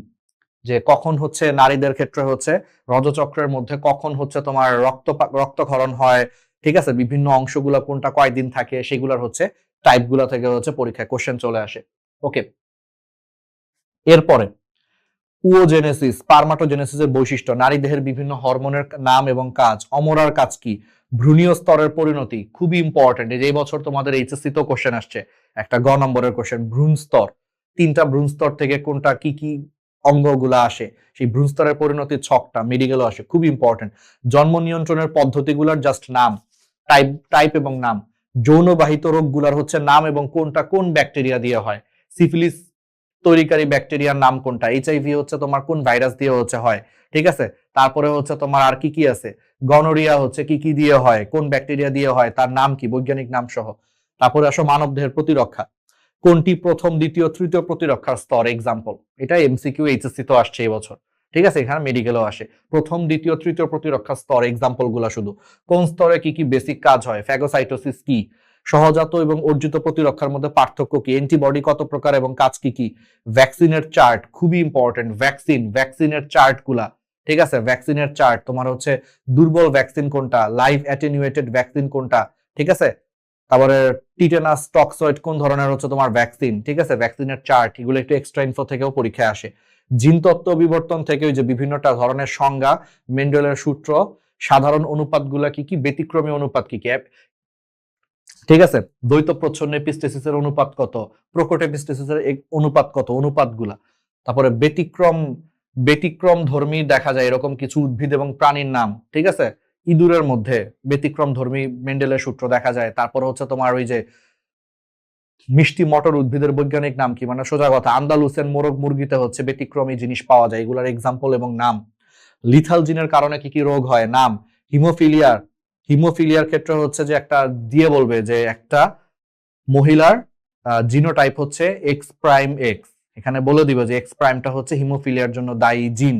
যে কখন হচ্ছে নারীদের ক্ষেত্রে হচ্ছে রজচক্রের মধ্যে কখন হচ্ছে তোমার রক্তক্ষরণ হয়, ঠিক আছে, বিভিন্ন অংশগুলা কোনটা কয়দিন থাকে, সেগুলার হচ্ছে টাইপগুলা থেকে হচ্ছে পরীক্ষায় কোশ্চেন চলে আসে। ওকে, এরপরে উওজেনেসিস, স্পারমাটোজেনেসিসের বৈশিষ্ট্য, নারী দেহের বিভিন্ন হরমোনের নাম এবং কাজ, অমরার কাজ কি, ভ্রূণীয় স্তরের পরিণতি, খুবই ইম্পর্টেন্ট, এই বছর তোমাদের এইচএসসি তো কোশ্চেন আসছে, একটা গ নম্বরের কোশ্চেন, ভ্রূণ স্তর, 3টা ভ্রূণ স্তর থেকে কোনটা কি কি অঙ্গগুলা আসে, সেই ভ্রূণ স্তরের পরিণতির ছকটা মেডিকেলও আসে, খুব ইম্পর্টেন্ট। জন্ম নিয়ন্ত্রণের পদ্ধতিগুলার জাস্ট নাম, টাইপ এবং নাম, যৌনবাহিত রোগগুলার হচ্ছে নাম এবং কোনটা কোন ব্যাকটেরিয়া দিয়ে হয়, সিফিলিস তৈরিকারী ব্যাকটেরিয়ার নাম কোনটা, এইচআইভি হচ্ছে তোমার কোন ভাইরাস দিয়ে হচ্ছে হয়, ঠিক আছে, তারপরে হচ্ছে তোমার আর কি কি আছে, গনোরিয়া হচ্ছে কি কি দিয়ে হয়, কোন ব্যাকটেরিয়া দিয়ে হয়, তার নাম কি, বৈজ্ঞানিক নাম সহ। তারপরে আসো মানব দেহের প্রতিরক্ষা, কোনটি প্রথম দ্বিতীয় তৃতীয় প্রতিরক্ষার স্তর? এক্সাম্পল, এটা এমসিকিউ এইচএসসি তো আসছে এই বছর, ঠিক আছে, এখানে মেডিকেলও আসে। প্রথম দ্বিতীয় তৃতীয় প্রতিরক্ষার স্তর, এক্সাম্পল গুলা শুধু। কোন স্তরে কি কি বেসিক কাজ হয়? ফ্যাগোসাইটোসিস কি? সহজাত এবং অর্জিত প্রতিরক্ষার মধ্যে পার্থক্য কি? অ্যান্টিবডি কত প্রকার এবং কাজ কি কি? ভ্যাকসিনের চার্ট খুবই ইম্পর্টেন্ট। ভ্যাকসিনের চার্ট গুলা, ঠিক আছে, ভ্যাকসিনের চার্ট তোমার হচ্ছে দুর্বল ভ্যাকসিন কোনটা, লাইভ অ্যাটেনুয়েটেড ভ্যাকসিন কোনটা, ঠিক আছে, তারপরে টিটেনাস টক্সয়েড কোন ধরনের হচ্ছে তোমার ভ্যাকসিন, ঠিক আছে, ভ্যাকসিনের চার্ট, এগুলো একটু এক্সট্রা ইনফো থেকেও পরীক্ষায় আসে। জিন তত্ত্ব বিবর্তন থেকে ওই যে বিভিন্নটা ধরনের সংজ্ঞা, মেন্ডেলের সূত্র, সাধারণ অনুপাতগুলা কি কি, ব্যতিক্রমী অনুপাত কি কি, ঠিক আছে, দ্বৈত প্রচ্ছন্ন এপিস্টেসিসের অনুপাত কত, প্রকট এপিস্টেসিসের অনুপাত কত, অনুপাতগুলা। তারপরে ব্যতিক্রম ধর্মী দেখা যায় এরকম কিছু উদ্ভিদ এবং প্রাণীর নাম, ঠিক আছে, ইঁদুরের মধ্যে ব্যতিক্রম ধর্মী মেন্ডেলের সূত্র দেখা যায়। তারপর হচ্ছে তোমার ওই যে মিষ্টি মটর উদ্ভিদের বৈজ্ঞানিক নাম কি, মানে সোজা কথা আন্দালুসিয়ান মোরগ মুরগিতে হচ্ছে ব্যতিক্রমী জিনিস পাওয়া যায়, এগুলার এক্সাম্পল এবং নাম। লিথাল জিনের কারণে কি কি রোগ হয়, নাম। হিমোফিলিয়ার ক্ষেত্রে হচ্ছে যে একটা দিয়ে বলবে যে একটা মহিলার জিনোটাইপ হচ্ছে এক্স প্রাইম এক্স, এখানে বলে দিবে যে এক্স প্রাইমটা হচ্ছে হিমোফিলিয়ার জন্য দায়ী জিন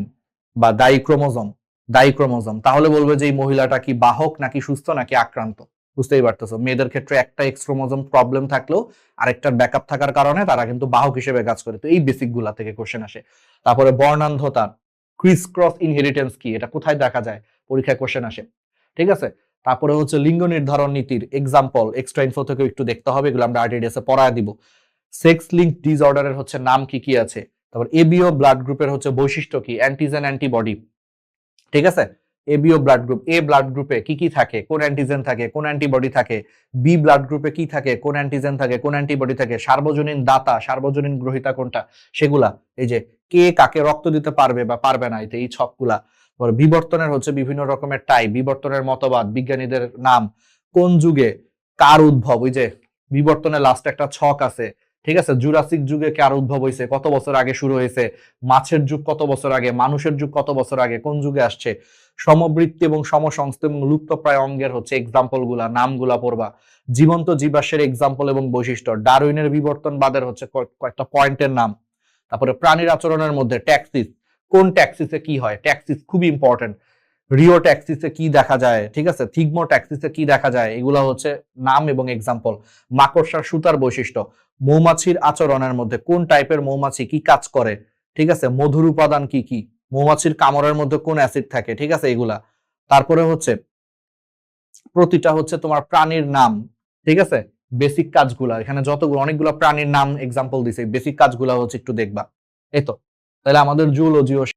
বা দায়ী ক্রোমোজোম, তাহলে বলবে যে এই মহিলাটা কি বাহক নাকি সুস্থ নাকি আক্রান্ত। বুঝতেই পারতেছো, মেয়েদের ক্ষেত্রে একটা এক্স ক্রোমোজোম প্রবলেম থাকলেও আরেকটার ব্যাকআপ থাকার কারণে তারা কিন্তু বাহক হিসেবে কাজ করে। তো এই বেসিক গুলা থেকে কোশ্চেন আসে। তারপরে বর্ণান্ধতা, ক্রিস ক্রস ইনহেরিটেন্স কি, এটা কোথায় দেখা যায়, পরীক্ষায় কোশ্চেন আসে, ঠিক আছে। তারপরে হচ্ছে লিঙ্গ নির্ধারণ নীতির এক্সাম্পল, এক্সট্রা ইনফো থেকে একটু দেখতে হবে, এগুলো আমরা আরটিডিএস এ পড়ায় দিব। সেক্স লিঙ্ক ডিসঅর্ডারের হচ্ছে নাম কি কি আছে, তারপর এবিও ব্লাড গ্রুপের হচ্ছে বৈশিষ্ট্য কি, অ্যান্টিজেন অ্যান্টিবডি, ঠিক আছে। এবিও ব্লাড গ্রুপ, এ ব্লাড গ্রুপে কি কি থাকে, কোন অ্যান্টিজেন থাকে, কোন অ্যান্টিবডি থাকে, বি ব্লাড গ্রুপে কি থাকে, কোন অ্যান্টিজেন থাকে, কোন অ্যান্টিবডি থাকে, সার্বজনীন দাতা সার্বজনীন গ্রহিতা কোনটা, সেগুলা। এই যে কে কাকে রক্ত দিতে পারবে বা পারবে না, এই ছকগুলা। বিবর্তনের হচ্ছে বিভিন্ন রকমের টাইপ, বিবর্তনের মতবাদ, বিজ্ঞানীদের নাম, কোন যুগে কার উদ্ভব, ওই যে বিবর্তনের লাস্টে একটা ছক আছে, ঠিক আছে, জুরাসিক যুগে কার উদ্ভব হয়েছে, কত বছর আগে শুরু হয়েছে, মাছের যুগ কত বছর আগে, মানুষের যুগ কত বছর আগে, কোন যুগে আসছে, সমবৃত্তি এবং সমসংস্থ এবং লুপ্তপ্রায় অঙ্গের হচ্ছে এক্সাম্পল গুলা, নামগুলা পড়বা। জীবন্ত জীবাশ্মের এক্সাম্পল এবং বৈশিষ্ট্য, ডারউইনের বিবর্তনবাদের হচ্ছে কয়েকটা পয়েন্টের নাম। তারপরে প্রাণীর আচরণের মধ্যে ট্যাক্সিস, কোন ট্যাক্সিসে কি হয়, ট্যাক্সিস খুবই ইম্পর্টেন্ট। রিও ট্যাক্সিসে কি দেখা যায়, ঠিক আছে, থিগমো ট্যাক্সিসে কি দেখা যায়, এগুলা হচ্ছে নাম এবং এক্সাম্পল। মাকড়সার সুতার বৈশিষ্ট্য, মৌমাছির আচরণের মধ্যে কোন টাইপের মৌমাছি কি কাজ করে, ঠিক আছে, মধুর উপাদান কি কি, মৌমাছির কামড়ের মধ্যে কোন অ্যাসিড থাকে, ঠিক আছে, এগুলা। তারপরে হচ্ছে প্রতিটা হচ্ছে তোমার প্রাণীর নাম, ঠিক আছে, বেসিক কাজগুলা, এখানে যতগুলো অনেকগুলো প্রাণীর নাম এক্সাম্পল দিছে, বেসিক কাজগুলা হচ্ছে একটু দেখবা। এই তো, তাহলে আমাদের জুলজি ও